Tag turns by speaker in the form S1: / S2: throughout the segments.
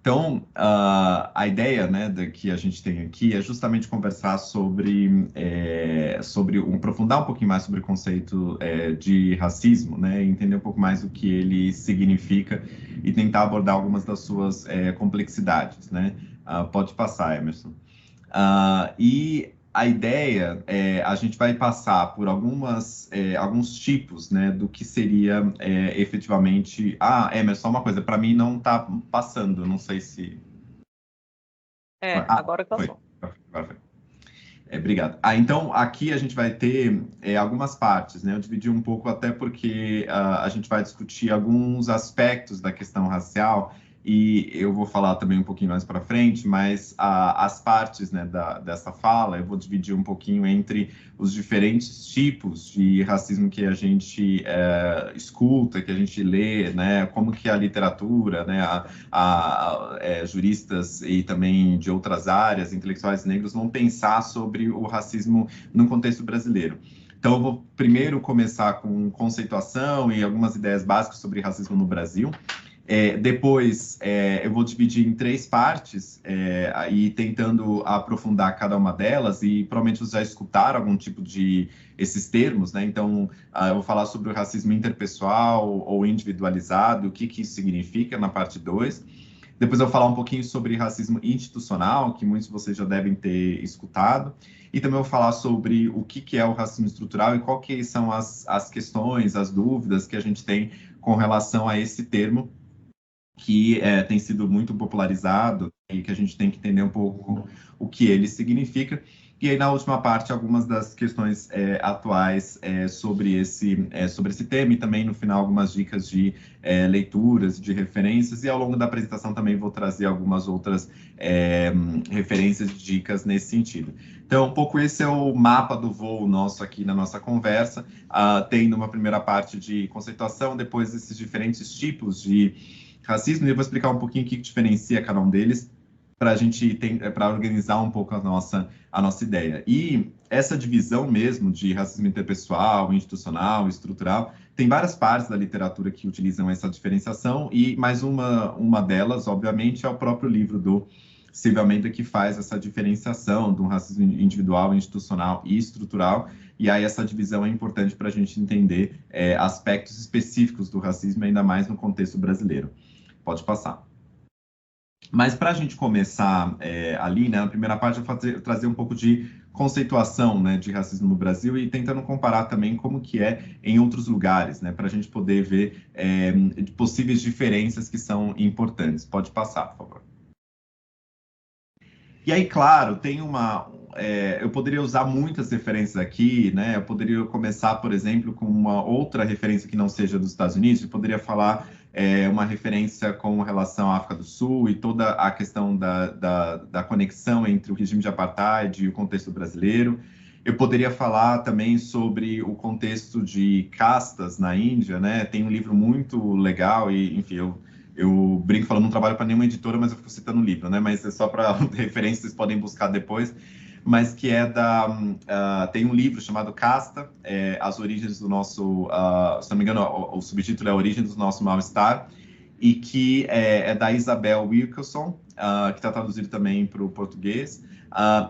S1: Então, a ideia, né, que a gente tem aqui é justamente conversar aprofundar um pouquinho mais sobre o conceito de racismo, né, entender um pouco mais o que ele significa e tentar abordar algumas das suas complexidades, né. Pode passar, Emerson. E a ideia é a gente vai passar por alguns tipos, né, do que seria efetivamente. Emerson, só uma coisa, para mim não está passando, não sei se.
S2: Agora que
S1: Foi.
S2: passou.
S1: Agora foi. Obrigado. Então, aqui a gente vai ter algumas partes, né? Eu dividi um pouco até porque a gente vai discutir alguns aspectos da questão racial e eu vou falar também um pouquinho mais para frente, mas as partes, né, dessa fala eu vou dividir um pouquinho entre os diferentes tipos de racismo que a gente escuta, que a gente lê, né? Como que a literatura, né, juristas e também de outras áreas, intelectuais negros, vão pensar sobre o racismo no contexto brasileiro. Então, eu vou primeiro começar com conceituação e algumas ideias básicas sobre racismo no Brasil. Depois, eu vou dividir em três partes, aí tentando aprofundar cada uma delas, e provavelmente vocês já escutaram algum tipo de esses termos, né? Então, eu vou falar sobre o racismo interpessoal ou individualizado, o que isso significa na parte 2. Depois eu vou falar um pouquinho sobre racismo institucional, que muitos de vocês já devem ter escutado. E também vou falar sobre o que é o racismo estrutural e qual que são as questões, as dúvidas que a gente tem com relação a esse termo, que tem sido muito popularizado e que a gente tem que entender um pouco o que ele significa. E aí, na última parte, algumas das questões atuais sobre esse tema, e também, no final, algumas dicas de leituras, de referências, e ao longo da apresentação também vou trazer algumas outras referências e dicas nesse sentido. Então, um pouco esse é o mapa do voo nosso aqui na nossa conversa, tendo uma primeira parte de conceituação, depois esses diferentes tipos de racismo, e eu vou explicar um pouquinho o que diferencia cada um deles, para organizar um pouco a nossa ideia. E essa divisão mesmo de racismo interpessoal, institucional, estrutural, tem várias partes da literatura que utilizam essa diferenciação, e mais uma delas, obviamente, é o próprio livro do Silvio Almeida, que faz essa diferenciação do racismo individual, institucional e estrutural. E aí essa divisão é importante para a gente entender aspectos específicos do racismo, ainda mais no contexto brasileiro. Pode passar. Mas para a gente começar ali, né, na primeira parte, eu vou trazer um pouco de conceituação, né, de racismo no Brasil e tentando comparar também como que é em outros lugares, né, para a gente poder ver possíveis diferenças que são importantes. Pode passar, por favor. E aí, claro, eu poderia usar muitas referências aqui, né? Eu poderia começar, por exemplo, com uma outra referência que não seja dos Estados Unidos. Eu poderia falar uma referência com relação à África do Sul e toda a questão da conexão entre o regime de apartheid e o contexto brasileiro. Eu poderia falar também sobre o contexto de castas na Índia, né? Tem um livro muito legal e, enfim, eu brinco falando, não trabalho para nenhuma editora, mas eu fico citando o livro, né? Mas é só para referência, vocês podem buscar depois. Mas que é tem um livro chamado Casta, As Origens do Nosso... se não me engano, o subtítulo é A Origem do Nosso Mal-Estar, e que é da Isabel Wilkerson, que está traduzido também para o português,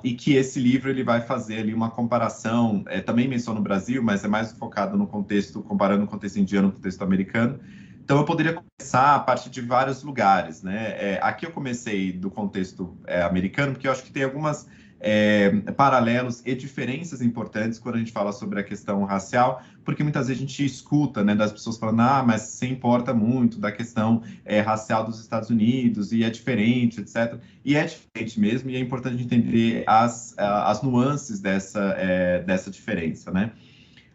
S1: e que esse livro ele vai fazer ali uma comparação, também menciona o Brasil, mas é mais focado no contexto, comparando o contexto indiano com o contexto americano. Então, eu poderia começar a partir de vários lugares, né? Aqui eu comecei do contexto americano, porque eu acho que tem algumas paralelos e diferenças importantes quando a gente fala sobre a questão racial, porque muitas vezes a gente escuta, né, das pessoas falando, mas se importa muito da questão racial dos Estados Unidos, e é diferente, etc. E é diferente mesmo, e é importante entender as nuances dessa diferença, né?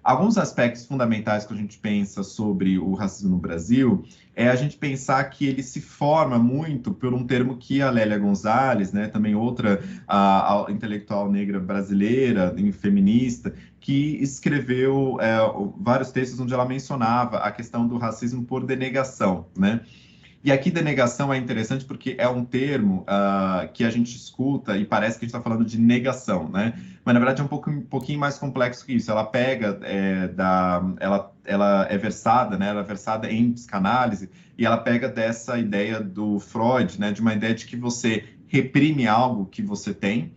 S1: Alguns aspectos fundamentais que a gente pensa sobre o racismo no Brasil é a gente pensar que ele se forma muito por um termo que a Lélia Gonzalez, né, também outra a intelectual negra brasileira, feminista, que escreveu vários textos onde ela mencionava a questão do racismo por denegação, né? E aqui denegação é interessante porque é um termo que a gente escuta e parece que a gente está falando de negação, né? Mas na verdade é um pouquinho mais complexo que isso. Ela pega ela é versada, né? Ela é versada em psicanálise e ela pega dessa ideia do Freud, né? De uma ideia de que você reprime algo que você tem.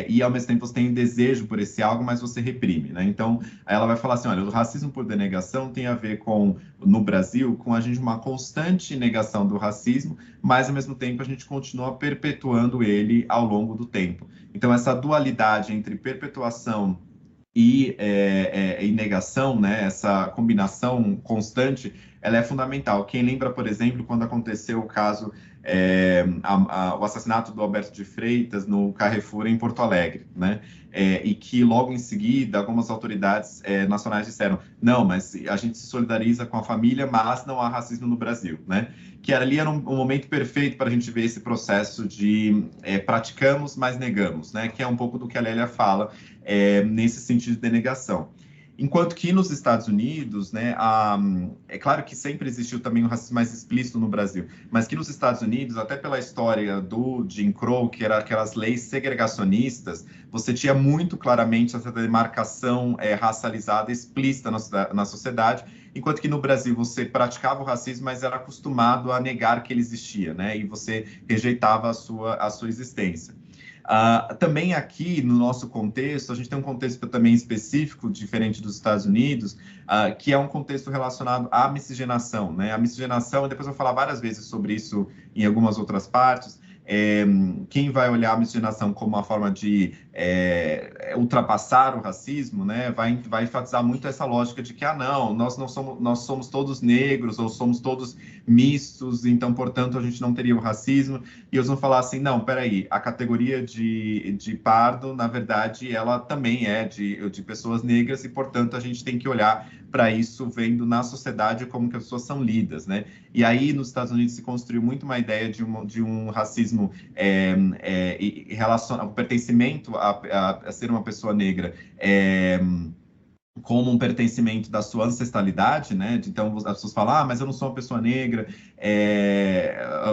S1: E ao mesmo tempo você tem um desejo por esse algo, mas você reprime, né? Então, ela vai falar assim, olha, o racismo por denegação tem a ver com, no Brasil, com a gente uma constante negação do racismo, mas ao mesmo tempo a gente continua perpetuando ele ao longo do tempo. Então, essa dualidade entre perpetuação e negação, né, essa combinação constante, ela é fundamental. Quem lembra, por exemplo, quando aconteceu o caso, o assassinato do Alberto de Freitas no Carrefour em Porto Alegre, né? E que logo em seguida algumas autoridades nacionais disseram, não, mas a gente se solidariza com a família, mas não há racismo no Brasil, né? Que ali era um momento perfeito para a gente ver esse processo de praticamos, mas negamos, né? Que é um pouco do que a Lélia fala, nesse sentido de denegação. Enquanto que nos Estados Unidos, né, é claro que sempre existiu também um racismo mais explícito no Brasil, mas que nos Estados Unidos, até pela história do Jim Crow, que eram aquelas leis segregacionistas, você tinha muito claramente essa demarcação racializada explícita na sociedade, enquanto que no Brasil você praticava o racismo, mas era acostumado a negar que ele existia, né, e você rejeitava a sua existência. Também aqui, no nosso contexto, a gente tem um contexto também específico, diferente dos Estados Unidos, que é um contexto relacionado à miscigenação, né? A miscigenação, depois eu vou falar várias vezes sobre isso em algumas outras partes, quem vai olhar a miscigenação como uma forma de ultrapassar o racismo, né, vai enfatizar muito essa lógica de que, não, nós somos todos negros ou somos todos mistos, então, portanto, a gente não teria o racismo. E eles vão falar assim, não, peraí, a categoria de pardo, na verdade, ela também é de pessoas negras e, portanto, a gente tem que olhar para isso vendo na sociedade como que as pessoas são lidas, né? E aí, nos Estados Unidos, se construiu muito uma ideia de um racismo o pertencimento a ser uma pessoa negra como um pertencimento da sua ancestralidade, né? Então as pessoas falam, mas eu não sou uma pessoa negra,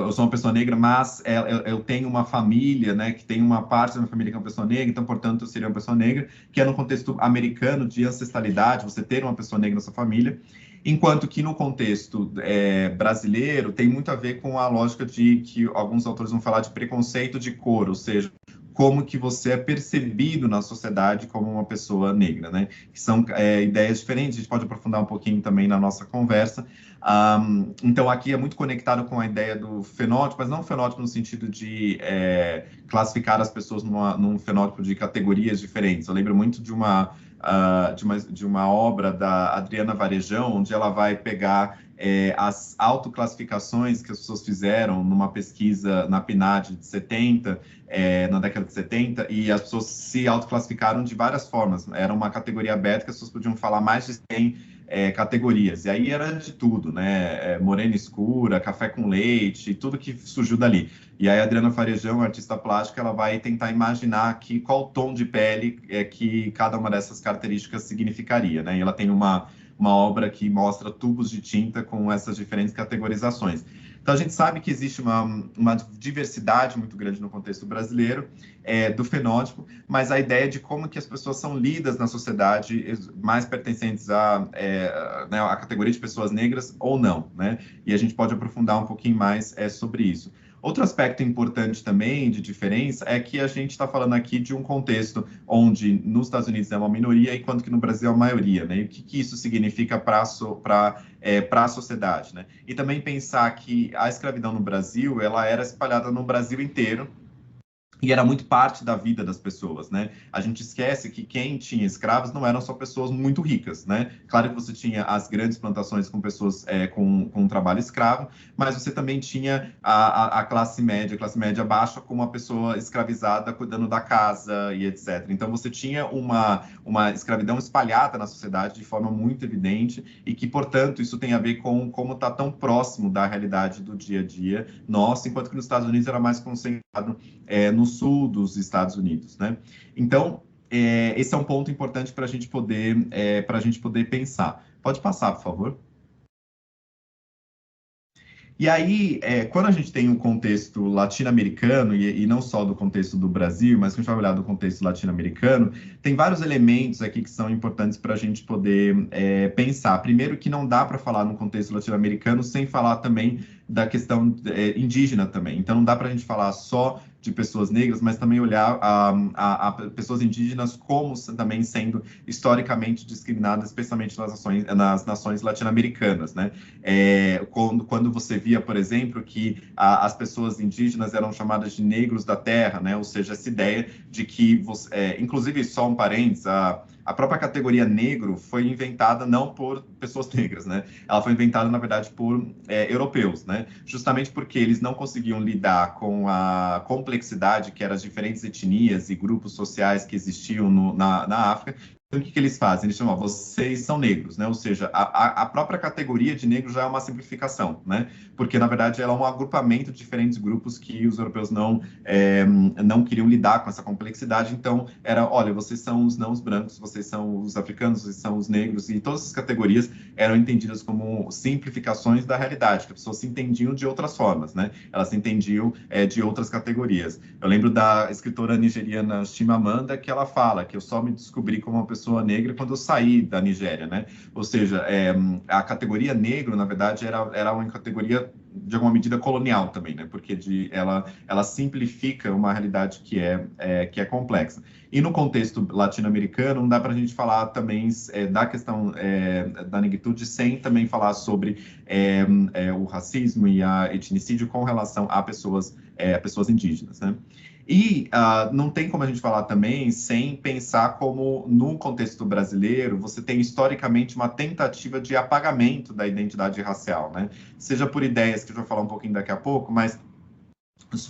S1: eu sou uma pessoa negra, mas eu tenho uma família, né? Que tem uma parte da minha família que é uma pessoa negra, então, portanto, eu seria uma pessoa negra, que é no contexto americano de ancestralidade, você ter uma pessoa negra na sua família. Enquanto que no contexto brasileiro tem muito a ver com a lógica de que alguns autores vão falar de preconceito de cor, ou seja, como que você é percebido na sociedade como uma pessoa negra, né? Que são ideias diferentes, a gente pode aprofundar um pouquinho também na nossa conversa. Então, aqui é muito conectado com a ideia do fenótipo, mas não fenótipo no sentido de classificar as pessoas num fenótipo de categorias diferentes. Eu lembro muito de uma obra da Adriana Varejão, onde ela vai pegar as autoclassificações que as pessoas fizeram numa pesquisa na PNAD de 70, na década de 70, e as pessoas se autoclassificaram de várias formas. Era uma categoria aberta que as pessoas podiam falar mais de 100 categorias. E aí era de tudo, né? Morena escura, café com leite, tudo que surgiu dali. E aí a Adriana Varejão, artista plástica, ela vai tentar imaginar qual tom de pele que cada uma dessas características significaria, né? E ela tem uma obra que mostra tubos de tinta com essas diferentes categorizações. Então, a gente sabe que existe uma diversidade muito grande no contexto brasileiro do fenótipo, mas a ideia de como que as pessoas são lidas na sociedade, mais pertencentes né, à categoria de pessoas negras ou não, né? E a gente pode aprofundar um pouquinho mais sobre isso. Outro aspecto importante também de diferença é que a gente está falando aqui de um contexto onde nos Estados Unidos é uma minoria, enquanto que no Brasil é uma maioria, né? E o que isso significa para a sociedade, né? E também pensar que a escravidão no Brasil, ela era espalhada no Brasil inteiro, e era muito parte da vida das pessoas, né? A gente esquece que quem tinha escravos não eram só pessoas muito ricas, né? Claro que você tinha as grandes plantações com pessoas com trabalho escravo, mas você também tinha a classe média baixa, com uma pessoa escravizada cuidando da casa e etc. Então você tinha uma escravidão espalhada na sociedade de forma muito evidente e que, portanto, isso tem a ver com como está tão próximo da realidade do dia a dia nosso, enquanto que nos Estados Unidos era mais concentrado no sul dos Estados Unidos, né? Então, esse é um ponto importante para a gente poder pensar. Pode passar, por favor. E aí, quando a gente tem um contexto latino-americano, e não só do contexto do Brasil, mas quando a gente vai olhar do contexto latino-americano, tem vários elementos aqui que são importantes para a gente poder pensar. Primeiro, que não dá para falar no contexto latino-americano sem falar também da questão indígena também. Então, não dá para a gente falar só de pessoas negras, mas também olhar a pessoas indígenas como também sendo historicamente discriminadas, especialmente nas nações latino-americanas, né? Quando você via, por exemplo, que as pessoas indígenas eram chamadas de negros da terra, né? Ou seja, essa ideia de que, inclusive, só um parênteses, a própria categoria negro foi inventada não por pessoas negras, né? Ela foi inventada, na verdade, por europeus, né? Justamente porque eles não conseguiam lidar com a complexidade que eram as diferentes etnias e grupos sociais que existiam na África. Então, o que eles fazem? Eles chamam, vocês são negros, né? Ou seja, a própria categoria de negro já é uma simplificação, né? Porque, na verdade, ela é um agrupamento de diferentes grupos que os europeus não queriam lidar com essa complexidade. Então, olha, vocês são os não os brancos, vocês são os africanos, vocês são os negros, e todas essas categorias eram entendidas como simplificações da realidade, que as pessoas se entendiam de outras formas, né? Elas se entendiam de outras categorias. Eu lembro da escritora nigeriana Chimamanda, que ela fala que eu só me descobri como uma pessoa negra quando eu saí da Nigéria, né? Ou seja, a categoria negro, na verdade, era uma categoria de alguma medida colonial também, né? Porque ela simplifica uma realidade que é complexa. E no contexto latino-americano, não dá para a gente falar também da questão da negritude sem também falar sobre o racismo e a etnicídio com relação a pessoas indígenas, né? E não tem como a gente falar também sem pensar como, no contexto brasileiro, você tem historicamente uma tentativa de apagamento da identidade racial, né? Seja por ideias, que eu vou falar um pouquinho daqui a pouco, mas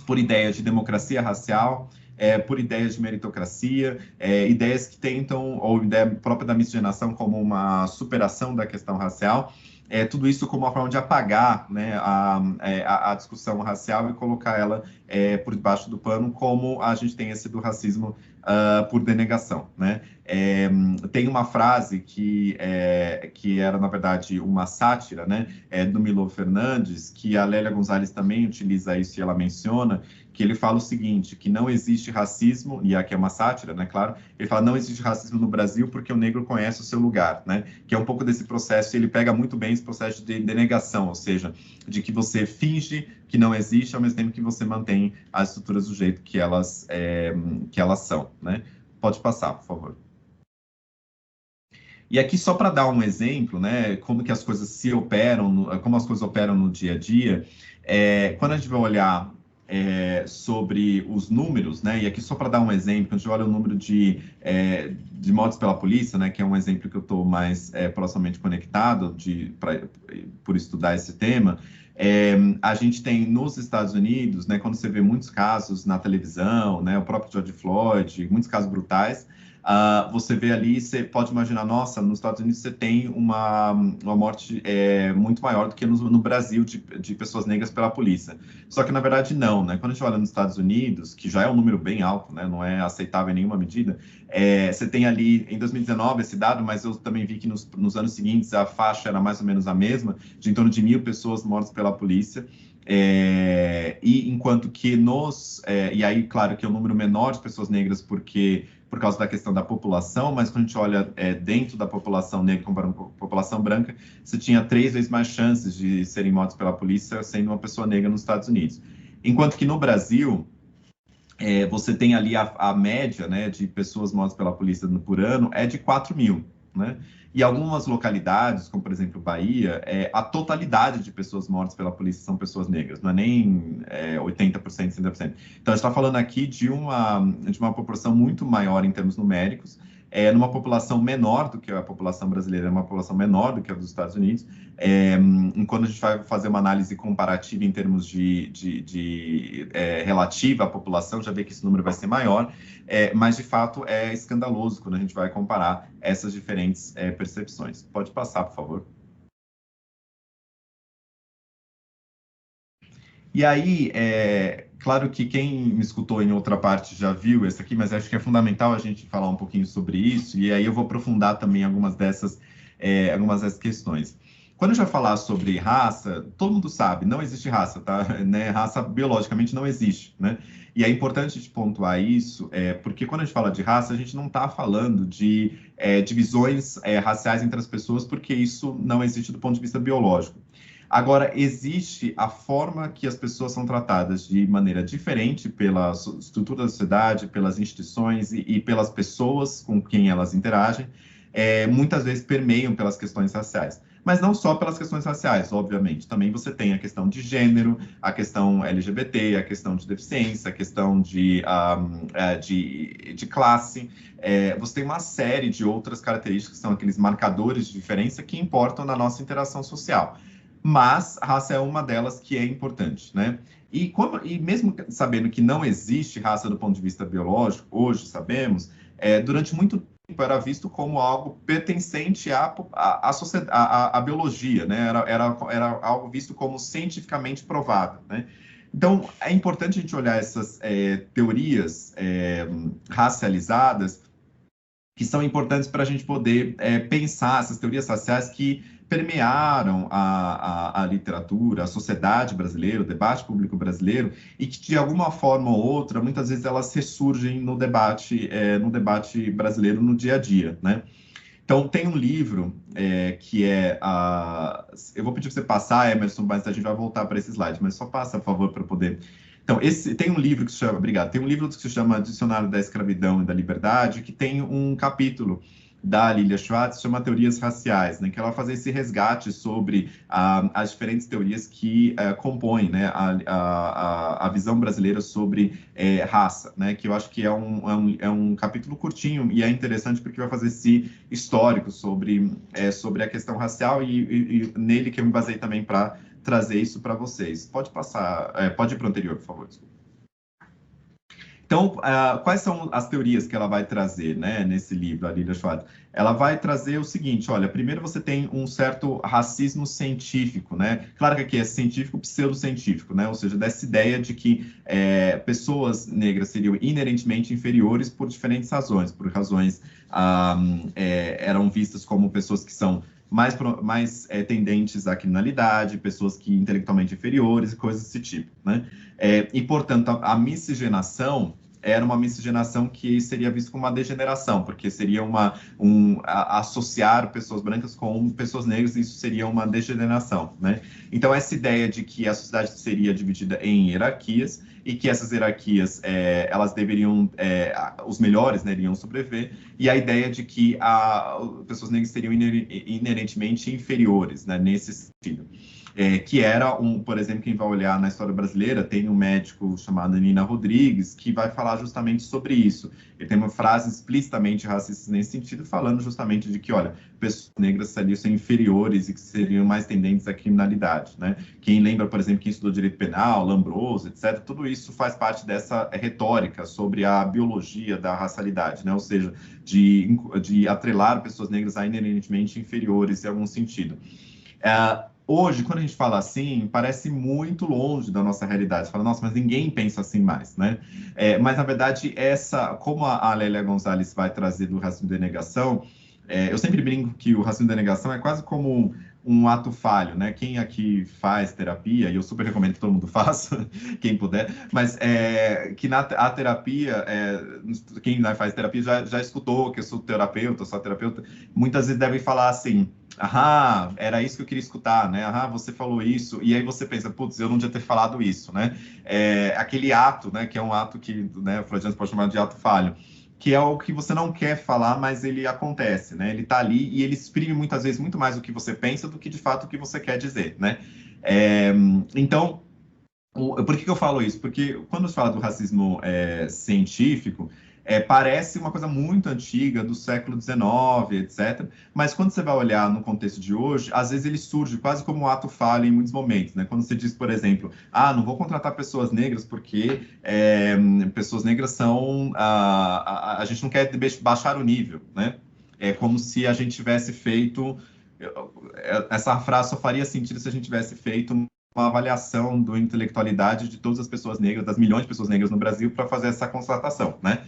S1: por ideias de democracia racial, por ideias de meritocracia, ideias que tentam, ou ideia própria da miscigenação como uma superação da questão racial, tudo isso como uma forma de apagar, né, a discussão racial e colocar ela por debaixo do pano, como a gente tem esse do racismo por denegação, né? Tem uma frase que era, na verdade, uma sátira, né, do Milor Fernandes, que a Lélia Gonzalez também utiliza isso e ela menciona, que ele fala o seguinte, que não existe racismo, e aqui é uma sátira, né, claro, ele fala, não existe racismo no Brasil porque o negro conhece o seu lugar, né, que é um pouco desse processo, e ele pega muito bem esse processo de denegação, ou seja, de que você finge que não existe, ao mesmo tempo que você mantém as estruturas do jeito que elas são, né. Pode passar, por favor. E aqui, só para dar um exemplo, né, como que as coisas se operam, como as coisas operam no dia a dia, quando a gente vai olhar sobre os números, né, e aqui só para dar um exemplo, quando a gente olha o número de mortes pela polícia, né, que é um exemplo que eu estou mais proximamente conectado por estudar esse tema, a gente tem nos Estados Unidos, né, quando você vê muitos casos na televisão, né, o próprio George Floyd, muitos casos brutais, você vê ali, você pode imaginar, nossa, nos Estados Unidos você tem uma morte muito maior do que no Brasil de pessoas negras pela polícia. Só que, na verdade, não, né? Quando a gente olha nos Estados Unidos, que já é um número bem alto, né? Não é aceitável em nenhuma medida, você tem ali, em 2019, esse dado, mas eu também vi que nos anos seguintes a faixa era mais ou menos a mesma, de em torno de 1.000 pessoas mortas pela polícia. E enquanto que e aí, claro, que é um número menor de pessoas negras por causa da questão da população, mas quando a gente olha dentro da população negra comparando com a população branca, você tinha 3 vezes mais chances de serem mortos pela polícia sendo uma pessoa negra nos Estados Unidos. Enquanto que no Brasil, você tem ali a média, né, de pessoas mortas pela polícia por ano é de 4.000, né? E algumas localidades, como por exemplo Bahia, a totalidade de pessoas mortas pela polícia são pessoas negras, não é nem 80%, 100%. Então a gente está falando aqui de uma proporção muito maior em termos numéricos, numa população menor do que a população brasileira, uma população menor do que a dos Estados Unidos. Quando a gente vai fazer uma análise comparativa em termos relativa à população, já vê que esse número vai ser maior, mas de fato é escandaloso quando a gente vai comparar essas diferentes percepções. Pode passar, por favor. E aí, claro que quem me escutou em outra parte já viu esse aqui, mas acho que é fundamental a gente falar um pouquinho sobre isso, e aí eu vou aprofundar também algumas dessas questões. Quando a gente vai falar sobre raça, todo mundo sabe, não existe raça, tá? Né? Raça biologicamente não existe, né? E é importante de pontuar isso, porque quando a gente fala de raça, a gente não está falando de divisões raciais entre as pessoas, porque isso não existe do ponto de vista biológico. Agora, existe a forma que as pessoas são tratadas de maneira diferente pela estrutura da sociedade, pelas instituições e pelas pessoas com quem elas interagem, muitas vezes permeiam pelas questões raciais. Mas não só pelas questões raciais, obviamente. Também você tem a questão de gênero, a questão LGBT, a questão de deficiência, a questão de classe. Você tem uma série de outras características, que são aqueles marcadores de diferença que importam na nossa interação social. Mas a raça é uma delas que é importante, né? E mesmo sabendo que não existe raça do ponto de vista biológico, hoje sabemos, durante muito tempo era visto como algo pertencente à biologia, né? Era algo visto como cientificamente provável, né? Então, é importante a gente olhar essas teorias racializadas, que são importantes para a gente poder pensar essas teorias raciais que permearam a literatura, a sociedade brasileira, o debate público brasileiro, e que, de alguma forma ou outra, muitas vezes elas ressurgem no debate brasileiro no dia a dia, né? Então, tem um livro que eu vou pedir para você passar, Emerson, mas a gente vai voltar para esse slide, mas só passa, por favor, para eu poder... Então, tem um livro que se chama... Obrigado. Tem um livro que se chama Dicionário da Escravidão e da Liberdade, que tem um capítulo da Lilia Schwartz, chama Teorias Raciais, né, que ela vai fazer esse resgate sobre as diferentes teorias que compõem, né, a visão brasileira sobre raça, né, que eu acho que é um capítulo curtinho e é interessante porque vai fazer esse histórico sobre a questão racial e nele que eu me basei também para trazer isso para vocês. Pode passar, pode ir para o anterior, por favor, desculpa. Então, quais são as teorias que ela vai trazer, né, nesse livro, a Lilia Schwartz? Ela vai trazer o seguinte, olha, primeiro você tem um certo racismo científico, né? Claro que aqui é científico, pseudocientífico, né? Ou seja, dessa ideia de que pessoas negras seriam inerentemente inferiores por diferentes razões, por razões eram vistas como pessoas que são mais tendentes à criminalidade, pessoas que intelectualmente inferiores e coisas desse tipo, né? E, portanto, a miscigenação era uma miscigenação que seria vista como uma degeneração, porque seria associar pessoas brancas com pessoas negras, e isso seria uma degeneração, né? Então, essa ideia de que a sociedade seria dividida em hierarquias e que essas hierarquias, elas deveriam, os melhores, né, iriam sobreviver, e a ideia de que pessoas negras seriam inerentemente inferiores, né, nesse sentido. Que era por exemplo, quem vai olhar na história brasileira, tem um médico chamado Nina Rodrigues, que vai falar justamente sobre isso. Ele tem uma frase explicitamente racista nesse sentido, falando justamente de que, olha, pessoas negras seriam inferiores e que seriam mais tendentes à criminalidade, né? Quem lembra, por exemplo, quem estudou direito penal, Lambrose, etc., tudo isso faz parte dessa retórica sobre a biologia da racialidade, né? Ou seja, de atrelar pessoas negras a inerentemente inferiores em algum sentido. Hoje, quando a gente fala assim, parece muito longe da nossa realidade. Você fala, nossa, mas ninguém pensa assim mais, né? Mas, na verdade, como a Lélia Gonzalez vai trazer do racismo de negação, eu sempre brinco que o racismo de negação é quase como um ato falho, né? Quem aqui faz terapia, e eu super recomendo que todo mundo faça, quem puder, mas que a terapia, quem faz terapia já escutou que eu sou terapeuta, muitas vezes devem falar assim, era isso que eu queria escutar, né? Você falou isso, e aí você pensa, putz, eu não devia ter falado isso, né? Aquele ato, né, que é um ato que, né, o freudiano pode chamar de ato falho, que é o que você não quer falar, mas ele acontece, né? Ele está ali e ele exprime muitas vezes muito mais o que você pensa do que, de fato, o que você quer dizer, né? Então, por que eu falo isso? Porque quando se fala do racismo científico, parece uma coisa muito antiga, do século XIX, etc. Mas quando você vai olhar no contexto de hoje, às vezes ele surge quase como um ato falho em muitos momentos, né? Quando você diz, por exemplo, não vou contratar pessoas negras porque pessoas negras são... a gente não quer baixar o nível, né? É como se a gente tivesse feito... Essa frase só faria sentido se a gente tivesse feito uma avaliação da intelectualidade de todas as pessoas negras, das milhões de pessoas negras no Brasil, para fazer essa constatação, né?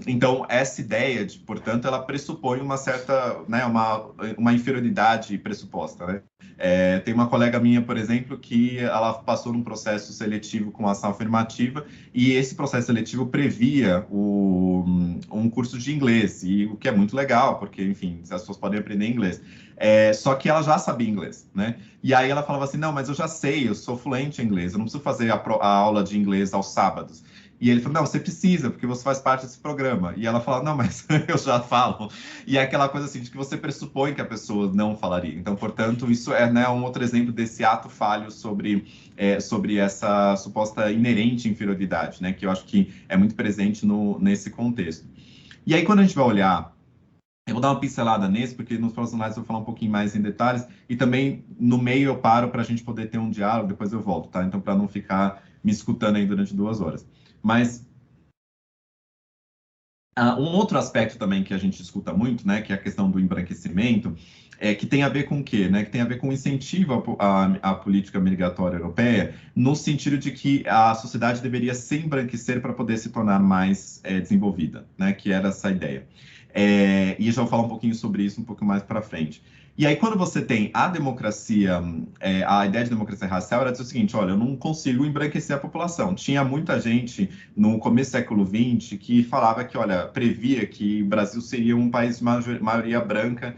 S1: Então, essa ideia, portanto, ela pressupõe uma certa, né, uma inferioridade pressuposta, né? Tem uma colega minha, por exemplo, que ela passou num processo seletivo com ação afirmativa e esse processo seletivo previa um curso de inglês, e o que é muito legal, porque, enfim, as pessoas podem aprender inglês. Só que ela já sabia inglês, né? E aí ela falava assim, não, mas eu já sei, eu sou fluente em inglês, eu não preciso fazer a aula de inglês aos sábados. E ele falou, não, você precisa, porque você faz parte desse programa. E ela fala, não, mas eu já falo. E é aquela coisa assim, de que você pressupõe que a pessoa não falaria. Então, portanto, isso é, né, um outro exemplo desse ato falho sobre essa suposta inerente inferioridade, né, que eu acho que é muito presente nesse contexto. E aí, quando a gente vai olhar, eu vou dar uma pincelada nesse, porque nos próximos slides eu vou falar um pouquinho mais em detalhes, e também no meio eu paro para a gente poder ter um diálogo, depois eu volto, tá? Então, para não ficar me escutando aí durante 2 horas. Mas um outro aspecto também que a gente escuta muito, né, que é a questão do embranquecimento, que tem a ver com o quê? Né? Que tem a ver com o incentivo à política migratória europeia, no sentido de que a sociedade deveria se embranquecer para poder se tornar mais desenvolvida, né? Que era essa ideia. E eu já vou falar um pouquinho sobre isso um pouco mais para frente. E aí, quando você tem a democracia, a ideia de democracia racial era dizer o seguinte, olha, eu não consigo embranquecer a população. Tinha muita gente no começo do século XX que falava que, olha, previa que o Brasil seria um país de maioria branca,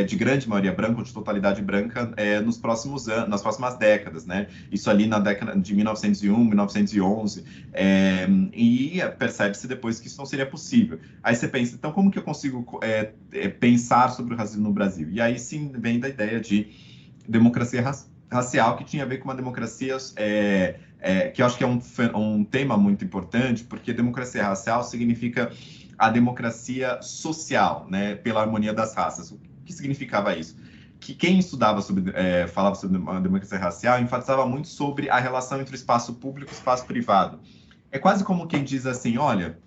S1: de grande maioria branca, ou de totalidade branca, nos próximos anos, nas próximas décadas, né? Isso ali na década de 1901, 1911, e percebe-se depois que isso não seria possível. Aí você pensa, então como que eu consigo pensar sobre o racismo no Brasil? E aí sim vem da ideia de democracia racial, que tinha a ver com uma democracia que eu acho que é um tema muito importante, porque democracia racial significa a democracia social, né, pela harmonia das raças. O que significava isso? Que quem estudava falava sobre a democracia racial enfatizava muito sobre a relação entre o espaço público e o espaço privado. É quase como quem diz assim, olha,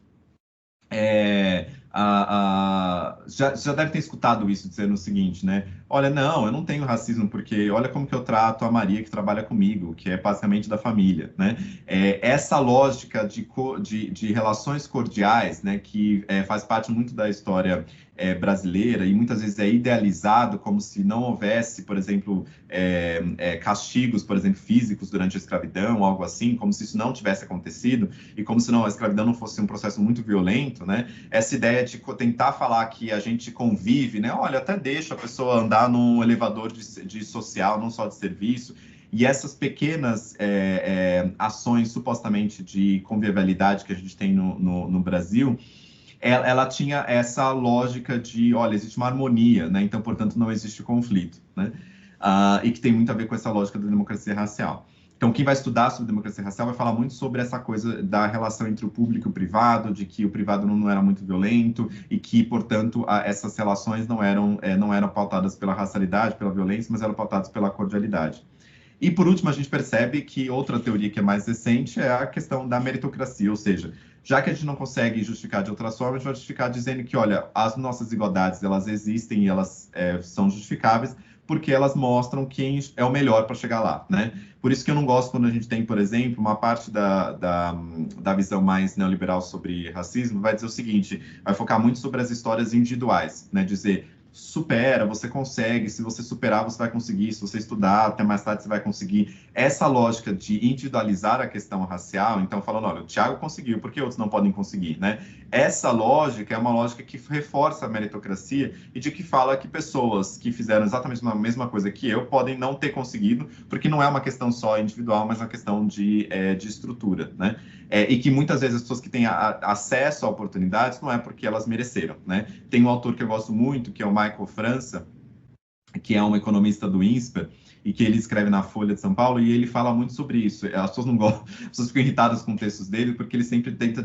S1: já deve ter escutado isso dizendo o seguinte, né? Olha, não, eu não tenho racismo porque olha como que eu trato a Maria que trabalha comigo, que é basicamente da família, né? Essa lógica de relações cordiais, né, que faz parte muito da história brasileira e muitas vezes é idealizado como se não houvesse, por exemplo, castigos, por exemplo, físicos durante a escravidão, algo assim, como se isso não tivesse acontecido e como se a escravidão não fosse um processo muito violento, né? Essa ideia de tentar falar que a gente convive, né? Olha, até deixa a pessoa andar num elevador de social, não só de serviço. E essas pequenas ações supostamente de convivialidade que a gente tem no Brasil, ela tinha essa lógica de, olha, existe uma harmonia, né? Então, portanto, não existe conflito, né? E que tem muito a ver com essa lógica da democracia racial. Então, quem vai estudar sobre democracia racial vai falar muito sobre essa coisa da relação entre o público e o privado, de que o privado não era muito violento e que, portanto, essas relações não eram pautadas pela racialidade, pela violência, mas eram pautadas pela cordialidade. E, por último, a gente percebe que outra teoria que é mais recente é a questão da meritocracia, ou seja, já que a gente não consegue justificar de outras formas, a gente vai justificar dizendo que, olha, as nossas desigualdades, elas existem e elas são justificáveis porque elas mostram quem é o melhor para chegar lá, né? Por isso que eu não gosto quando a gente tem, por exemplo, uma parte da visão mais neoliberal sobre racismo, vai dizer o seguinte, vai focar muito sobre as histórias individuais, né? Dizer, supera, você consegue, se você superar, você vai conseguir, se você estudar, até mais tarde você vai conseguir. Essa lógica de individualizar a questão racial, então falando, olha, o Thiago conseguiu, por que outros não podem conseguir, né? Essa lógica é uma lógica que reforça a meritocracia e de que fala que pessoas que fizeram exatamente a mesma coisa que eu podem não ter conseguido, porque não é uma questão só individual, mas uma questão de estrutura, né? E que muitas vezes as pessoas que têm acesso a oportunidades não é porque elas mereceram, né? Tem um autor que eu gosto muito, que é o Michael França, que é um economista do INSPER, e que ele escreve na Folha de São Paulo, e ele fala muito sobre isso. As pessoas não gostam, as pessoas ficam irritadas com textos dele, porque ele sempre tenta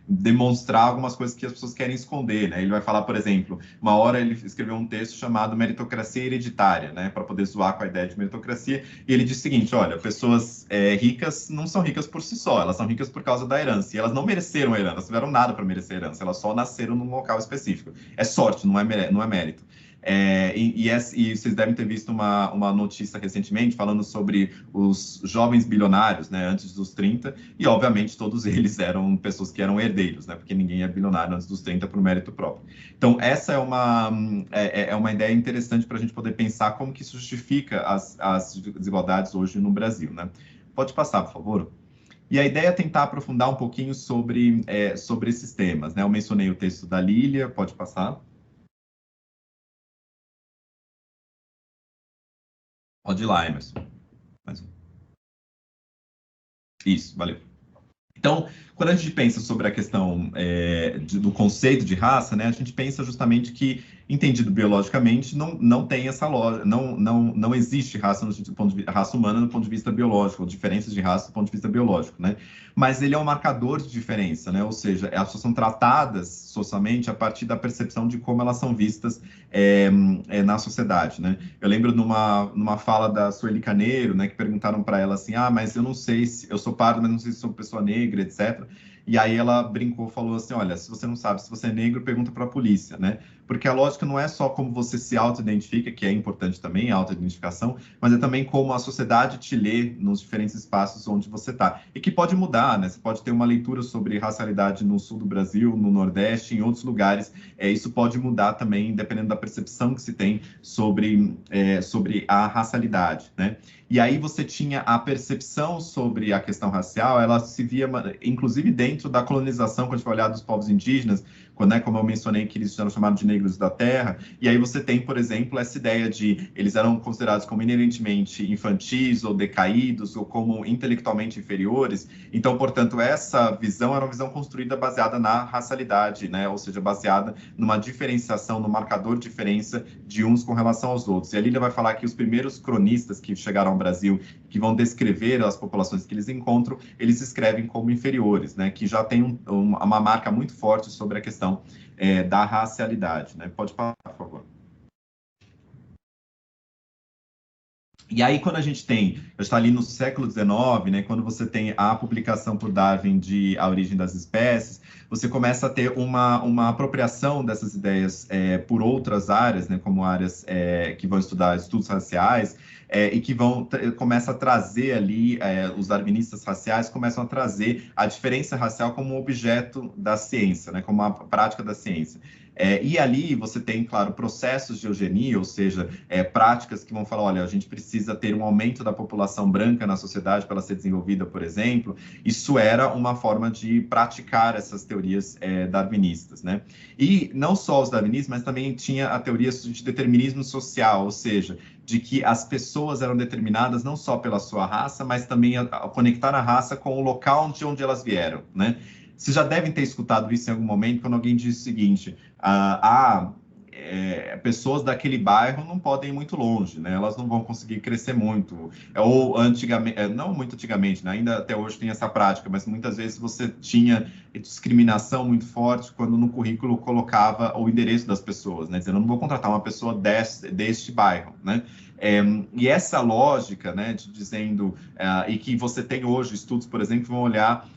S1: demonstrar algumas coisas que as pessoas querem esconder, né? Ele vai falar, por exemplo, uma hora ele escreveu um texto chamado Meritocracia Hereditária, né? Para poder zoar com a ideia de meritocracia, e ele diz o seguinte, olha, pessoas ricas não são ricas por si só, elas são ricas por causa da herança, e elas não mereceram a herança, não tiveram nada para merecer a herança, elas só nasceram num local específico. É sorte, não é mérito. E vocês devem ter visto uma notícia recentemente falando sobre os jovens bilionários, né, antes dos 30, e obviamente todos eles eram pessoas que eram herdeiros, né, porque ninguém é bilionário antes dos 30 por mérito próprio. Então, essa é uma ideia interessante para a gente poder pensar como que isso justifica as desigualdades hoje no Brasil, né? Pode passar, por favor. E a ideia é tentar aprofundar um pouquinho sobre esses temas, né? Eu mencionei o texto da Lília, pode passar. Pode ir lá, Emerson. Mais um. Isso, valeu. Então, quando a gente pensa sobre a questão do conceito de raça, né, a gente pensa justamente que, entendido biologicamente, não tem essa lógica, não existe raça, raça humana do ponto de vista biológico, ou diferenças de raça do ponto de vista biológico, né? Mas ele é um marcador de diferença, né? Ou seja, as pessoas são tratadas socialmente a partir da percepção de como elas são vistas na sociedade, né? Eu lembro numa fala da Sueli Caneiro, né, que perguntaram para ela assim, mas eu não sei se eu sou pardo, mas não sei se sou pessoa negra, etc. E aí ela brincou, falou assim, olha, se você não sabe se você é negro, pergunta para a polícia, né? Porque a lógica não é só como você se auto-identifica, que é importante também, a auto-identificação, mas é também como a sociedade te lê nos diferentes espaços onde você está. E que pode mudar, né? Você pode ter uma leitura sobre racialidade no sul do Brasil, no Nordeste, em outros lugares. Isso pode mudar também, dependendo da percepção que se tem sobre a racialidade, né? E aí você tinha a percepção sobre a questão racial, ela se via, inclusive dentro da colonização, quando a gente vai olhar dos povos indígenas, como eu mencionei que eles eram chamados de negros da terra, e aí você tem, por exemplo, essa ideia de eles eram considerados como inerentemente infantis ou decaídos ou como intelectualmente inferiores. Então, portanto, essa visão era uma visão construída baseada na racialidade, né? Ou seja, baseada numa diferenciação, no marcador de diferença de uns com relação aos outros. E a Lília vai falar que os primeiros cronistas que chegaram ao Brasil, que vão descrever as populações que eles encontram, eles escrevem como inferiores, né? Que já tem uma marca muito forte sobre a questão da racialidade, né? Pode falar, por favor. E aí, quando a gente está ali no século XIX, né, quando você tem a publicação por Darwin de A Origem das Espécies, você começa a ter uma apropriação dessas ideias por outras áreas, né, como áreas que vão estudar estudos raciais, e que começa a trazer ali, os darwinistas raciais começam a trazer a diferença racial como objeto da ciência, né, como uma prática da ciência. E ali você tem, claro, processos de eugenia, ou seja, práticas que vão falar, olha, a gente precisa ter um aumento da população branca na sociedade para ela ser desenvolvida, por exemplo. Isso era uma forma de praticar essas teorias darwinistas, né? E não só os darwinistas, mas também tinha a teoria de determinismo social, ou seja, de que as pessoas eram determinadas não só pela sua raça, mas também a conectar a raça com o local de onde elas vieram, né? Vocês já devem ter escutado isso em algum momento, quando alguém diz o seguinte, pessoas daquele bairro não podem ir muito longe, né? Elas não vão conseguir crescer muito. Ou antigamente, não muito antigamente, né? Ainda até hoje tem essa prática, mas muitas vezes você tinha discriminação muito forte quando no currículo colocava o endereço das pessoas, né? Dizendo, eu não vou contratar uma pessoa deste bairro, né? E essa lógica, né, dizendo, e que você tem hoje estudos, por exemplo, que vão olhar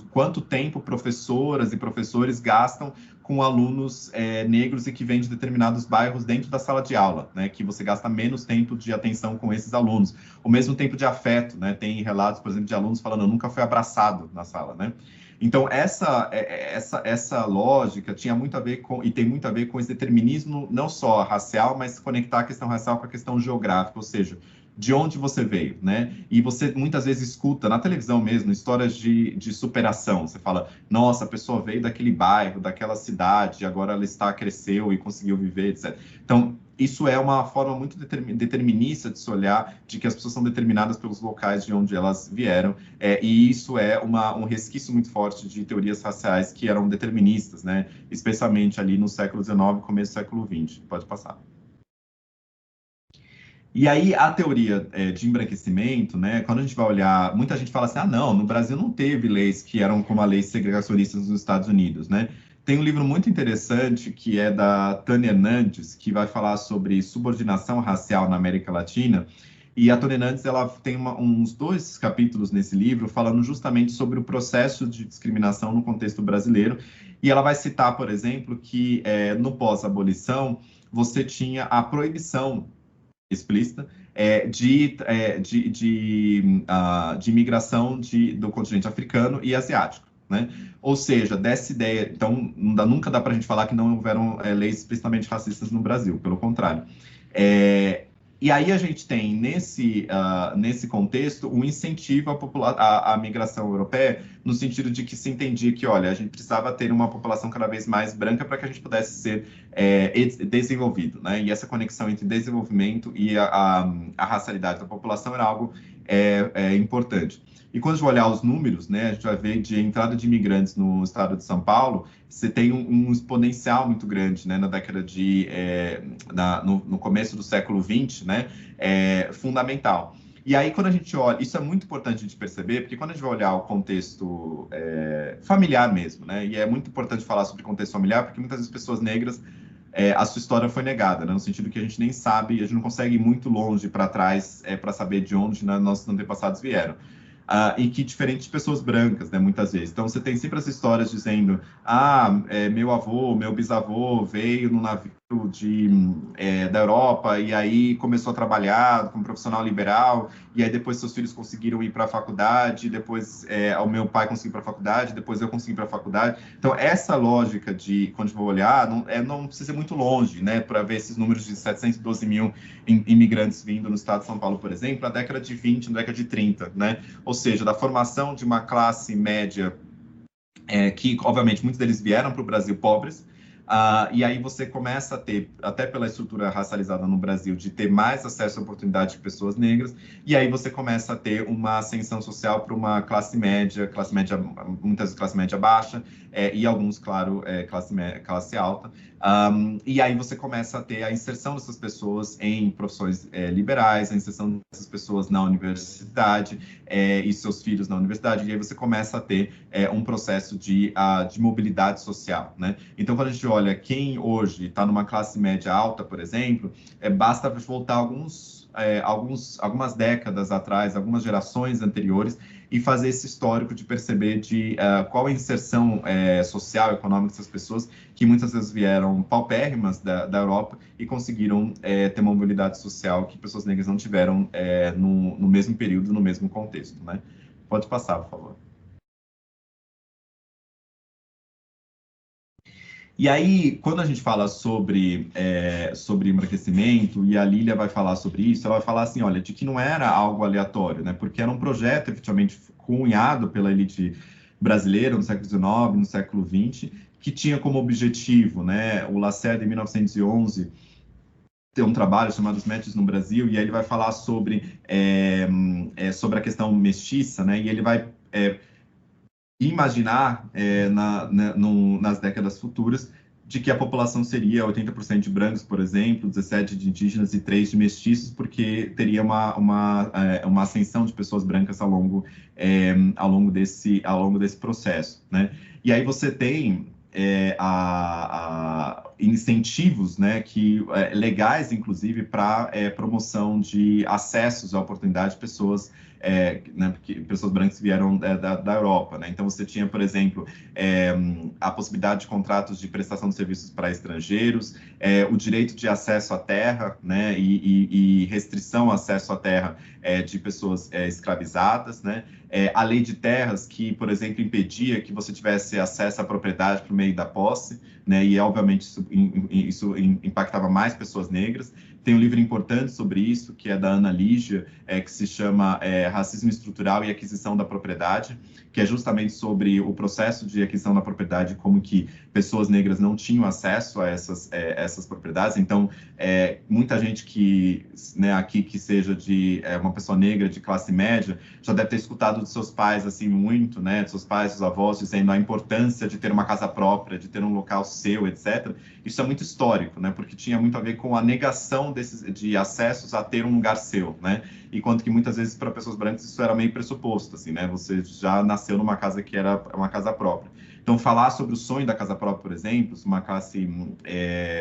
S1: quanto tempo professoras e professores gastam com alunos negros e que vêm de determinados bairros dentro da sala de aula, né, que você gasta menos tempo de atenção com esses alunos. O mesmo tempo de afeto, né, tem relatos, por exemplo, de alunos falando, eu nunca fui abraçado na sala, né? Então, essa lógica tinha muito a ver com, e tem muito a ver com esse determinismo, não só racial, mas conectar a questão racial com a questão geográfica, ou seja, de onde você veio, né? E você muitas vezes escuta, na televisão mesmo, histórias de superação. Você fala, nossa, a pessoa veio daquele bairro, daquela cidade, agora ela cresceu e conseguiu viver, etc. Então, isso é uma forma muito determinista de se olhar, de que as pessoas são determinadas pelos locais de onde elas vieram, e isso é um resquício muito forte de teorias raciais que eram deterministas, né? Especialmente ali no século XIX e começo do século XX. Pode passar. E aí, a teoria de embranquecimento, né, quando a gente vai olhar, muita gente fala assim, não, no Brasil não teve leis que eram como a lei segregacionista nos Estados Unidos, né? Tem um livro muito interessante que é da Tânia Hernandes, que vai falar sobre subordinação racial na América Latina, E a Toni Nandes, ela tem uns 2 capítulos nesse livro falando justamente sobre o processo de discriminação no contexto brasileiro. E ela vai citar, por exemplo, que no pós-abolição você tinha a proibição explícita de imigração do continente africano e asiático, né? Ou seja, dessa ideia, então nunca dá para a gente falar que não houveram leis explicitamente racistas no Brasil, pelo contrário. E aí a gente tem, nesse contexto, um incentivo à migração europeia, no sentido de que se entendia que, olha, a gente precisava ter uma população cada vez mais branca para que a gente pudesse ser desenvolvido, né? E essa conexão entre desenvolvimento e a racialidade da população era algo importante. E quando a gente olhar os números, né, a gente vai ver de entrada de imigrantes no estado de São Paulo, você tem um exponencial muito grande, né, na década no começo do século XX, né, fundamental. E aí, quando a gente olha, isso é muito importante a gente perceber, porque quando a gente vai olhar o contexto familiar mesmo, né, e é muito importante falar sobre contexto familiar, porque muitas vezes pessoas negras, a sua história foi negada, né, no sentido que a gente nem sabe, a gente não consegue ir muito longe para trás para saber de onde, né, nossos antepassados vieram. E que diferentes pessoas brancas, né, muitas vezes. Então, você tem sempre essas histórias dizendo, meu avô, meu bisavô veio no navio da Europa e aí começou a trabalhar como profissional liberal, e aí depois seus filhos conseguiram ir para a faculdade, depois o meu pai conseguiu ir para a faculdade, depois eu consegui ir para a faculdade. Então, essa lógica de, quando eu vou olhar, não precisa ir muito longe, né, para ver esses números de 712 mil imigrantes vindo no estado de São Paulo, por exemplo, na década de 20, na década de 30, né? Ou seja, da formação de uma classe média que, obviamente, muitos deles vieram para o Brasil pobres, e aí você começa a ter, até pela estrutura racializada no Brasil, de ter mais acesso à oportunidade de pessoas negras, e aí você começa a ter uma ascensão social para uma classe média, muitas vezes classe média baixa, e alguns, claro, classe alta. E aí você começa a ter a inserção dessas pessoas em profissões liberais, a inserção dessas pessoas na universidade, e seus filhos na universidade, e aí você começa a ter um processo de mobilidade social, né? Então, quando a gente olha quem hoje está numa classe média alta, por exemplo, basta voltar algumas décadas atrás, algumas gerações anteriores, e fazer esse histórico de perceber qual a inserção social, econômica dessas pessoas, que muitas vezes vieram paupérrimas da Europa e conseguiram ter uma mobilidade social que pessoas negras não tiveram no mesmo período, no mesmo contexto, né? Pode passar, por favor. E aí, quando a gente fala sobre embranquecimento, e a Lília vai falar sobre isso, ela vai falar assim, olha, de que não era algo aleatório, né? Porque era um projeto, efetivamente, cunhado pela elite brasileira no século XIX, no século XX, que tinha como objetivo, né, o Lacerda, em 1911, ter um trabalho chamado Os Métis no Brasil, e aí ele vai falar sobre a questão mestiça, né? E ele vai imaginar nas décadas futuras de que a população seria 80% de brancos, por exemplo, 17% de indígenas e 3% de mestiços, porque teria uma ascensão de pessoas brancas ao longo desse processo, né? E aí você tem incentivos, né, legais, inclusive, para promoção de acessos à oportunidade de pessoas, né, porque pessoas brancas que vieram da Europa, né? Então você tinha, por exemplo, a possibilidade de contratos de prestação de serviços para estrangeiros, o direito de acesso à terra, né, e restrição ao acesso à terra de pessoas escravizadas, né? A lei de terras, que, por exemplo, impedia que você tivesse acesso à propriedade por meio da posse, né? E, obviamente, isso impactava mais pessoas negras. Tem um livro importante sobre isso, que é da Ana Lígia, que se chama Racismo Estrutural e Aquisição da Propriedade, que é justamente sobre o processo de aquisição da propriedade, como que pessoas negras não tinham acesso a essas propriedades. Então, muita gente aqui que seja uma pessoa negra de classe média, já deve ter escutado dos seus pais, assim, muito, né, dos seus pais, dos avós, dizendo a importância de ter uma casa própria, de ter um local seu, etc. Isso é muito histórico, né, porque tinha muito a ver com a negação restrição de acessos a ter um lugar seu, né? Enquanto que muitas vezes para pessoas brancas isso era meio pressuposto, assim, né? Você já nasceu numa casa que era uma casa própria. Então, falar sobre o sonho da casa própria, por exemplo, uma classe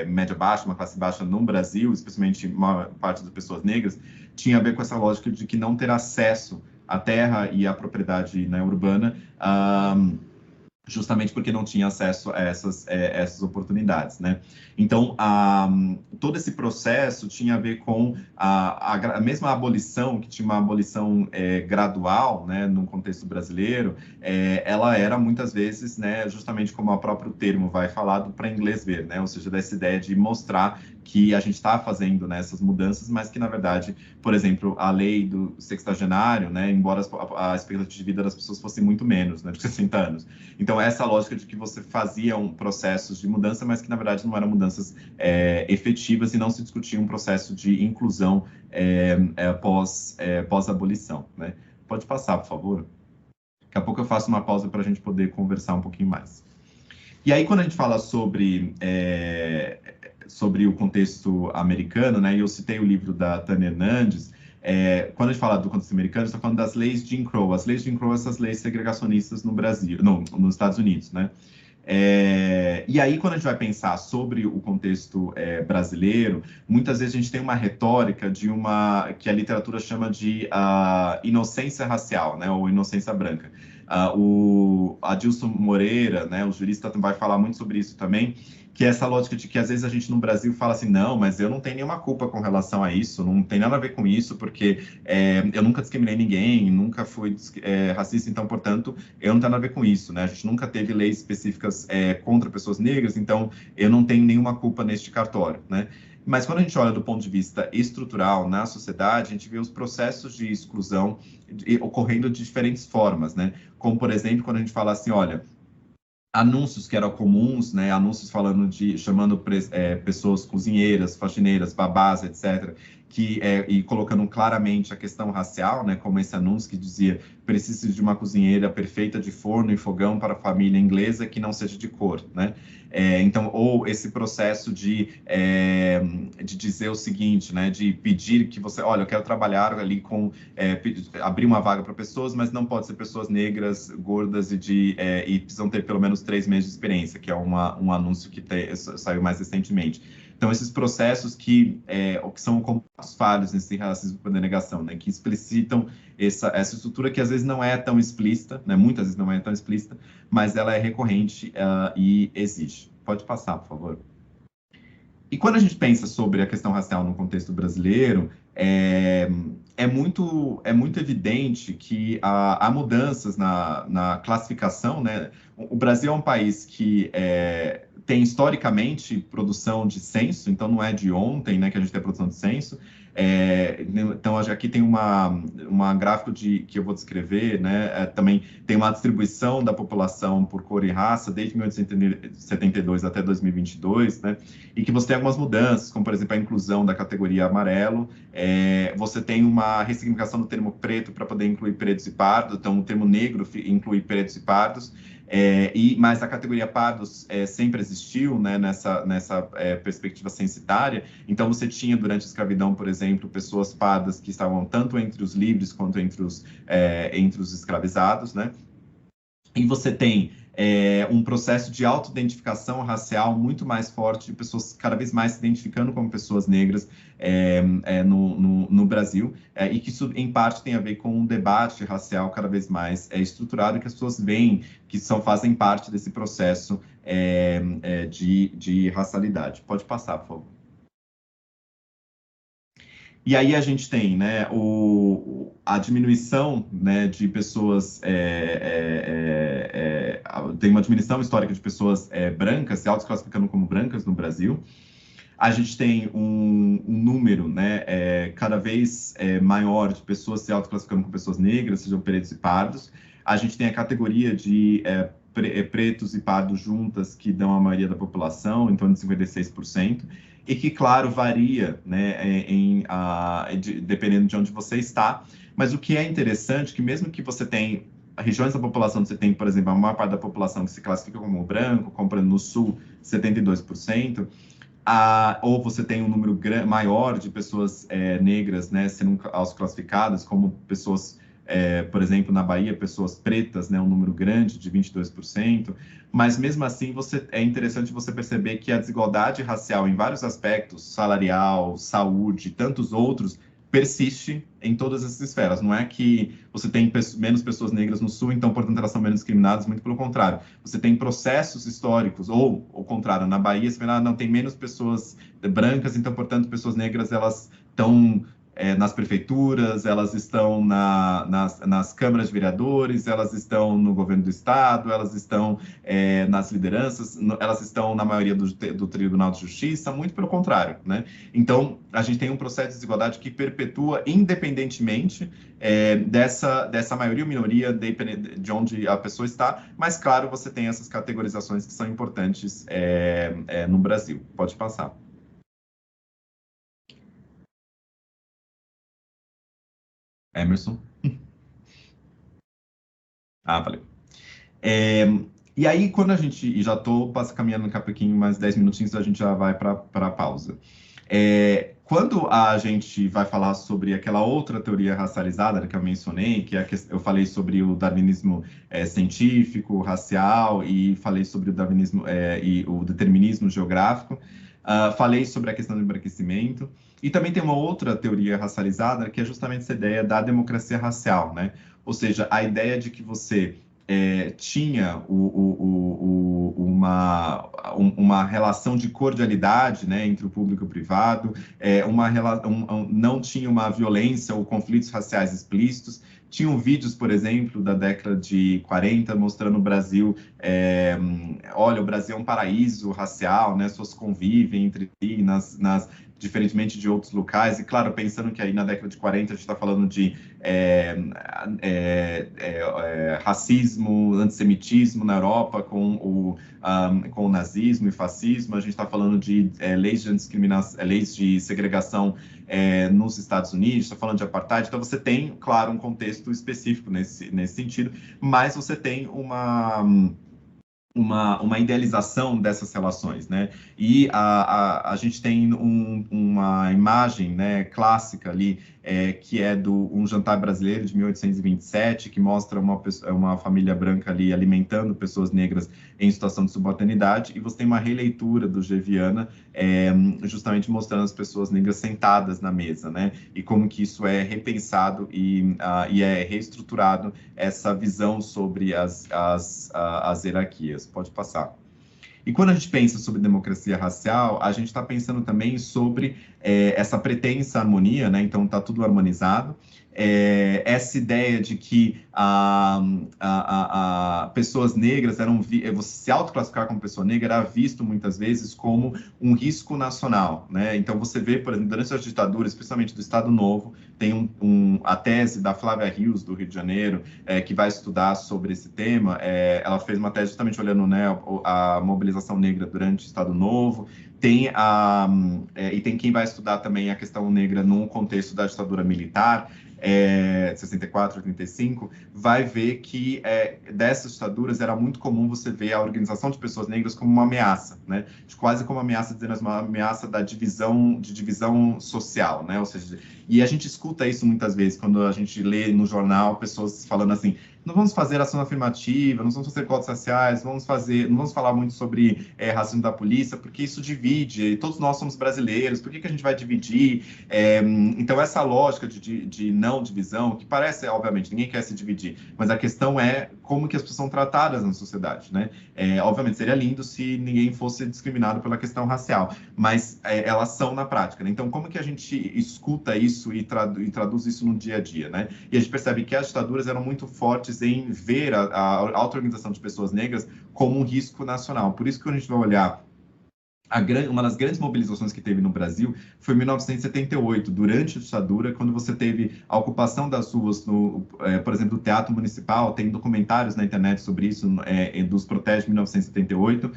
S1: média-baixa, uma classe baixa no Brasil, especialmente uma parte das pessoas negras, tinha a ver com essa lógica de que não ter acesso à terra e à propriedade, né, urbana, justamente porque não tinha acesso a essas oportunidades, né? Então, todo esse processo tinha a ver com a mesma abolição, que tinha uma abolição gradual, né, no contexto brasileiro, ela era muitas vezes, né, justamente como o próprio termo vai falar, para inglês ver, né? Ou seja, dessa ideia de mostrar que a gente está fazendo, né, essas mudanças, mas que, na verdade, por exemplo, a lei do sextagenário, né, embora a expectativa de vida das pessoas fosse muito menos, né, de 60 anos. Então, essa lógica de que você fazia processos de mudança, mas que, na verdade, não eram mudanças efetivas e não se discutia um processo de inclusão pós-abolição, né? Pode passar, por favor. Daqui a pouco eu faço uma pausa para a gente poder conversar um pouquinho mais. E aí, quando a gente fala sobre o contexto americano, né, e eu citei o livro da Tânia Hernandes, quando a gente fala do contexto americano, está falando das leis de Jim Crow. As leis de Jim Crow, essas leis segregacionistas no Brasil, não, nos Estados Unidos, né? E aí, quando a gente vai pensar sobre o contexto brasileiro, muitas vezes a gente tem uma retórica que a literatura chama de inocência racial, né, ou inocência branca. O Adilson Moreira, né, o jurista, vai falar muito sobre isso também, que é essa lógica de que às vezes a gente no Brasil fala assim, não, mas eu não tenho nenhuma culpa com relação a isso, não tem nada a ver com isso, porque eu nunca discriminei ninguém, nunca fui racista, então, portanto, eu não tenho nada a ver com isso, né? A gente nunca teve leis específicas contra pessoas negras, então eu não tenho nenhuma culpa neste cartório, né? Mas quando a gente olha do ponto de vista estrutural na sociedade, a gente vê os processos de exclusão ocorrendo de diferentes formas, né? Como, por exemplo, quando a gente fala assim, olha, anúncios que eram comuns, né? Anúncios chamando pessoas cozinheiras, faxineiras, babás, etc., e colocando claramente a questão racial, né? Como esse anúncio que dizia precisa de uma cozinheira perfeita de forno e fogão para a família inglesa que não seja de cor, né? Então, ou esse processo de dizer o seguinte, né? De pedir que você, olha, eu quero trabalhar ali abrir uma vaga para pessoas, mas não pode ser pessoas negras, gordas e precisam ter pelo menos 3 meses de experiência, que é um anúncio que saiu mais recentemente. Então, esses processos que são como os falhos nesse racismo por denegação, né? Que explicitam essa estrutura que às vezes não é tão explícita, né? Muitas vezes não é tão explícita, mas ela é recorrente e existe. Pode passar, por favor. E quando a gente pensa sobre a questão racial no contexto brasileiro, é muito evidente que há mudanças na classificação, né? O Brasil é um país que tem historicamente produção de censo, então não é de ontem, né, que a gente tem a produção de censo. Então, aqui tem uma gráfico que eu vou descrever, né? Também tem uma distribuição da população por cor e raça desde 1872 até 2022, né? E que você tem algumas mudanças, como, por exemplo, a inclusão da categoria amarelo. Você tem uma ressignificação do termo preto para poder incluir pretos e pardos, então o termo negro inclui pretos e pardos. Mas a categoria pardos sempre existiu, né, nessa perspectiva censitária. Então, você tinha, durante a escravidão, por exemplo, pessoas pardas que estavam tanto entre os livres quanto entre os escravizados, né? E você tem um processo de autoidentificação racial muito mais forte, de pessoas cada vez mais se identificando como pessoas negras no Brasil, e que isso, em parte, tem a ver com um debate racial cada vez mais estruturado, que as pessoas veem que fazem parte desse processo de racialidade. Pode passar, por favor. E aí a gente tem, né, a diminuição, né, de pessoas, tem uma diminuição histórica de pessoas brancas se autoclassificando como brancas no Brasil. A gente tem um número, né, cada vez maior de pessoas se autoclassificando como pessoas negras, sejam pretos e pardos. A gente tem a categoria de pretos e pardos juntas, que dão a maioria da população, em torno de 56%, e que, claro, varia, né, dependendo de onde você está. Mas o que é interessante é que mesmo que você tenha regiões da população, você tem, por exemplo, a maior parte da população que se classifica como branco, como no Sul, 72%, ou você tem um número maior de pessoas negras, né, sendo classificadas como pessoas, por exemplo, na Bahia, pessoas pretas, né, um número grande de 22%, mas mesmo assim é interessante você perceber que a desigualdade racial em vários aspectos, salarial, saúde, tantos outros, persiste em todas essas esferas. Não é que você tem menos pessoas negras no Sul, então, portanto, elas são menos discriminadas, muito pelo contrário. Você tem processos históricos, ou, ao contrário, na Bahia, você vê, não, tem menos pessoas brancas, então, portanto, pessoas negras, elas estão nas prefeituras, elas estão nas câmaras de vereadores, elas estão no governo do estado, elas estão nas lideranças, elas estão na maioria do Tribunal de Justiça, muito pelo contrário, né? Então, a gente tem um processo de desigualdade que perpetua independentemente dessa maioria ou minoria de onde a pessoa está, mas, claro, você tem essas categorizações que são importantes no Brasil. Pode passar. Emerson. Ah, valeu. E aí, quando a gente, e já estou caminhando daqui a pouquinho, mais 10 minutinhos, a gente já vai para a pausa. Quando a gente vai falar sobre aquela outra teoria racializada que eu mencionei, eu falei sobre o darwinismo científico, racial, e falei sobre o darwinismo e o determinismo geográfico, falei sobre a questão do embranquecimento, e também tem uma outra teoria racializada, que é justamente essa ideia da democracia racial, né? Ou seja, a ideia de que você tinha uma relação de cordialidade, né, entre o público e o privado, não tinha uma violência ou conflitos raciais explícitos. Tinham vídeos, por exemplo, da década de 40, mostrando o Brasil, olha, o Brasil é um paraíso racial, né, as pessoas convivem entre si, diferentemente de outros locais, e claro, pensando que aí na década de 40 a gente está falando de racismo, antissemitismo na Europa com o nazismo e fascismo, a gente está falando de leis de segregação nos Estados Unidos, está falando de apartheid, então você tem, claro, um contexto específico nesse sentido, mas você tem uma idealização dessas relações, né? E a gente tem uma imagem, né, clássica ali, que é um jantar brasileiro de 1827, que mostra uma família branca ali alimentando pessoas negras em situação de subalternidade, e você tem uma releitura do G. Viana, justamente mostrando as pessoas negras sentadas na mesa, né? E como que isso é repensado e é reestruturado, essa visão sobre as hierarquias. Pode passar. E quando a gente pensa sobre democracia racial, a gente está pensando também sobre essa pretensa harmonia, né? Então está tudo harmonizado. Essa ideia de que pessoas negras você se autoclassificar como pessoa negra era visto muitas vezes como um risco nacional, né? Então você vê, por exemplo, durante as ditaduras, especialmente do Estado Novo, tem a tese da Flávia Rios, do Rio de Janeiro, que vai estudar sobre esse tema. Ela fez uma tese justamente olhando, né, a mobilização negra durante o Estado Novo. E tem quem vai estudar também a questão negra num contexto da ditadura militar, 64, 85, vai ver que dessas ditaduras era muito comum você ver a organização de pessoas negras como uma ameaça, né? Quase como uma ameaça, dizendo uma ameaça de divisão social, né? Ou seja, e a gente escuta isso muitas vezes quando a gente lê no jornal pessoas falando assim: não vamos fazer ação afirmativa, não vamos fazer cotas raciais, não vamos falar muito sobre racismo da polícia, porque isso divide, todos nós somos brasileiros, por que a gente vai dividir? Então, essa lógica de não divisão, que parece, obviamente, ninguém quer se dividir, mas a questão é como que as pessoas são tratadas na sociedade, né? Obviamente, seria lindo se ninguém fosse discriminado pela questão racial, mas elas são na prática, né? Então, como que a gente escuta isso e traduz isso no dia a dia, né? E a gente percebe que as ditaduras eram muito fortes em ver a auto-organização de pessoas negras como um risco nacional. Por isso que quando a gente vai olhar uma das grandes mobilizações que teve no Brasil foi em 1978, durante a ditadura, quando você teve a ocupação das ruas, por exemplo, do Teatro Municipal. Tem documentários na internet sobre isso, dos protestos de 1978,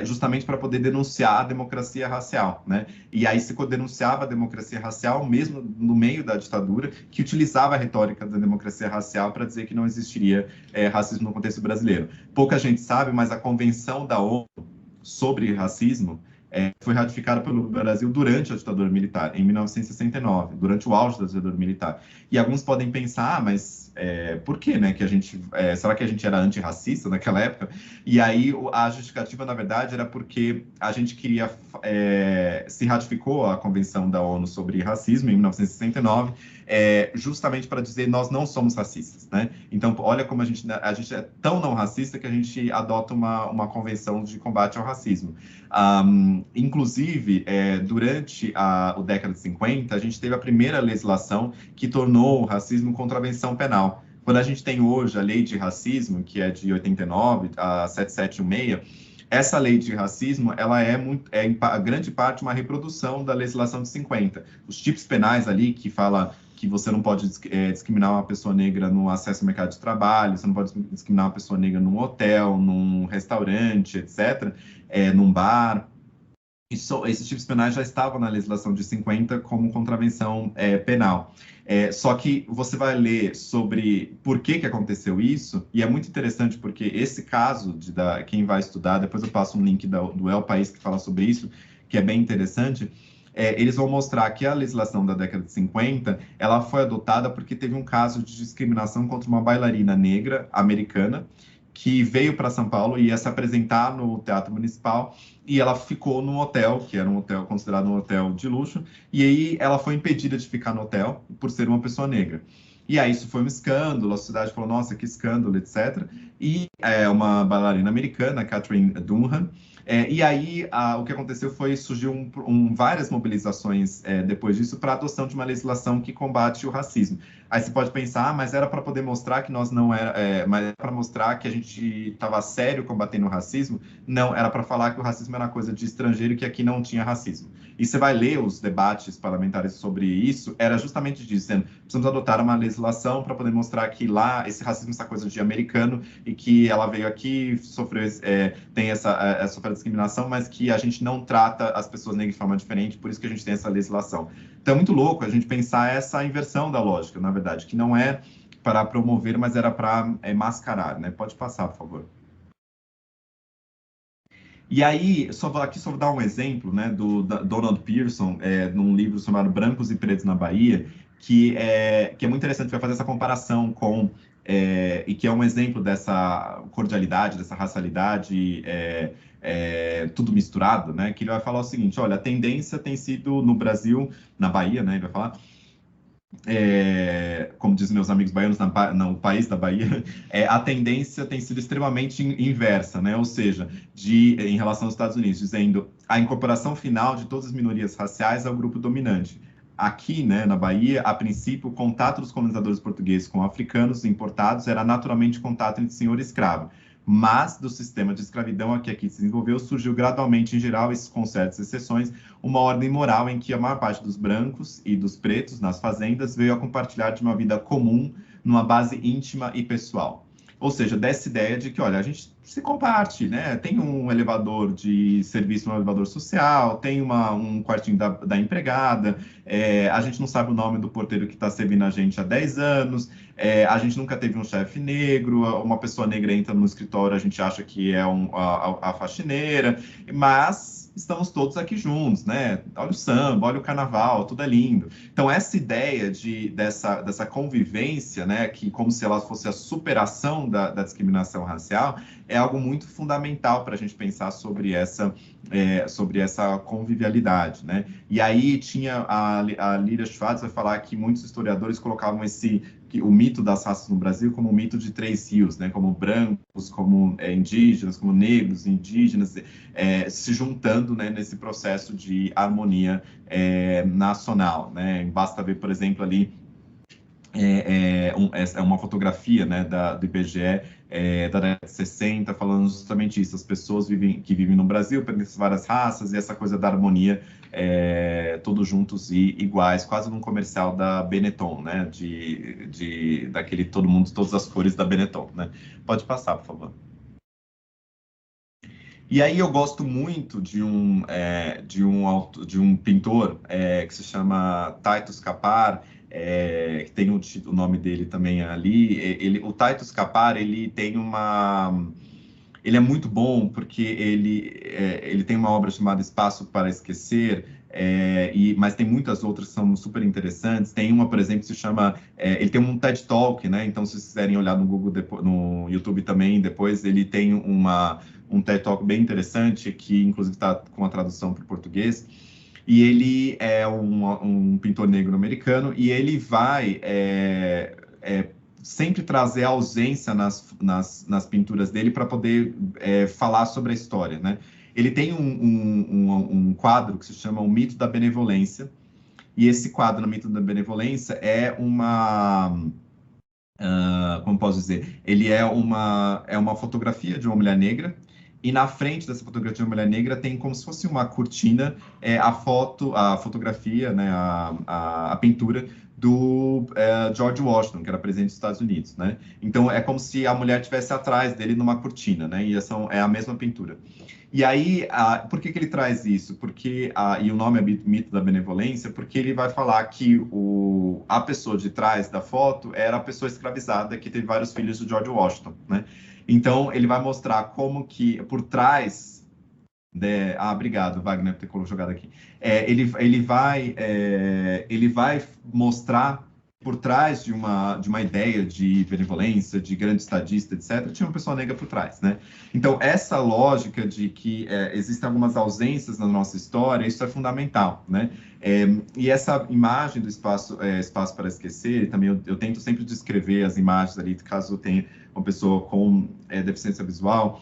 S1: justamente para poder denunciar a democracia racial, né? E aí se denunciava a democracia racial, mesmo no meio da ditadura, que utilizava a retórica da democracia racial para dizer que não existiria racismo no contexto brasileiro. Pouca gente sabe, mas a Convenção da ONU sobre racismo, foi ratificada pelo Brasil durante a ditadura militar, em 1969, durante o auge da ditadura militar. E alguns podem pensar, mas por que, né, que a gente, será que a gente era antirracista naquela época? E aí a justificativa, na verdade, era porque a gente queria, se ratificou a Convenção da ONU sobre Racismo, em 1969, justamente para dizer nós não somos racistas, né? Então, olha como a gente é tão não racista que a gente adota uma convenção de combate ao racismo. Inclusive, durante a década de 50, a gente teve a primeira legislação que tornou o racismo contravenção penal. Quando a gente tem hoje a lei de racismo, que é de 89, a 7716, essa lei de racismo, ela em grande parte uma reprodução da legislação de 50. Os tipos penais ali que fala que você não pode discriminar uma pessoa negra no acesso ao mercado de trabalho, você não pode discriminar uma pessoa negra num hotel, num restaurante, etc., num bar. Esses tipos penais já estavam na legislação de 50 como contravenção penal. Só que você vai ler sobre por que aconteceu isso, e é muito interessante porque esse caso, quem vai estudar, depois eu passo um link do El País que fala sobre isso, que é bem interessante. Eles vão mostrar que a legislação da década de 50, ela foi adotada porque teve um caso de discriminação contra uma bailarina negra americana, que veio para São Paulo e ia se apresentar no Teatro Municipal, e ela ficou num hotel, que era um hotel considerado um hotel de luxo, e aí ela foi impedida de ficar no hotel por ser uma pessoa negra. E aí isso foi um escândalo, a sociedade falou, nossa, que escândalo, etc. E uma bailarina americana, Catherine Dunham, e aí o que aconteceu foi, surgiu várias mobilizações depois disso para a adoção de uma legislação que combate o racismo. Aí você pode pensar, mas era para poder mostrar que nós não era, mas era para mostrar que a gente estava a sério combatendo o racismo? Não, era para falar que o racismo era coisa de estrangeiro e que aqui não tinha racismo. E você vai ler os debates parlamentares sobre isso, era justamente dizendo, precisamos adotar uma legislação para poder mostrar que lá esse racismo é essa coisa de americano e que ela veio aqui, sofreu, tem sofreu discriminação, mas que a gente não trata as pessoas negras de forma diferente, por isso que a gente tem essa legislação. Então é muito louco a gente pensar essa inversão da lógica, na verdade, que não é para promover, mas era para mascarar, né? Pode passar, por favor. E aí, aqui só vou dar um exemplo, né, do Donald Pearson, num livro chamado Brancos e Pretos na Bahia, que é muito interessante, vai fazer essa comparação e que é um exemplo dessa cordialidade, dessa racialidade, tudo misturado, né, que ele vai falar o seguinte, olha, a tendência tem sido no Brasil, na Bahia, né, ele vai falar, como dizem meus amigos baianos, no país da Bahia, a tendência tem sido extremamente inversa, né? Ou seja, em relação aos Estados Unidos, dizendo a incorporação final de todas as minorias raciais ao grupo dominante. Aqui, né, na Bahia, a princípio, o contato dos colonizadores portugueses com africanos importados era naturalmente contato entre senhor e escravo. Mas do sistema de escravidão que aqui se desenvolveu, surgiu gradualmente, em geral, esses com certas exceções, uma ordem moral em que a maior parte dos brancos e dos pretos nas fazendas veio a compartilhar de uma vida comum, numa base íntima e pessoal. Ou seja, dessa ideia de que, olha, a gente se comparte, né? Tem um elevador de serviço, um elevador social, tem um quartinho da empregada, a gente não sabe o nome do porteiro que está servindo a gente há 10 anos, a gente nunca teve um chefe negro, uma pessoa negra entra no escritório, a gente acha que é a faxineira, mas estamos todos aqui juntos, né? Olha o samba, olha o carnaval, tudo é lindo. Então, essa ideia dessa convivência, né, que como se ela fosse a superação da discriminação racial, é algo muito fundamental para a gente pensar sobre essa convivialidade, né? E aí tinha a Lídia Schwartz vai falar que muitos historiadores colocavam o mito das raças no Brasil como o mito de três rios, né? Como brancos, como indígenas, como negros, indígenas, se juntando, né, nesse processo de harmonia nacional, né? Basta ver, por exemplo, ali uma fotografia, né, do IBGE da década de 60, falando justamente isso, as pessoas que vivem no Brasil, pertencem a várias raças, e essa coisa da harmonia, todos juntos e iguais, quase num comercial da Benetton, né, daquele todo mundo, todas as cores da Benetton, né. Pode passar, por favor. E aí eu gosto muito de um pintor que se chama Titus Capar, que tem o nome dele também ali. O Titus Capar, ele tem Ele é muito bom porque ele tem uma obra chamada Espaço para Esquecer, mas tem muitas outras que são super interessantes. Tem uma, por exemplo, que se chama... ele tem um TED Talk, né? Então, se vocês quiserem olhar no Google, no YouTube também, depois ele tem um TED Talk bem interessante, que inclusive está com a tradução para o português. E ele é um pintor negro americano, e ele vai sempre trazer a ausência nas pinturas dele para poder falar sobre a história, né? Ele tem um quadro que se chama O Mito da Benevolência, e esse quadro, no Mito da Benevolência, é como posso dizer, ele é uma fotografia de uma mulher negra, e na frente dessa fotografia de uma mulher negra tem como se fosse uma cortina, a fotografia, né, a pintura do George Washington, que era presidente dos Estados Unidos, né? Então é como se a mulher estivesse atrás dele numa cortina, né? E essa é a mesma pintura. E aí, por que ele traz isso? E o nome é Mito da Benevolência, porque ele vai falar que a pessoa de trás da foto era a pessoa escravizada que teve vários filhos do George Washington, né? Então, ele vai mostrar como que por trás... obrigado, Wagner, por ter jogado aqui. Ele vai mostrar por trás de uma ideia de benevolência, de grande estadista, etc., tinha uma pessoa negra por trás, né? Então, essa lógica de que existem algumas ausências na nossa história, isso é fundamental, né? E essa imagem do espaço para esquecer, também eu tento sempre descrever as imagens ali, caso tenha uma pessoa com deficiência visual,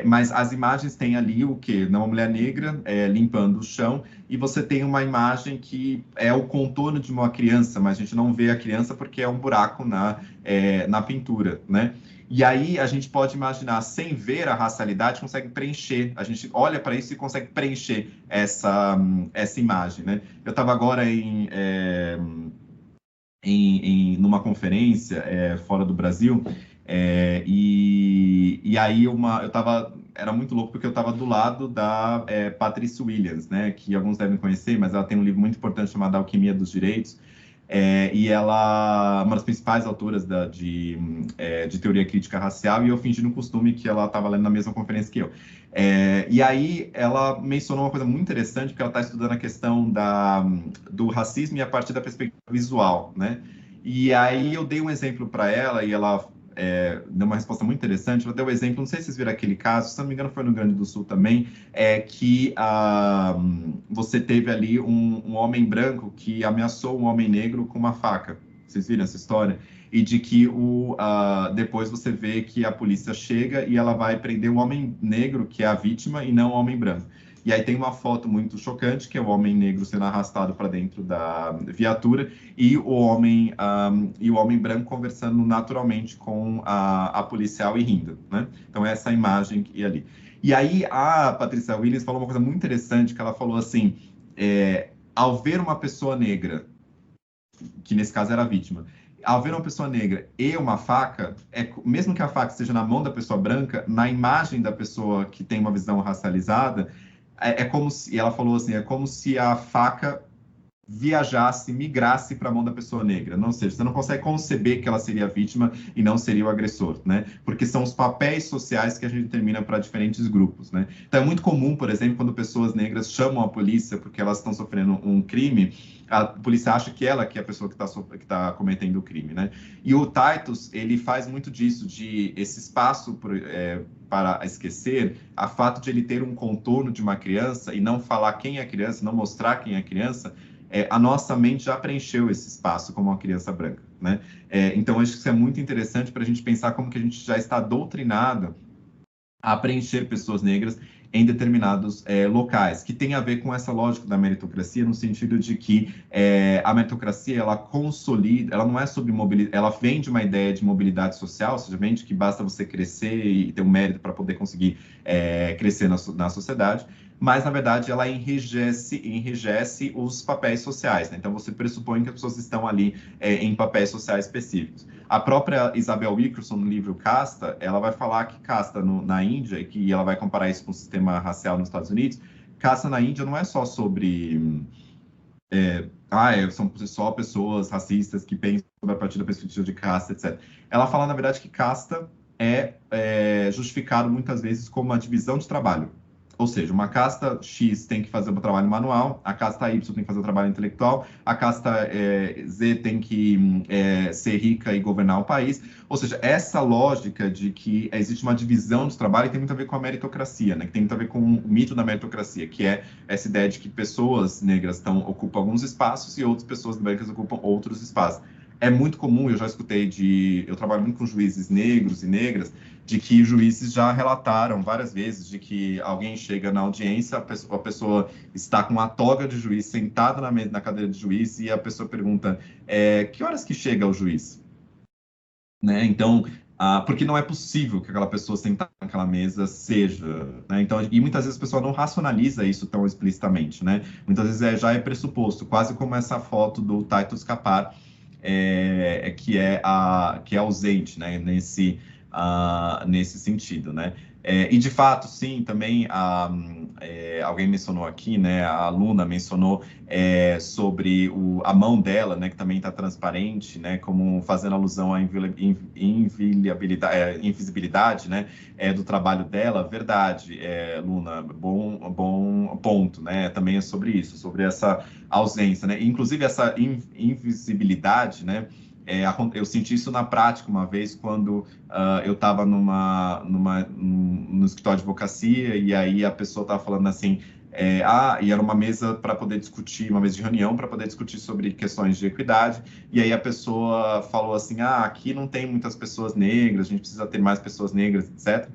S1: mas as imagens têm ali o quê? Uma mulher negra limpando o chão, e você tem uma imagem que é o contorno de uma criança, mas a gente não vê a criança porque é um buraco na pintura, né? E aí a gente pode imaginar, sem ver a racialidade, consegue preencher. A gente olha para isso e consegue preencher essa imagem, né? Eu estava agora numa conferência fora do Brasil, e aí era muito louco porque eu estava do lado da Patrice Williams, né, que alguns devem conhecer, mas ela tem um livro muito importante chamado Alquimia dos Direitos, e ela é uma das principais autoras de teoria crítica racial, e eu fingi no costume que ela estava lendo na mesma conferência que eu. E aí ela mencionou uma coisa muito interessante, porque ela está estudando a questão do racismo e a partir da perspectiva visual, né? E aí eu dei um exemplo para ela, e ela deu uma resposta muito interessante. Ela deu um exemplo, não sei se vocês viram aquele caso, se não me engano foi no Rio Grande do Sul também, que você teve ali um homem branco que ameaçou um homem negro com uma faca. Vocês viram essa história? E de que depois você vê que a polícia chega e ela vai prender o homem negro, que é a vítima, e não o homem branco. E aí tem uma foto muito chocante, que é o homem negro sendo arrastado para dentro da viatura, e o homem branco conversando naturalmente com a policial e rindo, né? Então essa imagem que ali. E aí a Patricia Williams falou uma coisa muito interessante, que ela falou assim, ao ver uma pessoa negra, que nesse caso era a vítima, ao ver uma pessoa negra e uma faca, mesmo que a faca esteja na mão da pessoa branca, na imagem da pessoa que tem uma visão racializada, como se, e ela falou assim, é como se a faca viajasse, migrasse para a mão da pessoa negra. Não, ou seja, você não consegue conceber que ela seria a vítima e não seria o agressor, né? Porque são os papéis sociais que a gente determina para diferentes grupos, né? Então é muito comum, por exemplo, quando pessoas negras chamam a polícia porque elas estão sofrendo um crime, a polícia acha que ela que é a pessoa que está cometendo o crime, né? E o Titus, ele faz muito disso, de esse espaço para esquecer, a fato de ele ter um contorno de uma criança e não falar quem é a criança, não mostrar quem é a criança, a nossa mente já preencheu esse espaço como uma criança branca, né? Então, acho que isso é muito interessante para a gente pensar como que a gente já está doutrinado a preencher pessoas negras em determinados locais, que tem a ver com essa lógica da meritocracia, no sentido de que a meritocracia, ela consolida, ela não é sobre mobilidade, ela vem de uma ideia de mobilidade social, ou seja, vem de que basta você crescer e ter um mérito para poder conseguir crescer na sociedade, mas, na verdade, ela enrijece os papéis sociais, né? Então, você pressupõe que as pessoas estão ali em papéis sociais específicos. A própria Isabel Wilkerson, no livro Casta, ela vai falar que casta na Índia, e ela vai comparar isso com o sistema racial nos Estados Unidos, casta na Índia não é só sobre... são só pessoas racistas que pensam a partir da perspectiva de casta, etc. Ela fala, na verdade, que casta é justificado muitas vezes como uma divisão de trabalho. Ou seja, uma casta X tem que fazer o trabalho manual, a casta Y tem que fazer o trabalho intelectual, a casta Z tem que ser rica e governar o país. Ou seja, essa lógica de que existe uma divisão de trabalho tem muito a ver com a meritocracia, né? Que tem muito a ver com o mito da meritocracia, que é essa ideia de que pessoas negras ocupam alguns espaços e outras pessoas brancas ocupam outros espaços. É muito comum, eu já escutei eu trabalho muito com juízes negros e negras, de que juízes já relataram várias vezes de que alguém chega na audiência, a pessoa está com a toga de juiz sentada na cadeira de juiz e a pessoa pergunta, que horas que chega o juiz? Né? Então, porque não é possível que aquela pessoa sentada naquela mesa seja, né? Então, e muitas vezes a pessoa não racionaliza isso tão explicitamente, né? Muitas vezes já é pressuposto, quase como essa foto do Titus Capar, que é ausente, né? Nesse sentido, né? E de fato, sim, também alguém mencionou aqui, né? A aluna mencionou sobre a mão dela, né? Que também está transparente, né? Como fazendo alusão à invisibilidade, né? Do trabalho dela. Verdade, Luna, bom ponto, né? Também é sobre isso, sobre essa ausência, né? Inclusive essa invisibilidade, né? Eu senti isso na prática uma vez quando eu estava no escritório de advocacia e aí a pessoa estava falando assim, e era uma mesa para poder discutir, uma mesa de reunião para poder discutir sobre questões de equidade, e aí a pessoa falou assim, aqui não tem muitas pessoas negras, a gente precisa ter mais pessoas negras, etc.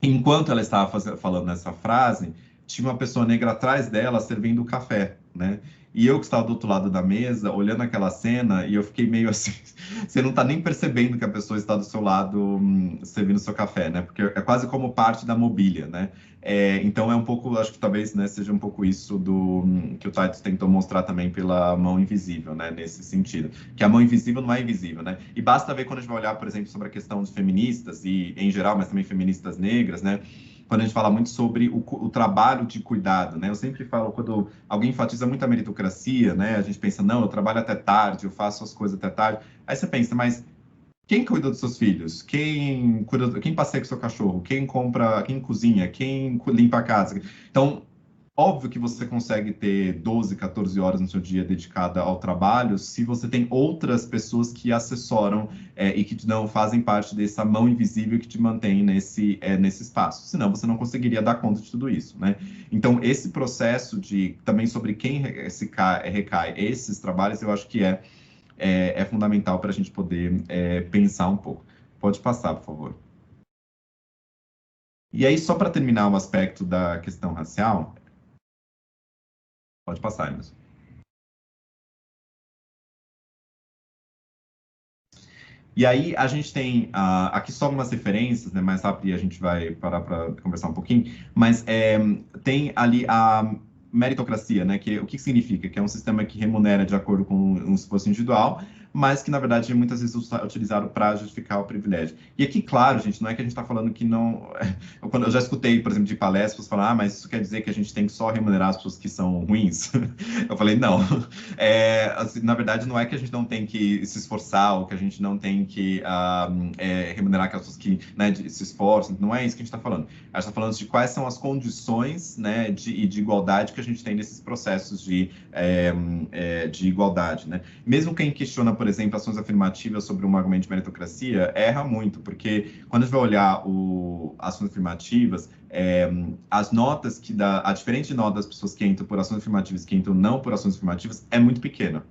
S1: Enquanto ela estava falando essa frase, tinha uma pessoa negra atrás dela servindo o café, né? E eu que estava do outro lado da mesa, olhando aquela cena, e eu fiquei meio assim, você não está nem percebendo que a pessoa está do seu lado servindo o seu café, né? Porque é quase como parte da mobília, né? Então é um pouco, acho que talvez, né, seja um pouco isso que o Titus tentou mostrar também pela mão invisível, né? Nesse sentido. Que a mão invisível não é invisível, né? E basta ver quando a gente vai olhar, por exemplo, sobre a questão dos feministas, e em geral, mas também feministas negras, né? Quando a gente fala muito sobre o trabalho de cuidado, né? Eu sempre falo, quando alguém enfatiza muito a meritocracia, né? A gente pensa, não, eu trabalho até tarde, eu faço as coisas até tarde. Aí você pensa, mas quem cuida dos seus filhos? Quem passeia com o seu cachorro? Quem compra, quem cozinha? Quem limpa a casa? Então, óbvio que você consegue ter 12, 14 horas no seu dia dedicada ao trabalho se você tem outras pessoas que assessoram e que não fazem parte dessa mão invisível que te mantém nesse espaço. Senão, você não conseguiria dar conta de tudo isso, né? Então, esse processo também sobre quem recai esses trabalhos, eu acho que é fundamental para a gente poder pensar um pouco. Pode passar, por favor. E aí, só para terminar o aspecto da questão racial, pode passar, Emerson. E aí a gente tem aqui só algumas referências, né, mais rápido e a gente vai parar para conversar um pouquinho, mas tem ali a meritocracia, né, o que significa? Que é um sistema que remunera de acordo com um esforço individual, mas que, na verdade, muitas vezes é utilizado para justificar o privilégio. E aqui, claro, gente, não é que a gente está falando que não... Eu já escutei, por exemplo, de palestras, falar, mas isso quer dizer que a gente tem que só remunerar as pessoas que são ruins? Eu falei, não. Assim, na verdade, não é que a gente não tem que se esforçar, ou que a gente não tem que remunerar aquelas pessoas que, né, se esforçam, não é isso que a gente está falando. A gente está falando de quais são as condições, né, de igualdade que a gente tem nesses processos de igualdade, né? Mesmo quem questiona, por exemplo, ações afirmativas sobre um argumento de meritocracia, erra muito, porque quando a gente vai olhar ações afirmativas, as notas a diferença de nota das pessoas que entram por ações afirmativas e que entram não por ações afirmativas é muito pequena.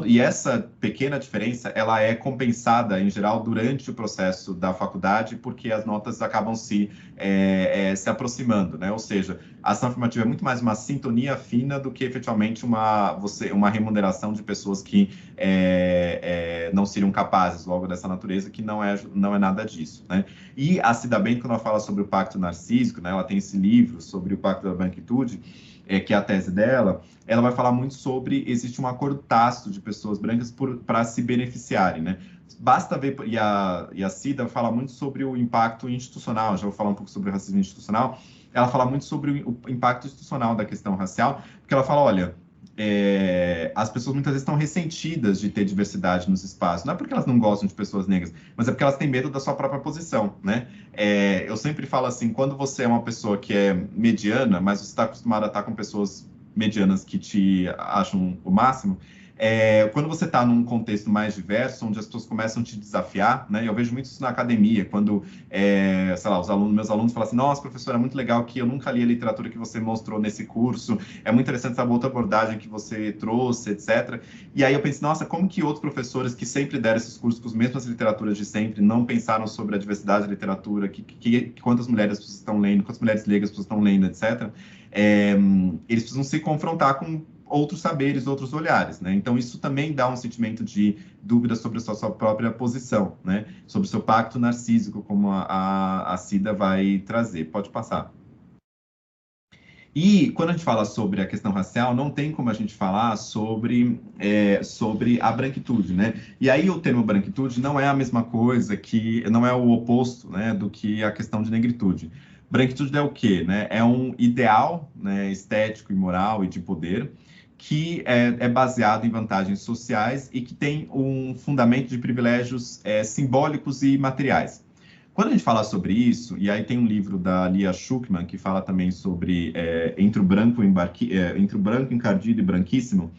S1: E essa pequena diferença, ela é compensada, em geral, durante o processo da faculdade, porque as notas acabam se aproximando, né? Ou seja, a ação afirmativa é muito mais uma sintonia fina do que, efetivamente, uma remuneração de pessoas que não seriam capazes, logo dessa natureza, que não é nada disso, né? E a Cida Bem, quando ela fala sobre o pacto narcísico, né? Ela tem esse livro sobre o pacto da branquitude, que é a tese dela, ela vai falar muito sobre existe um acordo tácito de pessoas brancas para se beneficiarem, né? Basta ver, e a Cida fala muito sobre o impacto institucional, já vou falar um pouco sobre o racismo institucional, ela fala muito sobre o impacto institucional da questão racial, porque ela fala, olha, as pessoas muitas vezes estão ressentidas de ter diversidade nos espaços. Não é porque elas não gostam de pessoas negras, mas é porque elas têm medo da sua própria posição, né? Eu sempre falo assim, quando você é uma pessoa que é mediana, mas você está acostumado a estar com pessoas medianas que te acham o máximo, quando você está num contexto mais diverso, onde as pessoas começam a te desafiar, né? Eu vejo muito isso na academia, quando, sei lá, meus alunos falam assim, nossa, professora, é muito legal que eu nunca li a literatura que você mostrou nesse curso, é muito interessante essa outra abordagem que você trouxe, etc. E aí eu penso, nossa, como que outros professores que sempre deram esses cursos com as mesmas literaturas de sempre, não pensaram sobre a diversidade da literatura, quantas mulheres as pessoas estão lendo, quantas mulheres negras as pessoas estão lendo, etc. Eles precisam se confrontar com outros saberes, outros olhares, né? Então, isso também dá um sentimento de dúvida sobre a sua própria posição, né? Sobre o seu pacto narcísico, como a Cida vai trazer. Pode passar. E quando a gente fala sobre a questão racial, não tem como a gente falar sobre a branquitude, né? E aí o termo branquitude não é a mesma coisa não é o oposto, né, do que a questão de negritude. Branquitude é o quê, né? É um ideal, né, estético e moral e de poder que é baseado em vantagens sociais e que tem um fundamento de privilégios simbólicos e materiais. Quando a gente fala sobre isso, e aí tem um livro da Lia Schuckman que fala também sobre entre o branco encardido e branquíssimo,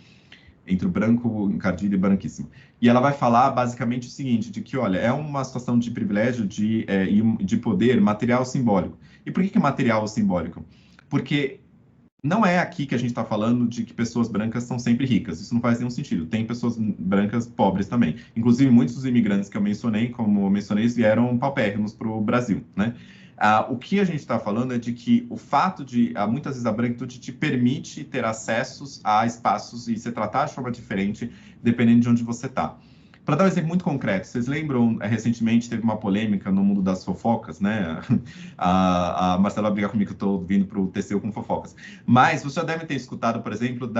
S1: entre o branco encardido e branquíssimo. E ela vai falar basicamente o seguinte, de que, olha, é uma situação de privilégio de poder material simbólico. E por que material simbólico? Porque não é aqui que a gente está falando de que pessoas brancas são sempre ricas. Isso não faz nenhum sentido. Tem pessoas brancas pobres também. Inclusive, muitos dos imigrantes que eu mencionei, como eu mencionei, vieram paupérrimos para o Brasil, né? O que a gente está falando é de que o fato de, muitas vezes, a branquitude te permite ter acessos a espaços e ser tratado de forma diferente, dependendo de onde você está. Para dar um exemplo muito concreto, vocês lembram, recentemente teve uma polêmica no mundo das fofocas, né? A Marcela vai brigar comigo que eu estou vindo para o TCU com fofocas. Mas você já deve ter escutado, por exemplo,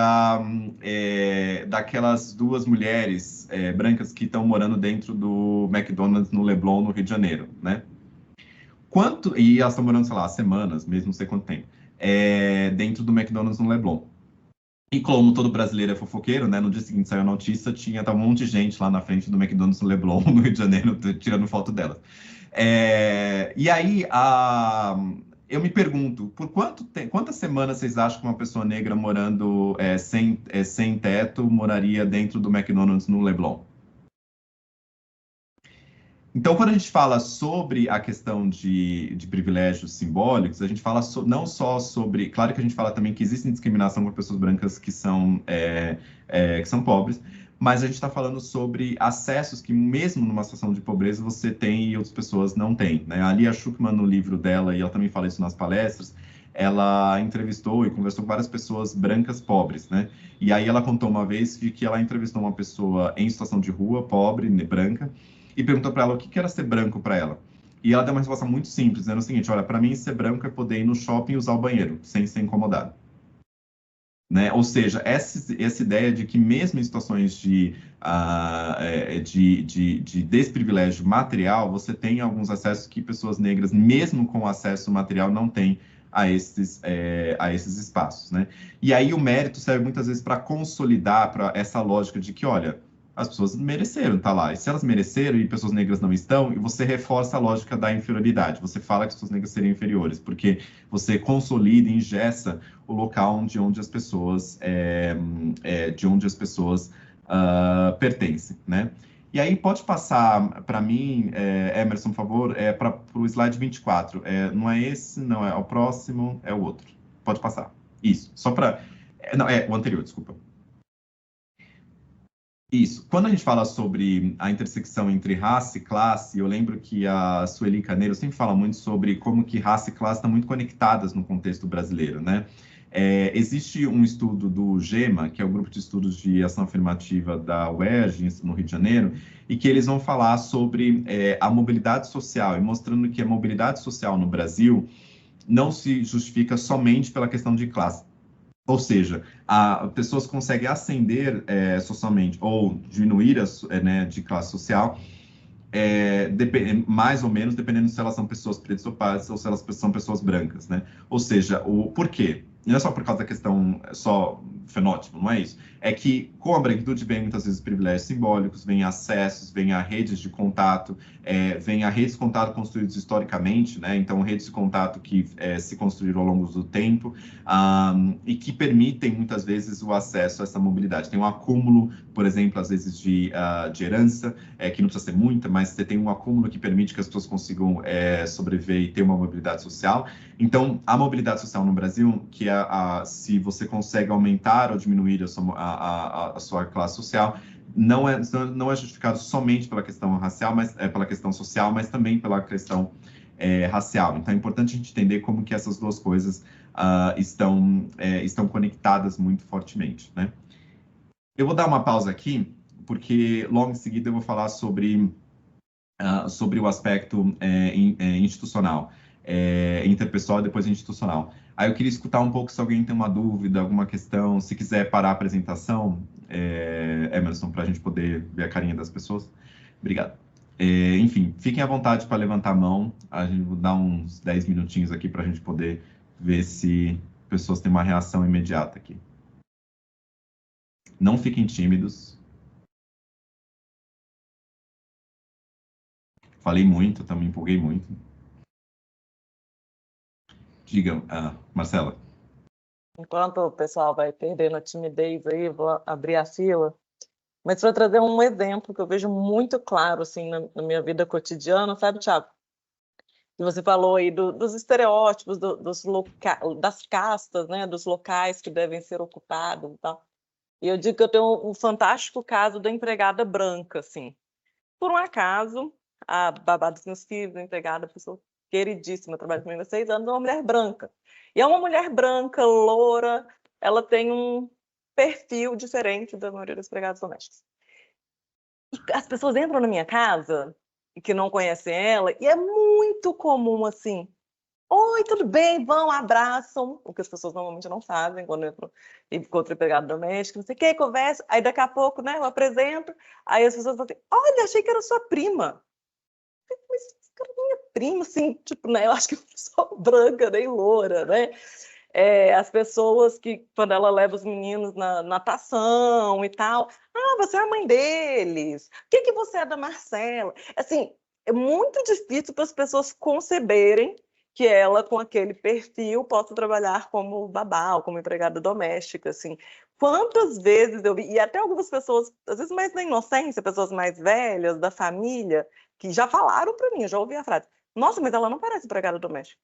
S1: daquelas duas mulheres brancas que estão morando dentro do McDonald's no Leblon, no Rio de Janeiro, né? E elas estão morando, sei lá, semanas, mesmo não sei quanto tempo, dentro do McDonald's no Leblon. E como todo brasileiro é fofoqueiro, né? No dia seguinte saiu a notícia, tava um monte de gente lá na frente do McDonald's no Leblon, no Rio de Janeiro, tirando foto delas. E aí, eu me pergunto, por quantas semanas vocês acham que uma pessoa negra morando sem teto moraria dentro do McDonald's no Leblon? Então, quando a gente fala sobre a questão de privilégios simbólicos, a gente fala não só sobre. Claro que a gente fala também que existe discriminação por pessoas brancas que são pobres, mas a gente está falando sobre acessos que, mesmo numa situação de pobreza, você tem e outras pessoas não têm, né? A Lia Schuckman, no livro dela, e ela também fala isso nas palestras, ela entrevistou e conversou com várias pessoas brancas pobres, né? E aí ela contou uma vez que ela entrevistou uma pessoa em situação de rua, pobre, branca, e perguntou para ela o que era ser branco para ela. E ela deu uma resposta muito simples, dizendo o seguinte: olha, para mim ser branco é poder ir no shopping e usar o banheiro, sem ser incomodado. Né? Ou seja, essa ideia de que mesmo em situações de desprivilégio material, você tem alguns acessos que pessoas negras, mesmo com acesso material, não têm a esses espaços. Né? E aí o mérito serve muitas vezes para consolidar para essa lógica de que, olha, as pessoas mereceram estar lá. E se elas mereceram e pessoas negras não estão, e você reforça a lógica da inferioridade. Você fala que as pessoas negras seriam inferiores, porque você consolida e engessa o local onde as pessoas pertencem, né? E aí pode passar para mim, Emerson, por favor, para o slide 24. Não é esse, não é o próximo, é o outro. Pode passar. Isso, só para... Não, o anterior, desculpa. Isso. Quando a gente fala sobre a intersecção entre raça e classe, eu lembro que a Sueli Carneiro sempre fala muito sobre como que raça e classe estão muito conectadas no contexto brasileiro, né? Existe um estudo do GEMA, que é o Grupo de Estudos de Ação Afirmativa da UERJ, no Rio de Janeiro, e que eles vão falar sobre a mobilidade social, e mostrando que a mobilidade social no Brasil não se justifica somente pela questão de classe. Ou seja, pessoas conseguem ascender socialmente ou diminuir de classe social, mais ou menos, dependendo se elas são pessoas pretas ou pardas ou se elas são pessoas brancas, né? Ou seja, por quê? não é só por causa da questão só fenótipo, não é isso. É que com a branquitude vem muitas vezes privilégios simbólicos, vem acessos, vem a redes de contato, vem a redes de contato construídos historicamente, né? Então, redes de contato que se construíram ao longo do tempo e que permitem muitas vezes o acesso a essa mobilidade. Tem um acúmulo, por exemplo, às vezes de herança, que não precisa ser muita, mas você tem um acúmulo que permite que as pessoas consigam sobreviver e ter uma mobilidade social. Então, a mobilidade social no Brasil, que é se você consegue aumentar ou diminuir a sua classe social, não é justificado somente pela questão racial, mas pela questão social, mas também pela questão racial. Então, é importante a gente entender como que essas duas coisas estão conectadas muito fortemente, né? Eu vou dar uma pausa aqui, porque logo em seguida eu vou falar sobre o aspecto institucional, interpessoal e depois institucional. Aí eu queria escutar um pouco se alguém tem uma dúvida, alguma questão, se quiser parar a apresentação, Emerson, para a gente poder ver a carinha das pessoas. Obrigado. Enfim, fiquem à vontade para levantar a mão. A gente vai dar uns 10 minutinhos aqui para a gente poder ver se pessoas têm uma reação imediata aqui. Não fiquem tímidos. Falei muito, também empolguei muito. Diga, Marcela.
S2: Enquanto o pessoal vai perdendo a timidez aí, vou abrir a fila. Mas para trazer um exemplo que eu vejo muito claro assim, na minha vida cotidiana, sabe, Thiago? E você falou aí dos estereótipos, das castas, né, dos locais que devem ser ocupados e tal. E eu digo que eu tenho um fantástico caso da empregada branca, assim. Por um acaso, a babá dos meus filhos, a empregada, pessoa queridíssima, trabalha comigo há 6 anos, é uma mulher branca. E é uma mulher branca, loura, ela tem um perfil diferente da maioria dos empregados domésticos. E as pessoas entram na minha casa e que não conhecem ela, e é muito comum assim. Oi, tudo bem? Vão, abraçam, o que as pessoas normalmente não fazem quando entram e encontram empregado doméstico, não sei o que, conversa, aí daqui a pouco, né, eu apresento, aí as pessoas falam assim, olha, achei que era sua prima. Mas cara, minha prima, assim, tipo, né, eu acho que eu sou branca, nem loura, né? As pessoas que, quando ela leva os meninos na natação e tal, você é a mãe deles, o que você é da Marcela? Assim, é muito difícil para as pessoas conceberem que ela, com aquele perfil, possa trabalhar como babá ou como empregada doméstica, assim. Quantas vezes eu vi, e até algumas pessoas, às vezes mais na inocência, pessoas mais velhas, da família, que já falaram para mim, eu já ouvi a frase, nossa, mas ela não parece empregada doméstica.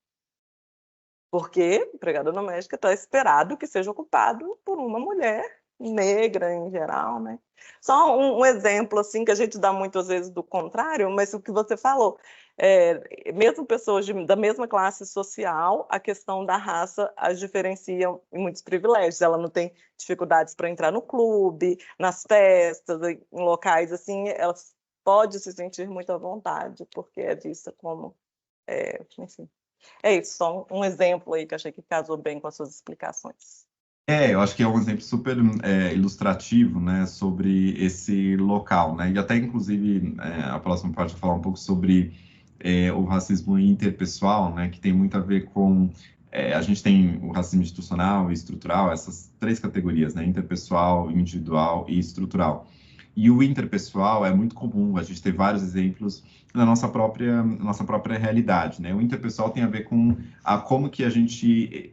S2: Porque empregada doméstica está esperado que seja ocupado por uma mulher negra em geral, né? Só um exemplo assim que a gente dá muitas vezes do contrário, mas o que você falou, mesmo pessoas da mesma classe social, a questão da raça as diferencia em muitos privilégios. Ela não tem dificuldades para entrar no clube, nas festas, em locais assim, ela pode se sentir muito à vontade porque é vista como, enfim. É isso, só um exemplo aí que achei que casou bem com as suas explicações.
S1: Eu acho que é um exemplo super ilustrativo, né, sobre esse local, né, e até, inclusive, a próxima parte vai falar um pouco sobre o racismo interpessoal, né, que tem muito a ver com... a gente tem o racismo institucional e estrutural, essas 3 categorias, né, interpessoal, individual e estrutural. E o interpessoal é muito comum, a gente tem vários exemplos na nossa própria realidade, né? O interpessoal tem a ver com como que a gente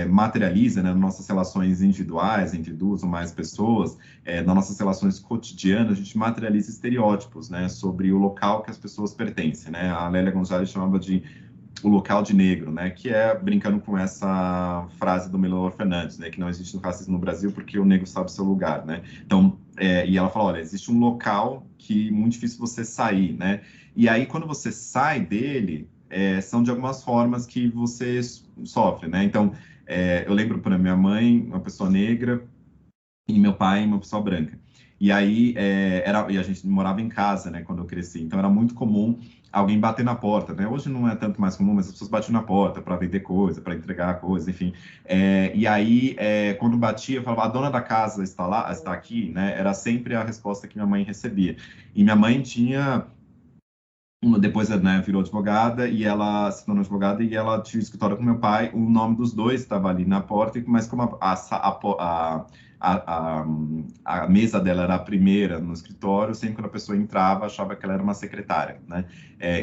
S1: materializa, né, nas nossas relações individuais, entre 2 ou mais pessoas, nas nossas relações cotidianas, a gente materializa estereótipos, né, sobre o local que as pessoas pertencem, né? A Lélia Gonzalez chamava de o local de negro, né, que é brincando com essa frase do Melor Fernandes, né, que não existe racismo no Brasil porque o negro sabe o seu lugar, né? Então, e ela fala, olha, existe um local que é muito difícil você sair, né? E aí, quando você sai dele, são de algumas formas que você sofre, né? Então, eu lembro, para minha mãe, uma pessoa negra, e meu pai, uma pessoa branca. E aí, e a gente morava em casa, né, quando eu cresci. Então, era muito comum alguém bater na porta, né? Hoje não é tanto mais comum, mas as pessoas batiam na porta para vender coisa, para entregar coisa, enfim. E aí, quando batia, eu falava, a dona da casa está lá, está aqui, né? Era sempre a resposta que minha mãe recebia. E minha mãe tinha depois, né, virou advogada e ela se tornou advogada e ela tinha um escritório com meu pai. O nome dos dois estava ali na porta, mas como a mesa dela era a primeira no escritório, sempre quando a pessoa entrava, achava que ela era uma secretária, né?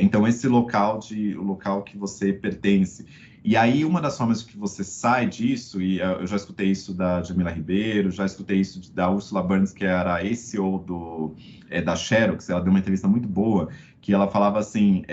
S1: Então, esse local o local que você pertence. E aí, uma das formas que você sai disso, e eu já escutei isso da Jamila Ribeiro, já escutei isso da Ursula Burns, que era a CEO da Xerox, ela deu uma entrevista muito boa, que ela falava assim,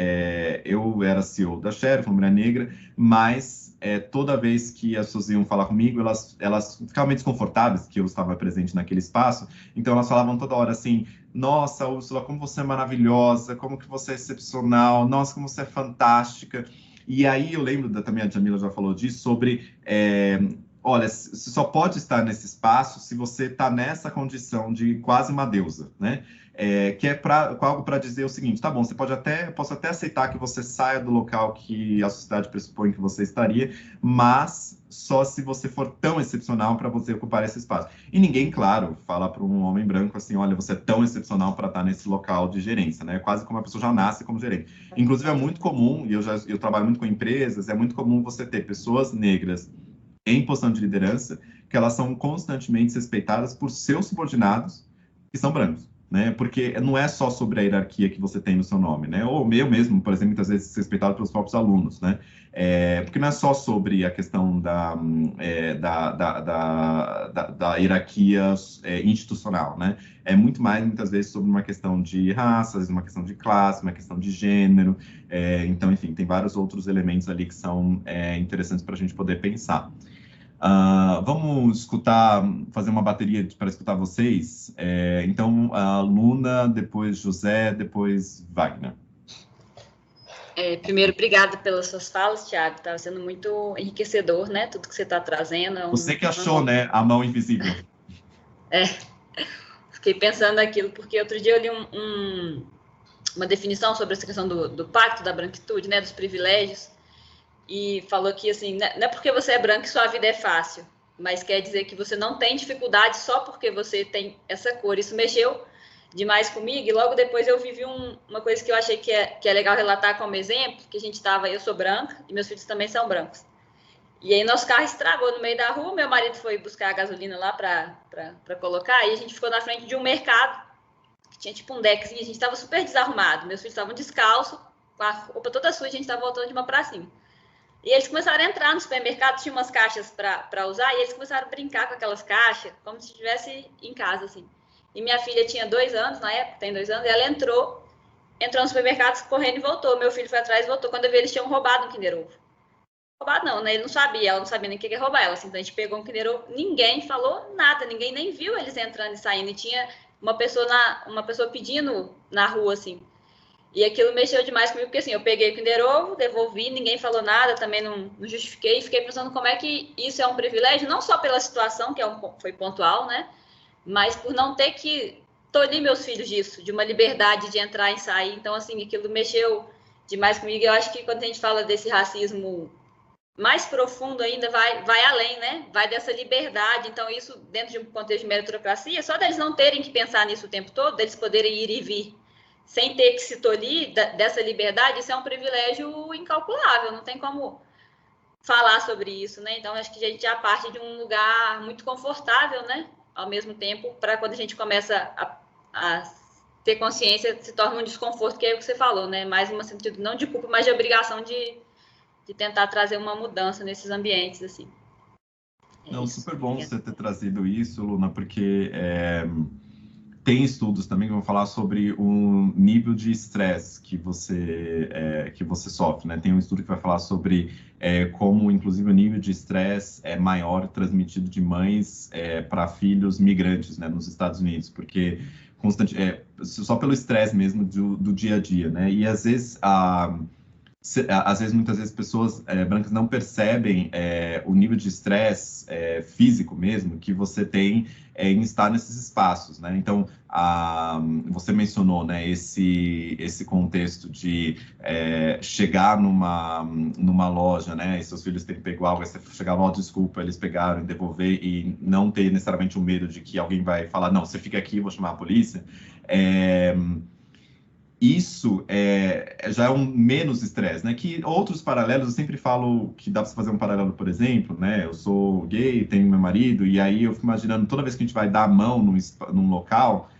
S1: eu era CEO da Xerox, uma mulher negra, mas toda vez que as pessoas iam falar comigo, elas ficavam meio desconfortáveis que eu estava presente naquele espaço, então elas falavam toda hora assim, nossa, Úrsula, como você é maravilhosa, como que você é excepcional, nossa, como você é fantástica. E aí eu lembro, também a Jamila já falou disso, sobre, olha, você só pode estar nesse espaço se você está nessa condição de quase uma deusa, né? Que é algo para dizer o seguinte, tá bom, posso até aceitar que você saia do local que a sociedade pressupõe que você estaria, mas só se você for tão excepcional para você ocupar esse espaço. E ninguém, claro, fala para um homem branco assim, olha, você é tão excepcional para estar nesse local de gerência, né? Quase como a pessoa já nasce como gerente. Inclusive, é muito comum, e eu trabalho muito com empresas, é muito comum você ter pessoas negras em posição de liderança, que elas são constantemente respeitadas por seus subordinados, que são brancos, né? Porque não é só sobre a hierarquia que você tem no seu nome, né? Ou eu mesmo, por exemplo, muitas vezes respeitado pelos próprios alunos, né? Porque não é só sobre a questão da hierarquia institucional, né? É muito mais, muitas vezes, sobre uma questão de raças, uma questão de classe, uma questão de gênero. Então, enfim, tem vários outros elementos ali que são interessantes para a gente poder pensar. Vamos fazer uma bateria para escutar vocês. Então, a Luna, depois José, depois Wagner.
S3: Primeiro, obrigada pelas suas falas, Thiago. Está sendo muito enriquecedor, né? Tudo que você está trazendo.
S1: Você que achou, né? A mão invisível.
S3: Fiquei pensando naquilo, porque outro dia eu li uma definição sobre essa questão do pacto da branquitude, né? Dos privilégios. E falou que, assim, não é porque você é branco que sua vida é fácil, mas quer dizer que você não tem dificuldade só porque você tem essa cor. Isso mexeu demais comigo, e logo depois eu vivi uma coisa que eu achei que é legal relatar como exemplo, que eu sou branca, e meus filhos também são brancos. E aí nosso carro estragou no meio da rua, meu marido foi buscar a gasolina lá para colocar, e a gente ficou na frente de um mercado, que tinha tipo um deckzinho, a gente estava super desarrumado, meus filhos estavam descalços, com a roupa toda suja, a gente estava voltando de uma pracinha. E eles começaram a entrar no supermercado, tinha umas caixas para usar, e eles começaram a brincar com aquelas caixas, como se estivesse em casa, assim. E minha filha tinha 2 anos, na época, tem 2 anos, e ela entrou no supermercado, correndo e voltou. Meu filho foi atrás e voltou. Quando eu vi, eles tinham roubado um Kinder Ovo. Roubado não, né? Ele não sabia, ela não sabia nem o que ia roubar ela. Assim, então a gente pegou um Kinder Ovo, ninguém falou nada, ninguém nem viu eles entrando e saindo. E tinha uma pessoa pedindo na rua, assim. E aquilo mexeu demais comigo, porque assim, eu peguei o Kinder Ovo, devolvi, ninguém falou nada, também não justifiquei, e fiquei pensando como é que isso é um privilégio, não só pela situação, que foi pontual, né? Mas por não ter que tolir meus filhos disso, de uma liberdade de entrar e sair. Então, assim, aquilo mexeu demais comigo. Eu acho que quando a gente fala desse racismo mais profundo ainda, vai além, né? Vai dessa liberdade. Então, isso dentro de um contexto de meritocracia, só deles não terem que pensar nisso o tempo todo, deles poderem ir e vir, sem ter que se tolir dessa liberdade, isso é um privilégio incalculável, não tem como falar sobre isso, né? Então, acho que a gente já parte de um lugar muito confortável, né? Ao mesmo tempo, para quando a gente começa a ter consciência, se torna um desconforto, que é o que você falou, né? Mais um sentido não de culpa, mas de obrigação de tentar trazer uma mudança nesses ambientes, assim.
S1: Não, super bom você ter trazido isso, Luna, porque tem estudos também que vão falar sobre o nível de estresse que você sofre, né? Tem um estudo que vai falar sobre como, inclusive, o nível de estresse é maior transmitido de mães para filhos migrantes, né, nos Estados Unidos, porque só pelo estresse mesmo do dia a dia, né? E às vezes muitas vezes, pessoas brancas não percebem o nível de estresse físico mesmo que você tem em estar nesses espaços, né? Então, você mencionou, né, esse contexto de chegar numa loja, né, e seus filhos terem pego algo, aí você chegar lá, desculpa, eles pegaram e devolver, e não ter necessariamente o medo de que alguém vai falar, não, você fica aqui, vou chamar a polícia. isso já é um menos estresse, né? Que outros paralelos, eu sempre falo que dá para fazer um paralelo, por exemplo, né? Eu sou gay, tenho meu marido, e aí eu fico imaginando, toda vez que a gente vai dar a mão num local,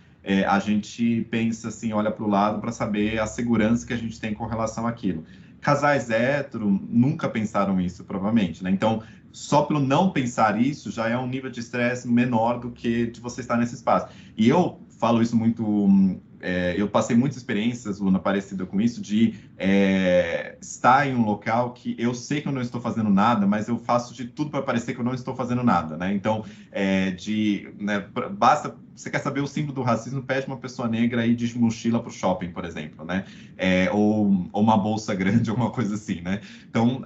S1: a gente pensa assim, olha para o lado para saber a segurança que a gente tem com relação àquilo. Casais hétero nunca pensaram isso, provavelmente, né? Então, só pelo não pensar isso, já é um nível de estresse menor do que de você estar nesse espaço. E eu falo isso muito... eu passei muitas experiências, Luna, parecida com isso, de estar em um local que eu sei que eu não estou fazendo nada, mas eu faço de tudo para parecer que eu não estou fazendo nada, né? Então, basta... Você quer saber o símbolo do racismo? Pede uma pessoa negra aí de mochila para o shopping, por exemplo, né? Ou uma bolsa grande, alguma coisa assim, né? Então,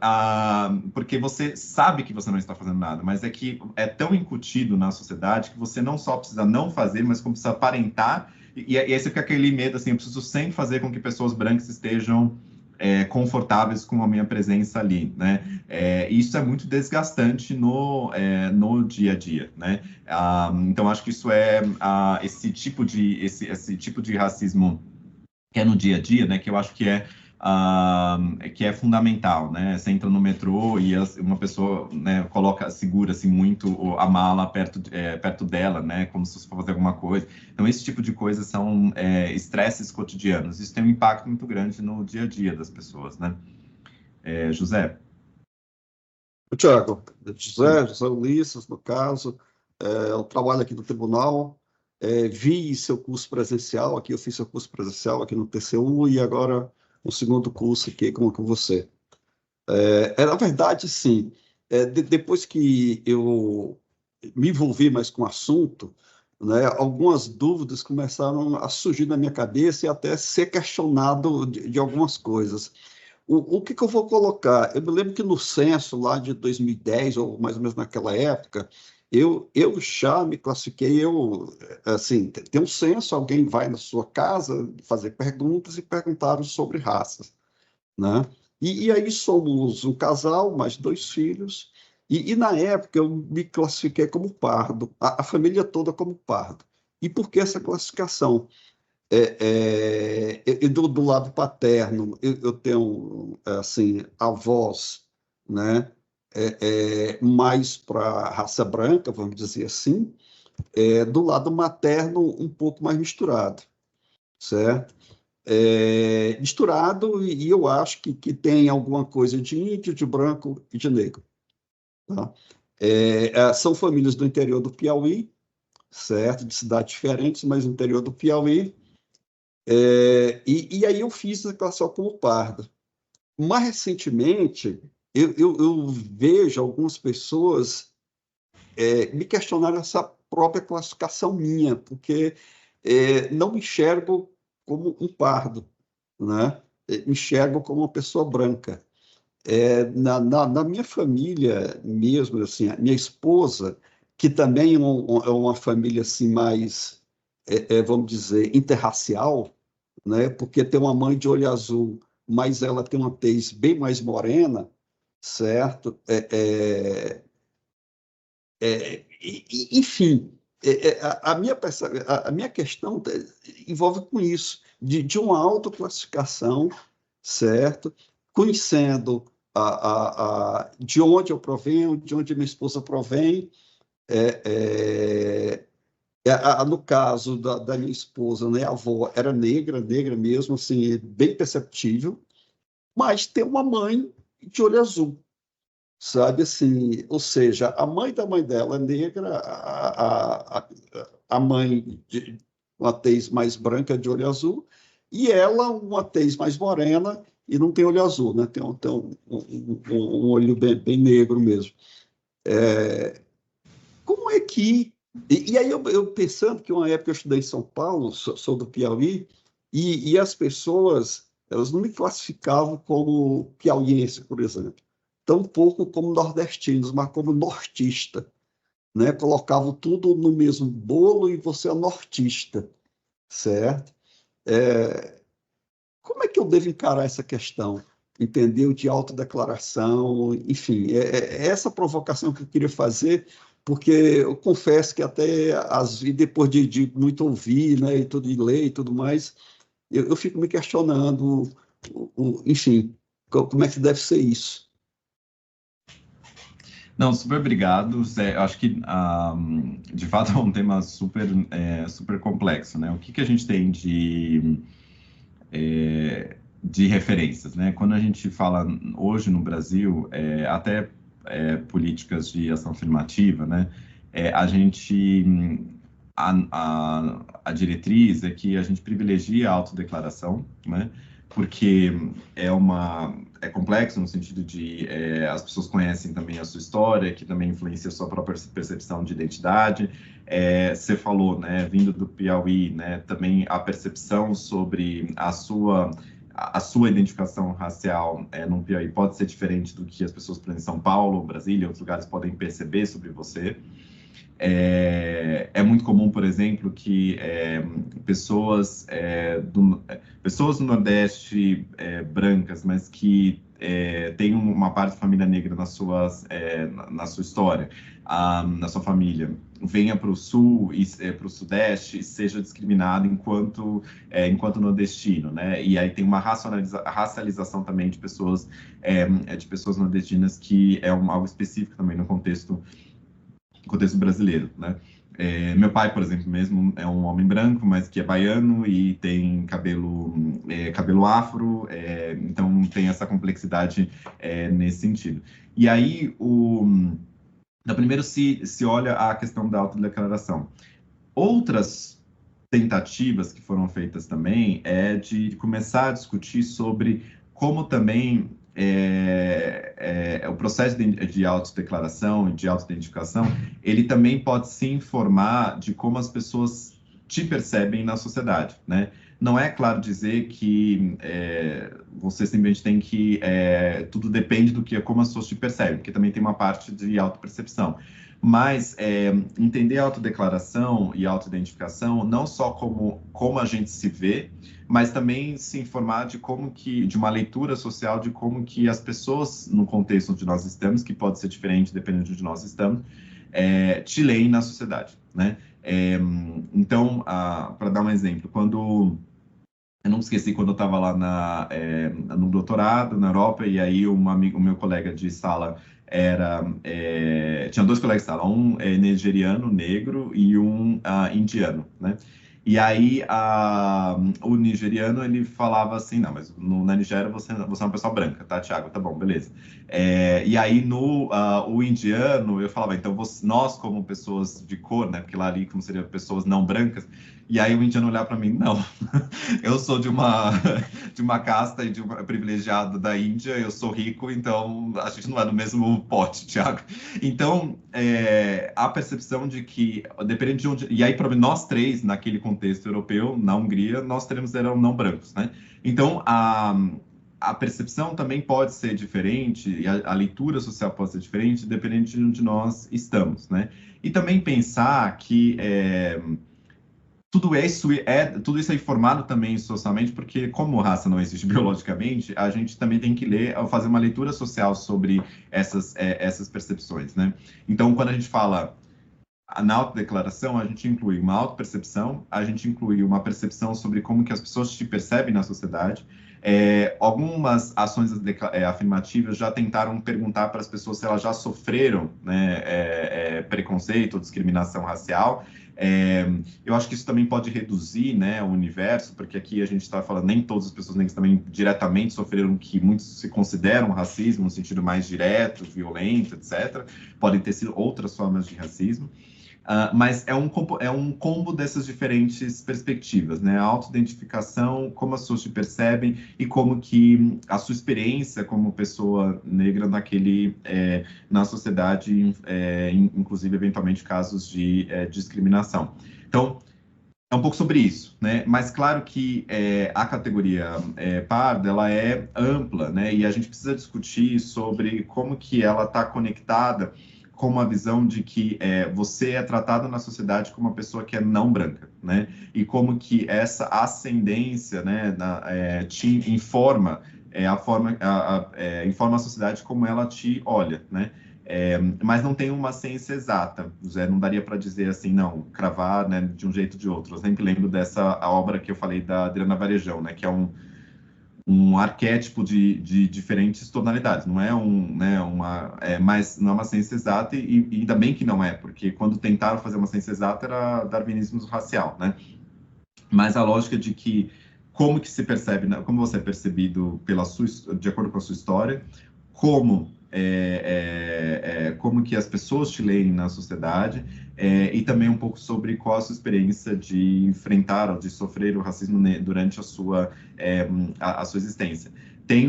S1: porque você sabe que você não está fazendo nada, mas é que é tão incutido na sociedade que você não só precisa não fazer, mas como precisa aparentar. E aí você fica aquele medo, assim, eu preciso sempre fazer com que pessoas brancas estejam confortáveis com a minha presença ali, né? Isso é muito desgastante no dia a dia, né? Então, acho que isso esse tipo de racismo que é no dia a dia, né? Que eu acho que é fundamental, né? Você entra no metrô e uma pessoa, né, segura assim muito a mala perto dela, né? Como se fosse para fazer alguma coisa. Então, esse tipo de coisas são estresses cotidianos. Isso tem um impacto muito grande no dia a dia das pessoas, né? José?
S4: Tiago, José Ulisses, no caso, eu trabalho aqui no tribunal, vi seu curso presencial aqui, eu fiz seu curso presencial aqui no TCU e agora o segundo curso aqui com você. Na verdade, sim, depois que eu me envolvi mais com o assunto, né, algumas dúvidas começaram a surgir na minha cabeça e até ser questionado de algumas coisas. O que eu vou colocar? Eu me lembro que no censo lá de 2010, ou mais ou menos naquela época, eu já me classifiquei, assim, tem um censo, alguém vai na sua casa fazer perguntas e perguntaram sobre raças, né? E aí somos um casal, mais 2 filhos, e na época eu me classifiquei como pardo, a família toda como pardo. E por que essa classificação? Do lado paterno, eu tenho, assim, avós, né, mais para a raça branca, vamos dizer assim, do lado materno, um pouco mais misturado, certo? Misturado, e eu acho que tem alguma coisa de índio, de branco e de negro. Tá? São famílias do interior do Piauí, certo? De cidades diferentes, mas no interior do Piauí. E aí eu fiz a classificação como pardo. Mais recentemente, eu vejo algumas pessoas me questionaram essa própria classificação minha, porque não me enxergo como um pardo, né? Me enxergo como uma pessoa branca. Na minha família mesmo, assim, a minha esposa, que também é uma família assim, mais, vamos dizer, interracial, né? Porque tem uma mãe de olho azul, mas ela tem uma tez bem mais morena, certo? Enfim, a minha questão envolve com isso, de uma autoclassificação, certo? Conhecendo de onde eu provenho, de onde minha esposa provém. No caso da minha esposa, né, a avó era negra mesmo, assim, bem perceptível, mas tem uma mãe de olho azul, sabe, assim, ou seja, a mãe da mãe dela é negra, a mãe de uma tez mais branca de olho azul, e ela uma tez mais morena e não tem olho azul, né, tem um olho bem negro mesmo. Como é que... E aí eu pensando que uma época eu estudei em São Paulo, sou do Piauí, e as pessoas, elas não me classificavam como piauiense, por exemplo, tão pouco como nordestinos, mas como nortista, né? Colocavam tudo no mesmo bolo e você é nortista, certo? Como é que eu devo encarar essa questão? Entendeu? De autodeclaração, enfim, essa provocação que eu queria fazer, porque eu confesso que até depois de muito ouvir, né, e tudo, de ler e tudo mais, eu fico me questionando, enfim, como é que deve ser isso.
S1: Não, super obrigado. Acho que, de fato, é um tema super complexo, né? O que a gente tem de referências, né? Quando a gente fala hoje no Brasil, até políticas de ação afirmativa, né? A diretriz é que a gente privilegia a autodeclaração, né? Porque é complexo no sentido de as pessoas conhecem também a sua história, que também influencia a sua própria percepção de identidade. Você falou, né, vindo do Piauí, né, também a percepção sobre a sua identificação racial no Piauí pode ser diferente do que as pessoas, por exemplo, em São Paulo, Brasília, outros lugares podem perceber sobre você. É muito comum, por exemplo, que pessoas do Nordeste brancas, mas que têm uma parte de família negra na sua história, na sua família, venha para o Sul e para o Sudeste e seja discriminado enquanto nordestino, né? E aí tem uma racialização também de pessoas nordestinas, que é algo específico também no contexto brasileiro, né? Meu pai, por exemplo, mesmo é um homem branco, mas que é baiano e tem cabelo afro, então tem essa complexidade nesse sentido. E aí, primeiro se olha a questão da autodeclaração. Outras tentativas que foram feitas também é de começar a discutir sobre como também o processo de autodeclaração e de autoidentificação, ele também pode se informar de como as pessoas te percebem na sociedade, né? Não é claro dizer que você simplesmente tem que... tudo depende como as pessoas te percebem, porque também tem uma parte de autopercepção. Mas entender a autodeclaração e a autoidentificação não só como a gente se vê, mas também se informar de uma leitura social de como que as pessoas, no contexto onde nós estamos, que pode ser diferente dependendo de onde nós estamos, te leem na sociedade, né? Então, para dar um exemplo, eu não me esqueci quando eu estava lá no doutorado na Europa, e aí o meu colega de sala tinha dois colegas de sala, um nigeriano, negro, e um indiano, né? E aí o nigeriano, ele falava assim, não, mas na Nigéria você é uma pessoa branca, tá, Thiago? Tá bom, beleza. E aí o indiano, eu falava, então nós como pessoas de cor, né, porque lá ali como seriam pessoas não brancas, e aí o indiano olhar para mim, não, eu sou de uma casta e de uma privilegiado da Índia, eu sou rico, então a gente não é do mesmo pote, Thiago. Então, a percepção de que, dependendo de onde... E aí, para nós três, naquele contexto europeu, na Hungria, nós eram não brancos, né? Então, a percepção também pode ser diferente, e a leitura social pode ser diferente, dependendo de onde nós estamos, né? E também pensar que tudo isso é informado também socialmente, porque como raça não existe biologicamente, a gente também tem que fazer uma leitura social sobre essas percepções, né? Então, quando a gente fala na autodeclaração, a gente inclui uma autopercepção, a gente inclui uma percepção sobre como que as pessoas te percebem na sociedade. Algumas ações afirmativas já tentaram perguntar para as pessoas se elas já sofreram, né, preconceito ou discriminação racial. Eu acho que isso também pode reduzir, né, o universo, porque aqui a gente está falando, nem todas as pessoas negras também diretamente sofreram, que muitos se consideram racismo no sentido mais direto, violento, etc. Podem ter sido outras formas de racismo. Mas é um combo dessas diferentes perspectivas, né? A autoidentificação, como as pessoas te percebem e como que a sua experiência como pessoa negra na sociedade, inclusive, eventualmente, casos de discriminação. Então, é um pouco sobre isso, né? Mas claro que a categoria parda, ela é ampla, né? E a gente precisa discutir sobre como que ela está conectada com uma visão de que você é tratado na sociedade como uma pessoa que é não branca, né? E como que essa ascendência, né, te informa informa a sociedade como ela te olha, né? Mas não tem uma ciência exata. Não daria para dizer assim, não, cravar, né, de um jeito ou de outro. Eu sempre lembro a obra que eu falei da Adriana Varejão, né, que é um arquétipo de diferentes tonalidades. Não é mas não é uma ciência exata e ainda bem que não é, porque quando tentaram fazer uma ciência exata era darwinismo racial, né? Mas a lógica de que como que se percebe, como você é percebido de acordo com a sua história, como que as pessoas te leem na sociedade, e também um pouco sobre qual a sua experiência de enfrentar ou de sofrer o racismo durante a sua existência. Tem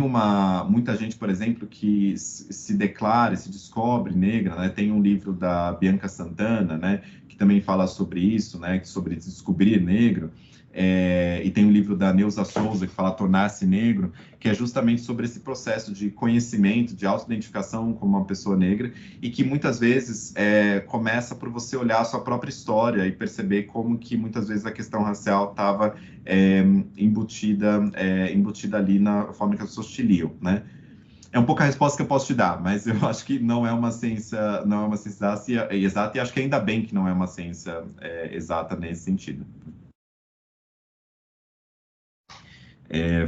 S1: muita gente, por exemplo, que se declara, se descobre negra, né? Tem um livro da Bianca Santana, né, que também fala sobre isso, né, sobre descobrir negro. E tem um livro da Neuza Souza que fala Tornar-se Negro, que é justamente sobre esse processo de conhecimento, de autoidentificação como uma pessoa negra, e que muitas vezes começa por você olhar a sua própria história e perceber como que muitas vezes a questão racial estava embutida ali na forma que as pessoas te liam, né? É um pouco a resposta que eu posso te dar, mas eu acho que não é uma ciência exata, e acho que ainda bem que não é uma ciência exata nesse sentido.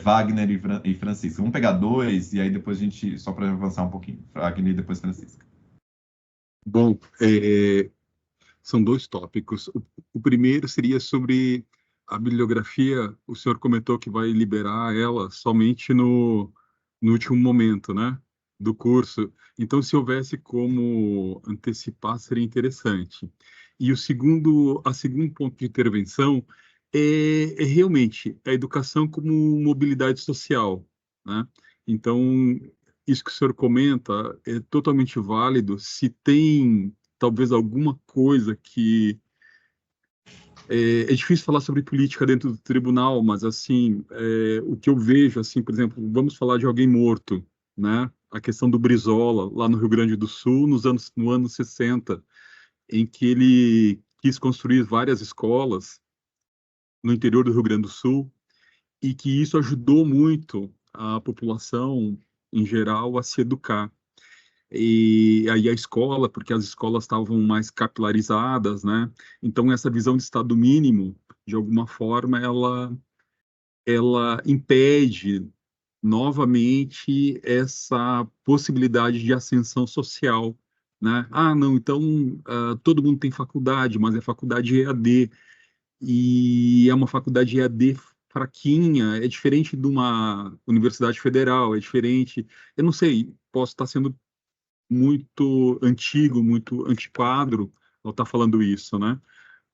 S1: Wagner e Francisca. Vamos pegar dois e aí depois a gente, só para avançar um pouquinho, Wagner e depois Francisca.
S5: Bom, são dois tópicos. O primeiro seria sobre a bibliografia. O senhor comentou que vai liberar ela somente no último momento, né, do curso. Então, se houvesse como antecipar, seria interessante. E a segundo ponto de intervenção é realmente a educação como mobilidade social, né? Então, isso que o senhor comenta é totalmente válido. Se tem talvez alguma coisa que é difícil falar sobre política dentro do tribunal, mas assim, o que eu vejo, assim, por exemplo, vamos falar de alguém morto, né? A questão do Brizola, lá no Rio Grande do Sul, no ano 60, em que ele quis construir várias escolas no interior do Rio Grande do Sul, e que isso ajudou muito a população, em geral, a se educar. E aí a escola, porque as escolas estavam mais capilarizadas, né? Então essa visão de Estado mínimo, de alguma forma, ela impede novamente essa possibilidade de ascensão social, né? Ah, não, então todo mundo tem faculdade, mas é faculdade EAD, e é uma faculdade EAD fraquinha, é diferente de uma universidade federal, é diferente, eu não sei, posso estar sendo muito antigo, muito antiquado ao estar falando isso, né?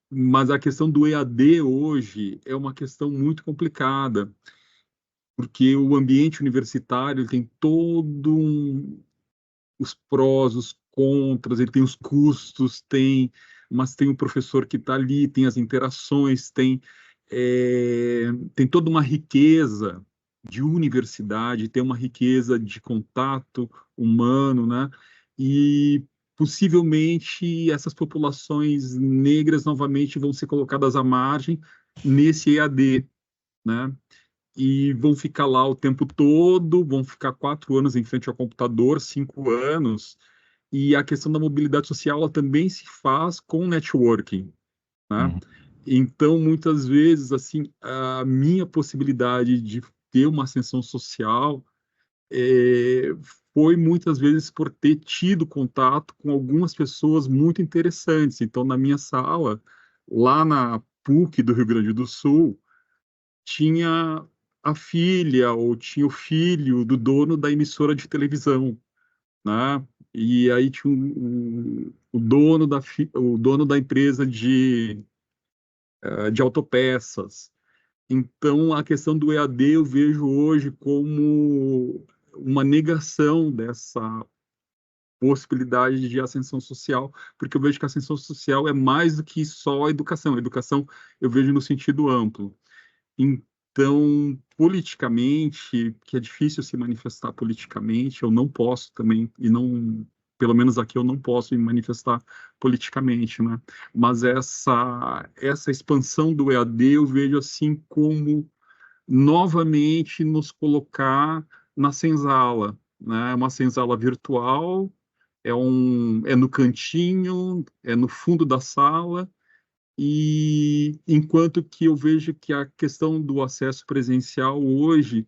S5: Mas a questão do EAD hoje é uma questão muito complicada, porque o ambiente universitário tem os prós, os contras, ele tem os custos, mas tem o professor que está ali, tem as interações, tem toda uma riqueza de universidade, tem uma riqueza de contato humano, né? E possivelmente essas populações negras novamente vão ser colocadas à margem nesse EAD, né? E vão ficar lá o tempo todo, vão ficar 4 anos em frente ao computador, 5 anos, e a questão da mobilidade social ela também se faz com networking, né? Então, muitas vezes, assim, a minha possibilidade de ter uma ascensão social foi muitas vezes por ter tido contato com algumas pessoas muito interessantes. Então, na minha sala, lá na PUC do Rio Grande do Sul, tinha a filha ou tinha o filho do dono da emissora de televisão, né? E aí tinha o dono da empresa de autopeças. Então, a questão do EAD eu vejo hoje como uma negação dessa possibilidade de ascensão social, porque eu vejo que a ascensão social é mais do que só a educação. A educação eu vejo no sentido amplo. Então, politicamente, que é difícil se manifestar politicamente, eu não posso também, pelo menos aqui eu não posso me manifestar politicamente, né? Mas essa expansão do EAD eu vejo assim como novamente nos colocar na senzala, né? Uma senzala virtual é no cantinho, é no fundo da sala, e enquanto que eu vejo que a questão do acesso presencial hoje,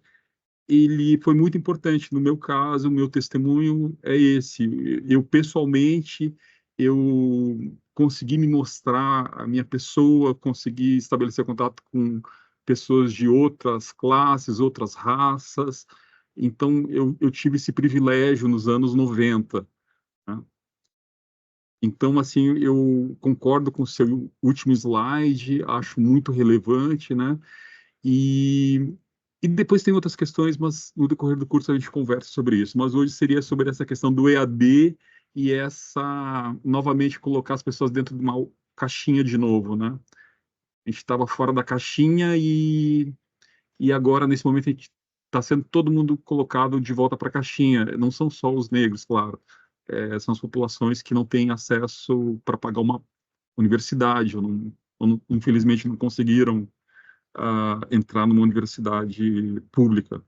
S5: ele foi muito importante. No meu caso, o meu testemunho é esse. Eu, pessoalmente, eu consegui me mostrar a minha pessoa, consegui estabelecer contato com pessoas de outras classes, outras raças. Então, eu tive esse privilégio nos anos 90, né? Então, assim, eu concordo com o seu último slide, acho muito relevante, né? E, e depois tem outras questões, mas no decorrer do curso a gente conversa sobre isso. Mas hoje seria sobre essa questão do EAD e novamente, colocar as pessoas dentro de uma caixinha de novo, né? A gente estava fora da caixinha e agora, nesse momento, a gente está sendo todo mundo colocado de volta para a caixinha. Não são só os negros, claro. São as populações que não têm acesso para pagar uma universidade, infelizmente não conseguiram entrar numa universidade pública.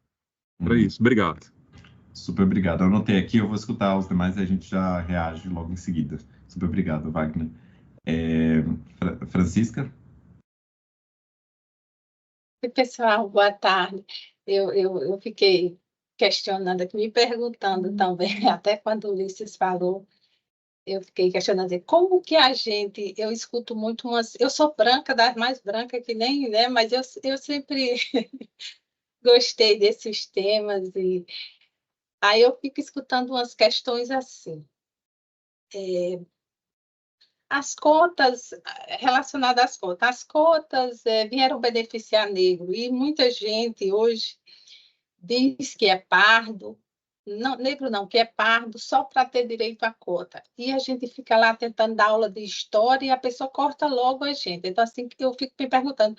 S5: Para isso. Obrigado.
S1: Super obrigado. Eu anotei aqui, eu vou escutar os demais e a gente já reage logo em seguida. Super obrigado, Wagner. Francisca?
S6: Oi, pessoal, boa tarde. Eu fiquei questionando aqui, me perguntando também, até quando o Ulisses falou, eu fiquei questionando, como que eu escuto muito eu sou branca, das mais brancas que nem, né, mas eu sempre gostei desses temas, e aí eu fico escutando umas questões assim. As cotas, relacionadas as cotas vieram beneficiar negro, e muita gente hoje diz que é pardo, não, negro não, que é pardo só para ter direito à cota. E a gente fica lá tentando dar aula de história e a pessoa corta logo a gente. Então, assim, eu fico me perguntando,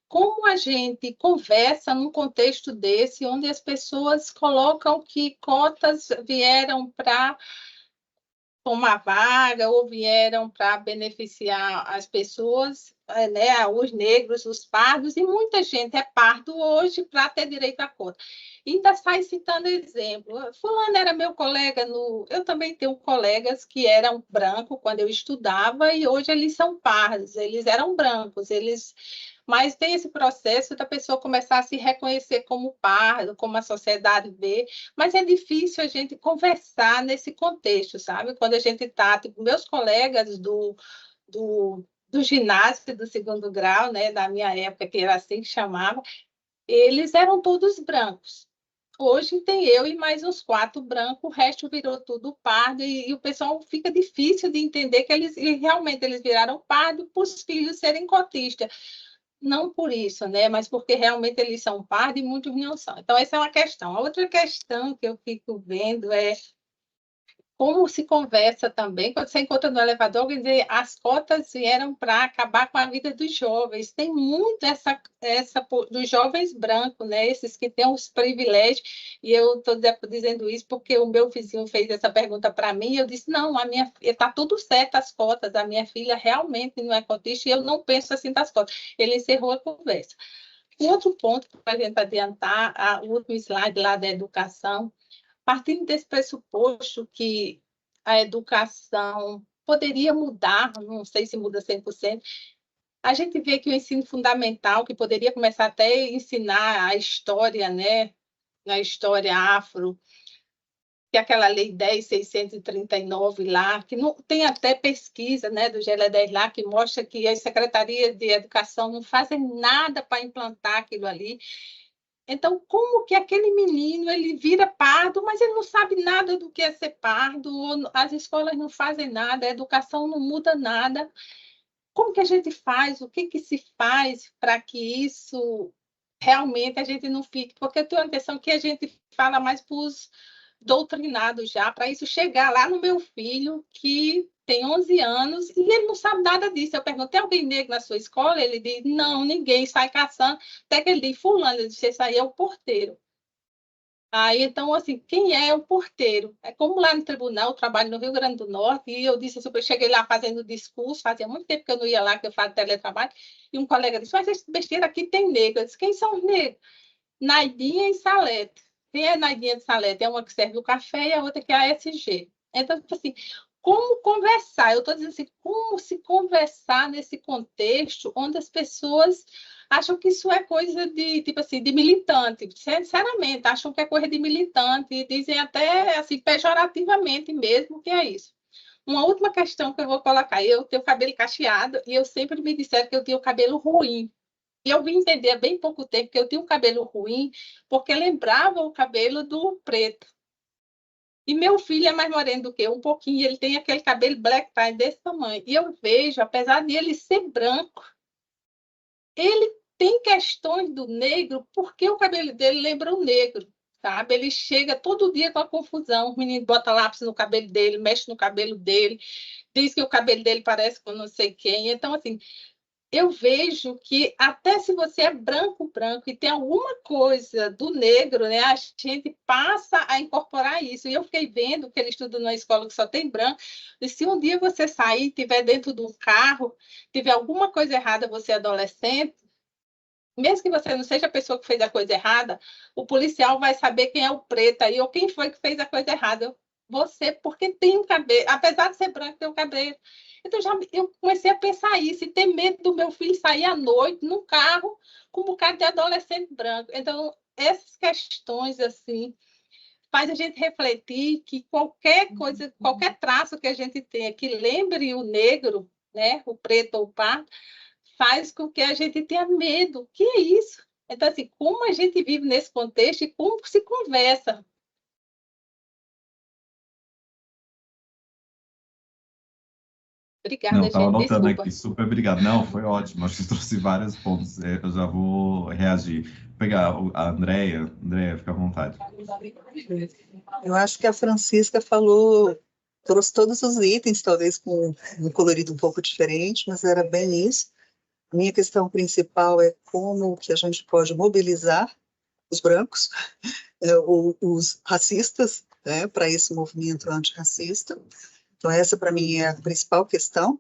S6: como a gente conversa num contexto desse, onde as pessoas colocam que cotas vieram para tomar vaga ou vieram para beneficiar as pessoas, né, os negros, os pardos, e muita gente é pardo hoje para ter direito à cota. E ainda sai citando exemplo. Fulano era meu colega Eu também tenho colegas que eram brancos quando eu estudava e hoje eles são pardos, eles eram brancos, mas tem esse processo da pessoa começar a se reconhecer como pardo, como a sociedade vê, mas é difícil a gente conversar nesse contexto, sabe? Quando a gente está, tipo, meus colegas do ginásio do segundo grau, né, da minha época, que era assim que chamava, eles eram todos brancos. Hoje tem eu e mais uns 4 brancos, o resto virou tudo pardo, e o pessoal fica difícil de entender que realmente eles viraram pardo por os filhos serem cotistas. Não por isso, né? Mas porque realmente eles são pardos e muitos não são. Então, essa é uma questão. A outra questão que eu fico vendo é como se conversa também, quando você encontra no elevador, alguém diz, as cotas vieram para acabar com a vida dos jovens. Tem muito essa dos jovens brancos, né? Esses que têm os privilégios, e eu estou dizendo isso porque o meu vizinho fez essa pergunta para mim, e eu disse, não, está tudo certo as cotas, a minha filha realmente não é cotista, e eu não penso assim das cotas. Ele encerrou a conversa. Um outro ponto, para a gente adiantar, o último slide lá da educação, partindo desse pressuposto que a educação poderia mudar, não sei se muda 100%, a gente vê que o ensino fundamental, que poderia começar até a ensinar a história, né, a história afro, que é aquela lei 10.639 lá, que não, tem até pesquisa, né, do GLE10 lá, que mostra que as secretarias de educação não fazem nada para implantar aquilo ali. Então, como que aquele menino ele vira pardo, mas ele não sabe nada do que é ser pardo, as escolas não fazem nada, a educação não muda nada. Como que a gente faz? O que se faz para que isso realmente a gente não fique? Porque eu tenho a impressão que a gente fala mais para os doutrinados já, para isso chegar lá no meu filho, que tem 11 anos, e ele não sabe nada disso. Eu perguntei, tem alguém negro na sua escola? Ele diz, não, ninguém, sai caçando. Até que ele diz, fulano, ele disse, esse aí é o porteiro. Aí, então, assim, quem é o porteiro? É como lá no tribunal, eu trabalho no Rio Grande do Norte, e eu disse assim, eu cheguei lá fazendo discurso, fazia muito tempo que eu não ia lá, que eu faço teletrabalho, e um colega disse, mas esse besteira aqui tem negro. Eu disse, quem são os negros? Naidinha e Salete. Quem é Naidinha de Salete? É uma que serve o café e a outra que é a SG. Então, tipo assim, como conversar? Eu estou dizendo assim, como se conversar nesse contexto onde as pessoas acham que isso é coisa de, tipo assim, de militante, sinceramente, acham que é coisa de militante, e dizem até, assim, pejorativamente mesmo que é isso. Uma última questão que eu vou colocar, eu tenho cabelo cacheado e eu sempre me disseram que eu tinha o cabelo ruim. E eu vim entender há bem pouco tempo que eu tinha um cabelo ruim porque lembrava o cabelo do preto. E meu filho é mais moreno do que eu, um pouquinho, ele tem aquele cabelo black tie desse tamanho. E eu vejo, apesar de ele ser branco, ele tem questões do negro porque o cabelo dele lembra o negro, sabe? Ele chega todo dia com a confusão, o menino bota lápis no cabelo dele, mexe no cabelo dele, diz que o cabelo dele parece com não sei quem. Então, assim, eu vejo que até se você é branco e tem alguma coisa do negro, né, a gente passa a incorporar isso. E eu fiquei vendo que ele estuda numa escola que só tem branco, e se um dia você sair, estiver dentro de um carro, tiver alguma coisa errada, você é adolescente, mesmo que você não seja a pessoa que fez a coisa errada, o policial vai saber quem é o preto aí, ou quem foi que fez a coisa errada. Você, porque tem um cabelo, apesar de ser branco, tem um cabelo. Então, eu comecei a pensar isso, e ter medo do meu filho sair à noite, num carro, com um bocado de adolescente branco. Então, essas questões, assim, faz a gente refletir que qualquer coisa, qualquer traço que a gente tenha que lembre o negro, né, o preto ou o pardo, faz com que a gente tenha medo. O que é isso? Então, assim, como a gente vive nesse contexto e como se conversa? Obrigada,
S1: Não, estava
S6: gente.
S1: anotando
S6: Desculpa.
S1: aqui, super obrigado. Não, foi ótimo, acho que trouxe vários pontos, eu já vou reagir. Vou pegar a Andréia, fica à vontade.
S7: Eu acho que a Francisca falou, trouxe todos os itens, talvez com um colorido um pouco diferente, mas era bem isso. A minha questão principal é como que a gente pode mobilizar os brancos, os racistas, né, para esse movimento antirracista. Então, essa, para mim, é a principal questão.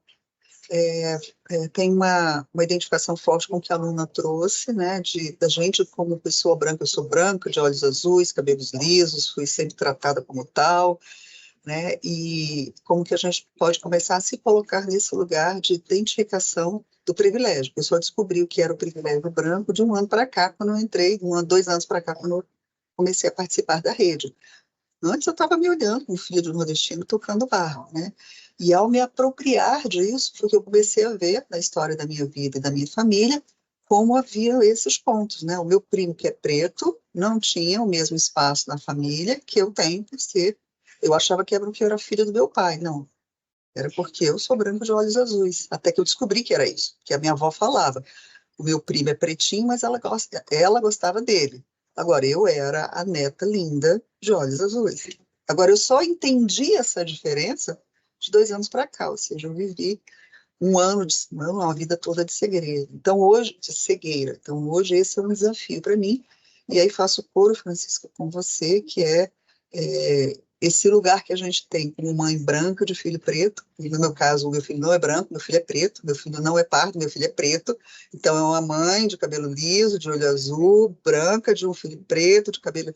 S7: Tem uma identificação forte com o que a aluna trouxe, né, da gente como pessoa branca. Eu sou branca, de olhos azuis, cabelos lisos, fui sempre tratada como tal, né, e como que a gente pode começar a se colocar nesse lugar de identificação do privilégio. Eu só descobri o que era o privilégio branco de um ano para cá, quando eu entrei, 2 anos para cá, quando eu comecei a participar da rede. Antes eu estava me olhando como filha de nordestino tocando barro, né? E ao me apropriar disso, porque eu comecei a ver na história da minha vida e da minha família como havia esses pontos, né? O meu primo, que é preto, não tinha o mesmo espaço na família que eu tenho por ser. Eu achava que era porque eu era filha do meu pai, não. Era porque eu sou branca de olhos azuis. Até que eu descobri que era isso, que a minha avó falava. O meu primo é pretinho, mas ela gostava dele. Agora, eu era a neta linda de olhos azuis. Agora, eu só entendi essa diferença de 2 anos para cá, ou seja, eu vivi uma vida toda de cegueira. Então, hoje, esse é um desafio para mim. E aí faço coro, Francisca, com você, que é esse lugar que a gente tem como mãe branca de filho preto, e no meu caso, o meu filho não é branco, meu filho é preto, meu filho não é pardo, meu filho é preto, então é uma mãe de cabelo liso, de olho azul, branca, de um filho preto, de cabelo...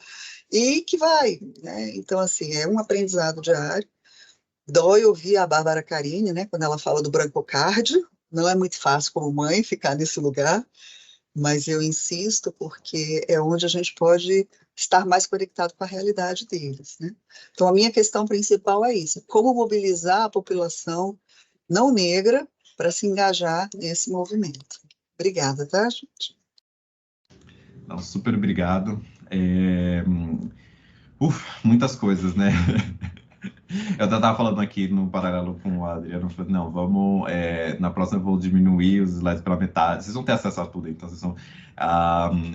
S7: E que vai, né? Então, assim, é um aprendizado diário. Dói ouvir a Bárbara Carini, né, quando ela fala do brancocárdio, não é muito fácil como mãe ficar nesse lugar, mas eu insisto porque é onde a gente pode estar mais conectado com a realidade deles, né? Então, a minha questão principal é isso, como mobilizar a população não negra para se engajar nesse movimento. Obrigada, tá, gente?
S1: Não, super obrigado. Muitas coisas, né? Eu estava falando aqui no paralelo com o Adriano, falei, não, vamos, na próxima eu vou diminuir os slides pela metade, vocês vão ter acesso a tudo, então vocês vão,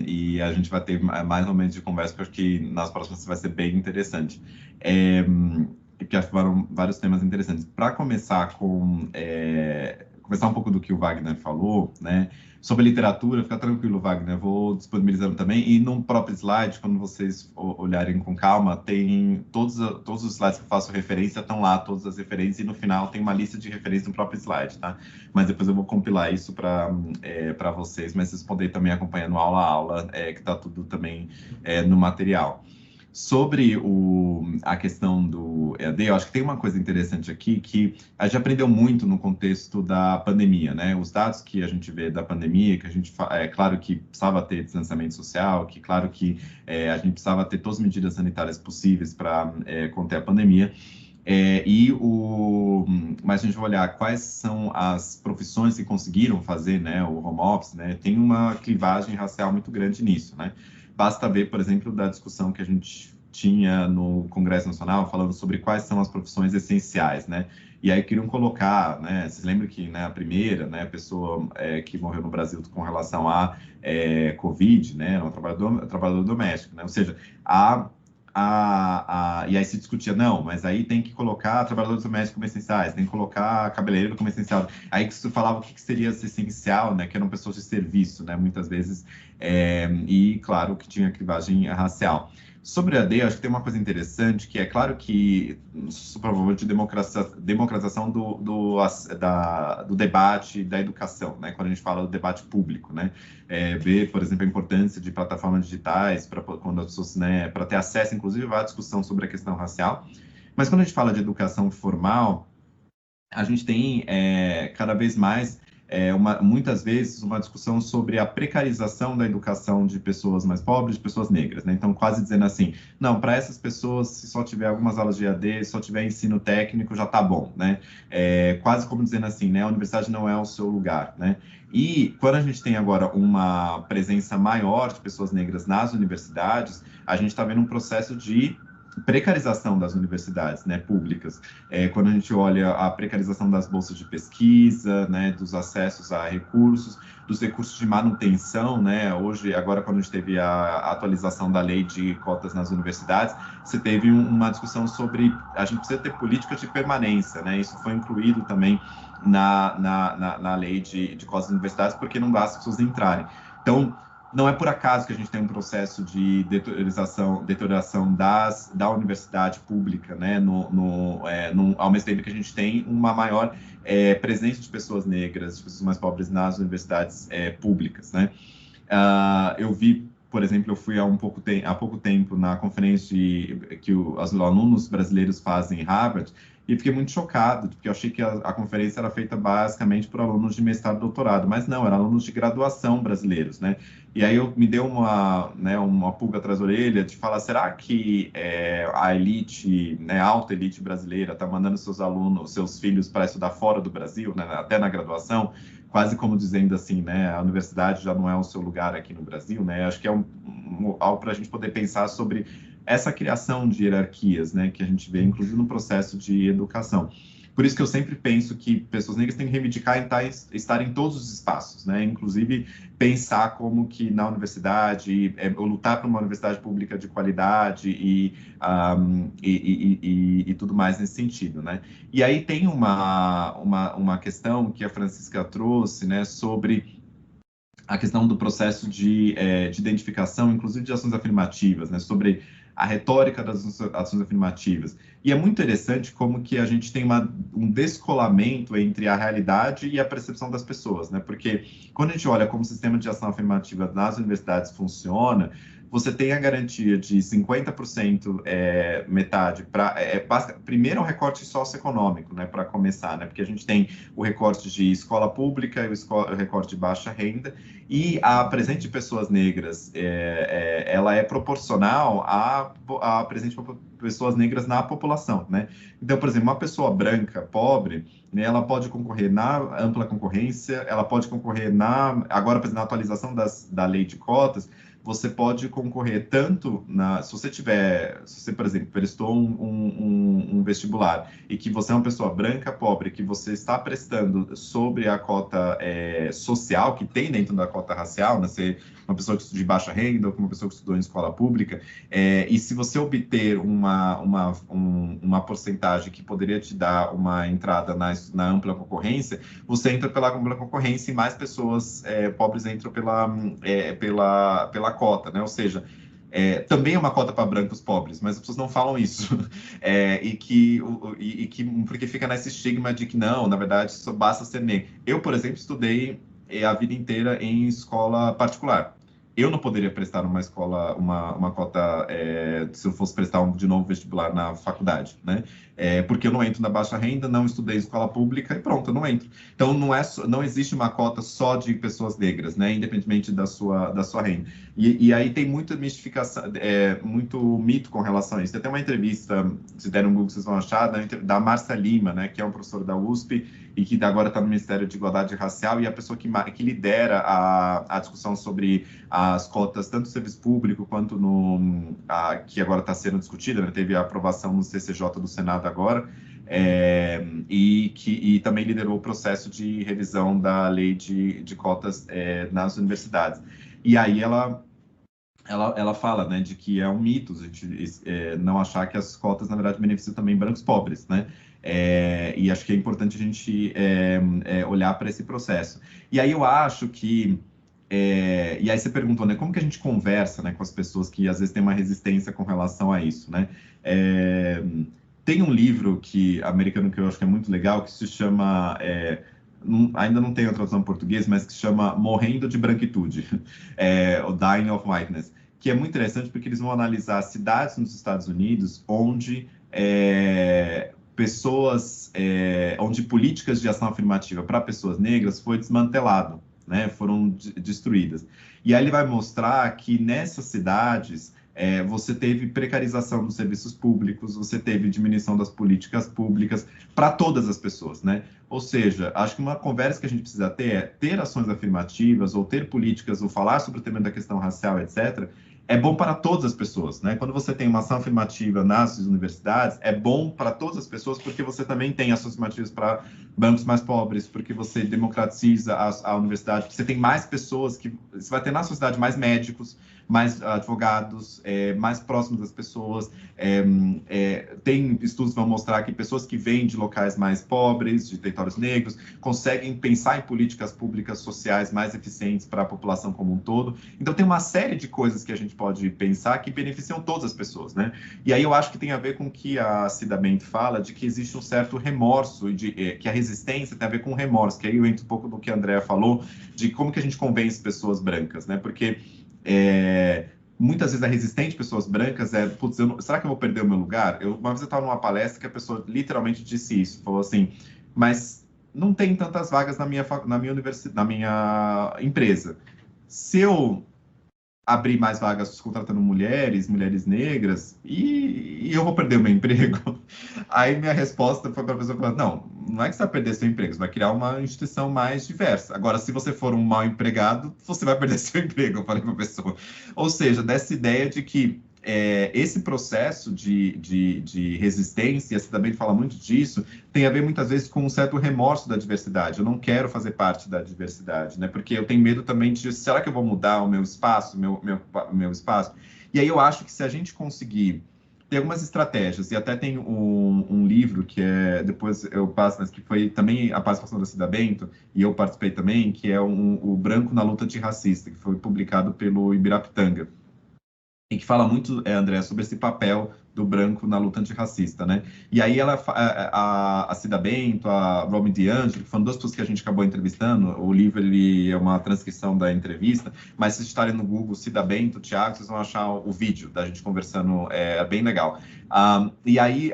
S1: e a gente vai ter mais ou menos de conversa, porque acho que nas próximas vai ser bem interessante. Porque acho que foram vários temas interessantes. Para começar começar um pouco do que o Wagner falou, né? Sobre literatura, fica tranquilo, Wagner, eu vou disponibilizando também, e no próprio slide, quando vocês olharem com calma, tem todos os slides que eu faço referência, estão lá, todas as referências, e no final tem uma lista de referências no próprio slide, tá? Mas depois eu vou compilar isso para vocês, mas vocês podem também acompanhar no aula a aula, que está tudo também no material. Sobre a questão do EAD, eu acho que tem uma coisa interessante aqui que a gente aprendeu muito no contexto da pandemia, né? Os dados que a gente vê da pandemia, que a gente, claro que precisava ter distanciamento social, que claro que a gente precisava ter todas as medidas sanitárias possíveis para conter a pandemia. Mas a gente vai olhar quais são as profissões que conseguiram fazer, né, o home office, né? Tem uma clivagem racial muito grande nisso, né? Basta ver, por exemplo, da discussão que a gente tinha no Congresso Nacional, falando sobre quais são as profissões essenciais, né? E aí queriam colocar, né? Vocês lembram que, né, a primeira, né, pessoa que morreu no Brasil com relação a Covid, né, um trabalhador doméstico, né? Ou seja, e aí se discutia, não, mas aí tem que colocar trabalhadores domésticos como essenciais, tem que colocar cabeleireiro como essencial. Aí que se falava o que seria essencial, né, que eram pessoas de serviço, né, muitas vezes, e claro que tinha clivagem racial. Sobre a AD, acho que tem uma coisa interessante, que é claro que sou a favor de democratização do debate da educação, né? Quando a gente fala do debate público, né? Ver, por exemplo, a importância de plataformas digitais para quando as pessoas, né, para ter acesso, inclusive, à discussão sobre a questão racial. Mas quando a gente fala de educação formal, a gente tem cada vez mais muitas vezes uma discussão sobre a precarização da educação de pessoas mais pobres, de pessoas negras, né? Então, quase dizendo assim, não, para essas pessoas, se só tiver algumas aulas de EAD, se só tiver ensino técnico, já tá bom, né? Quase como dizendo assim, né? A universidade não é o seu lugar, né? E quando a gente tem agora uma presença maior de pessoas negras nas universidades, a gente está vendo um processo de precarização das universidades, né, públicas. Quando a gente olha a precarização das bolsas de pesquisa, né, dos acessos a recursos, dos recursos de manutenção, né, hoje, agora quando a gente teve a atualização da lei de cotas nas universidades, você teve uma discussão sobre, a gente precisa ter política de permanência, né, isso foi incluído também na lei de cotas das universidades, porque não basta as pessoas entrarem. Então, não é por acaso que a gente tem um processo de deterioração da universidade pública, né? Ao mesmo tempo que a gente tem uma maior presença de pessoas negras, de pessoas mais pobres nas universidades públicas, né? Eu vi, por exemplo, eu fui há pouco tempo na conferência que os alunos brasileiros fazem em Harvard, e fiquei muito chocado, porque eu achei que a conferência era feita basicamente por alunos de mestrado e doutorado, mas não, eram alunos de graduação brasileiros, né? E aí me deu uma pulga atrás da orelha de falar, será que a elite, né, a alta elite brasileira está mandando seus filhos para estudar fora do Brasil, né, até na graduação, quase como dizendo assim, né, a universidade já não é o seu lugar aqui no Brasil, né? Acho que é algo para a gente poder pensar sobre essa criação de hierarquias, né, que a gente vê, inclusive, no processo de educação. Por isso que eu sempre penso que pessoas negras têm que reivindicar estar em todos os espaços, né, inclusive pensar como que na universidade, lutar por uma universidade pública de qualidade e tudo mais nesse sentido, né. E aí tem uma questão que a Francisca trouxe, né, sobre a questão do processo de identificação, inclusive de ações afirmativas, né, sobre a retórica das ações afirmativas. E é muito interessante como que a gente tem um descolamento entre a realidade e a percepção das pessoas, né? Porque quando a gente olha como o sistema de ação afirmativa nas universidades funciona, você tem a garantia de 50%, metade, primeiro é o recorte socioeconômico, né, para começar, né, porque a gente tem o recorte de escola pública e o recorte de baixa renda, e a presença de pessoas negras, ela é proporcional à presença de pessoas negras na população, né? Então, por exemplo, uma pessoa branca, pobre, né, ela pode concorrer na ampla concorrência, ela pode concorrer agora, por exemplo, na atualização da lei de cotas, você pode concorrer tanto se você, por exemplo, prestou um vestibular e que você é uma pessoa branca, pobre, que você está prestando sobre a cota social que tem dentro da cota racial, né, ser uma pessoa que estuda de baixa renda ou uma pessoa que estudou em escola pública, e se você obter uma porcentagem que poderia te dar uma entrada na ampla concorrência, você entra pela ampla concorrência e mais pessoas pobres entram pela cota, né? Ou seja, também é uma cota para brancos pobres, mas as pessoas não falam isso. Porque fica nesse estigma de que não, na verdade, só basta ser negro. Eu, por exemplo, estudei a vida inteira em escola particular. eu não poderia prestar uma escola, uma cota, se eu fosse prestar de novo vestibular na faculdade, né? Porque eu não entro na baixa renda, não estudei em escola pública e pronto, eu não entro. Então, não existe uma cota só de pessoas negras, né? Independentemente da sua renda. E aí tem muita mistificação, muito mito com relação a isso. Tem até uma entrevista, se der um Google, vocês vão achar, da Márcia Lima, né? Que é um professor da USP e que agora está no Ministério de Igualdade Racial, e a pessoa que lidera a discussão sobre as cotas, tanto no serviço público quanto que agora está sendo discutida, né? Teve a aprovação no CCJ do Senado agora, e também liderou o processo de revisão da lei de cotas nas universidades. E aí ela fala, né, de que é um mito a gente não achar que as cotas, na verdade, beneficiam também brancos pobres, né? E acho que é importante a gente olhar para esse processo. E aí eu acho que... e aí você perguntou, né, como que a gente conversa, né, com as pessoas que às vezes têm uma resistência com relação a isso, né? Tem um livro americano que eu acho que é muito legal, que se chama... ainda não tem a tradução em português, mas que se chama Morrendo de Branquitude, o Dying of Whiteness, que é muito interessante porque eles vão analisar cidades nos Estados Unidos onde onde políticas de ação afirmativa para pessoas negras foi desmantelado, né, foram destruídas. E aí ele vai mostrar que nessas cidades você teve precarização dos serviços públicos, você teve diminuição das políticas públicas para todas as pessoas, né? Ou seja, acho que uma conversa que a gente precisa ter ações afirmativas, ou ter políticas, ou falar sobre o tema da questão racial, etc., é bom para todas as pessoas, né? Quando você tem uma ação afirmativa nas universidades, é bom para todas as pessoas, porque você também tem ações afirmativas para brancos mais pobres, porque você democratiza a universidade, porque você tem mais pessoas você vai ter na sociedade mais médicos, mais advogados, mais próximos das pessoas. Tem estudos que vão mostrar que pessoas que vêm de locais mais pobres, de territórios negros, conseguem pensar em políticas públicas sociais mais eficientes para a população como um todo. Então, tem uma série de coisas que a gente pode pensar que beneficiam todas as pessoas, né? E aí eu acho que tem a ver com o que a Cida Bento fala, de que existe um certo remorso, que a resistência tem a ver com remorso, que aí eu entro um pouco no que a Andrea falou, de como que a gente convence pessoas brancas, né? Porque muitas vezes a resistência de pessoas brancas putz, será que eu vou perder o meu lugar? Uma vez eu estava numa palestra que a pessoa literalmente disse isso, falou assim, mas não tem tantas vagas na minha universidade, na minha empresa. Se eu abrir mais vagas contratando mulheres negras, e eu vou perder o meu emprego? Aí minha resposta foi para a pessoa falar, não é que você vai perder seu emprego, você vai criar uma instituição mais diversa. Agora, se você for um mau empregado, você vai perder seu emprego, eu falei para a pessoa. Ou seja, dessa ideia de que esse processo de resistência, e a Cida Bento fala muito disso, tem a ver muitas vezes com um certo remorso da diversidade. Eu não quero fazer parte da diversidade, né? Porque eu tenho medo também de, será que eu vou mudar o meu espaço, meu espaço? E aí eu acho que se a gente conseguir ter algumas estratégias, e até tem um livro que depois eu passo, mas que foi também a participação da Cida Bento, e eu participei também, que é o Branco na Luta Antirracista, que foi publicado pelo Ibirapitanga, e que fala muito, André, sobre esse papel do branco na luta antirracista, né? E aí a Cida Bento, a Robin DiAngelo, que foram duas pessoas que a gente acabou entrevistando, o livro ele é uma transcrição da entrevista, mas se vocês estarem no Google, Cida Bento, Thiago, vocês vão achar o vídeo da gente conversando, é bem legal. E aí,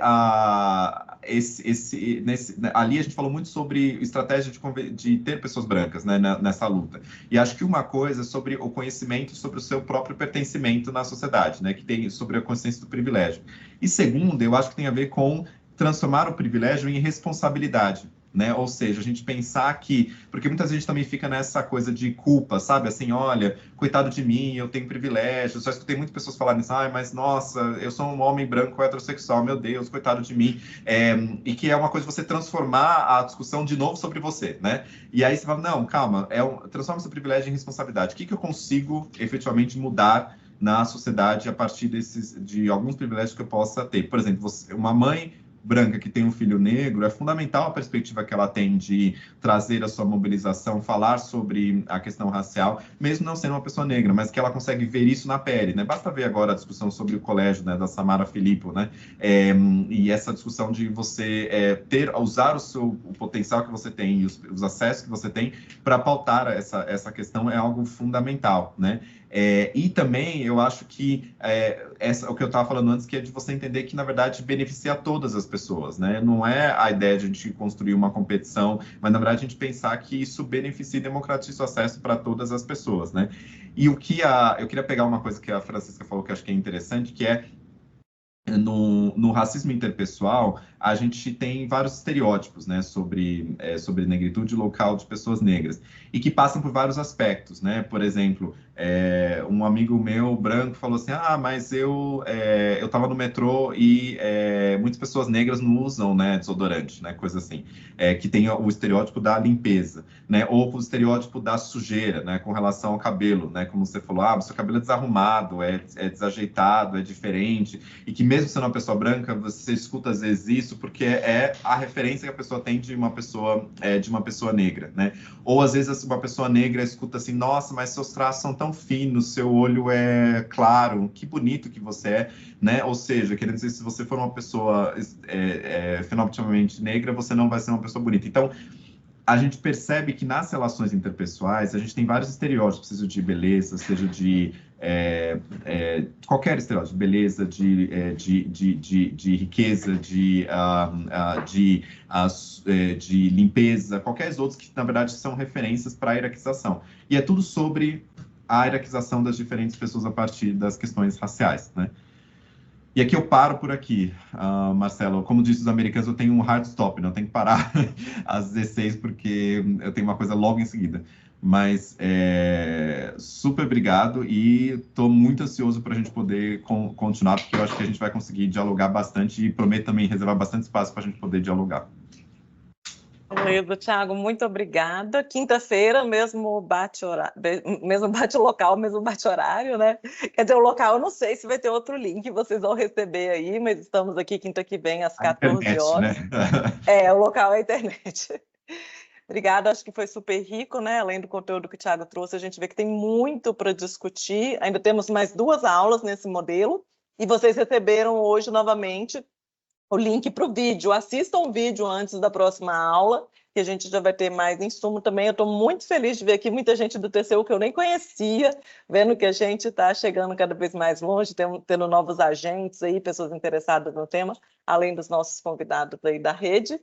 S1: ali a gente falou muito sobre estratégia de ter pessoas brancas, né, nessa luta. E acho que uma coisa é sobre o conhecimento sobre o seu próprio pertencimento na sociedade, né, que tem sobre a consciência do privilégio. E segundo, eu acho que tem a ver com transformar o privilégio em responsabilidade, né? Ou seja, a gente pensar que... Porque muitas vezes a gente também fica nessa coisa de culpa, sabe? Assim, olha, coitado de mim, eu tenho privilégio. Só escutei muitas pessoas falarem isso, mas nossa, eu sou um homem branco heterossexual, meu Deus, coitado de mim. E que é uma coisa de você transformar a discussão de novo sobre você, né? E aí você fala, não, calma, transforma seu privilégio em responsabilidade. O que eu consigo efetivamente mudar na sociedade a partir de alguns privilégios que eu possa ter? Por exemplo, uma mãe branca que tem um filho negro, é fundamental a perspectiva que ela tem de trazer a sua mobilização, falar sobre a questão racial, mesmo não sendo uma pessoa negra, mas que ela consegue ver isso na pele, né? Basta ver agora a discussão sobre o colégio, né, da Samara Filippo, né? E essa discussão de você usar o potencial que você tem e os acessos que você tem para pautar essa questão é algo fundamental, né? E também eu acho que o que eu estava falando antes, que é de você entender que, na verdade, beneficia todas as pessoas, né? Não é a ideia de a gente construir uma competição, mas, na verdade, a gente pensar que isso beneficia e democratiza o acesso para todas as pessoas, né? E eu queria pegar uma coisa que a Francisca falou que eu acho que é interessante, que é no racismo interpessoal, a gente tem vários estereótipos, né, sobre negritude local de pessoas negras, e que passam por vários aspectos, né? Por exemplo, um amigo meu branco falou assim, mas eu estava no metrô e muitas pessoas negras não usam, né, desodorante, né, coisa assim, que tem o estereótipo da limpeza, né, ou o estereótipo da sujeira, né, com relação ao cabelo, né, como você falou, o seu cabelo é desarrumado, é desajeitado, é diferente, e que mesmo sendo uma pessoa branca, você escuta às vezes isso porque é a referência que a pessoa tem de uma pessoa negra, né? Ou às vezes uma pessoa negra escuta assim, nossa, mas seus traços são tão finos, seu olho é claro, que bonito que você é, né? Ou seja, querendo dizer, se você for uma pessoa fenotipiamente negra, você não vai ser uma pessoa bonita. Então, a gente percebe que nas relações interpessoais a gente tem vários estereótipos, seja de beleza, seja de qualquer estereótipo, de beleza, de riqueza, de limpeza, qualquer outros que, na verdade, são referências para a hierarquização. E é tudo sobre a hierarquização das diferentes pessoas a partir das questões raciais, né? E aqui eu paro por aqui, Marcelo. Como disse os americanos, eu tenho um hard stop, não tenho que parar às 16, porque eu tenho uma coisa logo em seguida. Mas super obrigado e estou muito ansioso para a gente poder continuar, porque eu acho que a gente vai conseguir dialogar bastante e prometo também reservar bastante espaço para a gente poder dialogar.
S2: Beleza, Thiago, muito obrigada. Quinta-feira, mesmo bate-local, mesmo bate-horário, né? Quer dizer, o local eu não sei se vai ter outro link, vocês vão receber aí, mas estamos aqui quinta que vem, às 14 horas. Né? O local é a internet. Obrigada, acho que foi super rico, né? Além do conteúdo que o Thiago trouxe, a gente vê que tem muito para discutir. Ainda temos mais 2 aulas nesse modelo, e vocês receberam hoje novamente o link para o vídeo. Assistam o vídeo antes da próxima aula, que a gente já vai ter mais insumo também. Eu estou muito feliz de ver aqui muita gente do TCU que eu nem conhecia, vendo que a gente está chegando cada vez mais longe, tendo novos agentes aí, pessoas interessadas no tema, além dos nossos convidados aí da rede.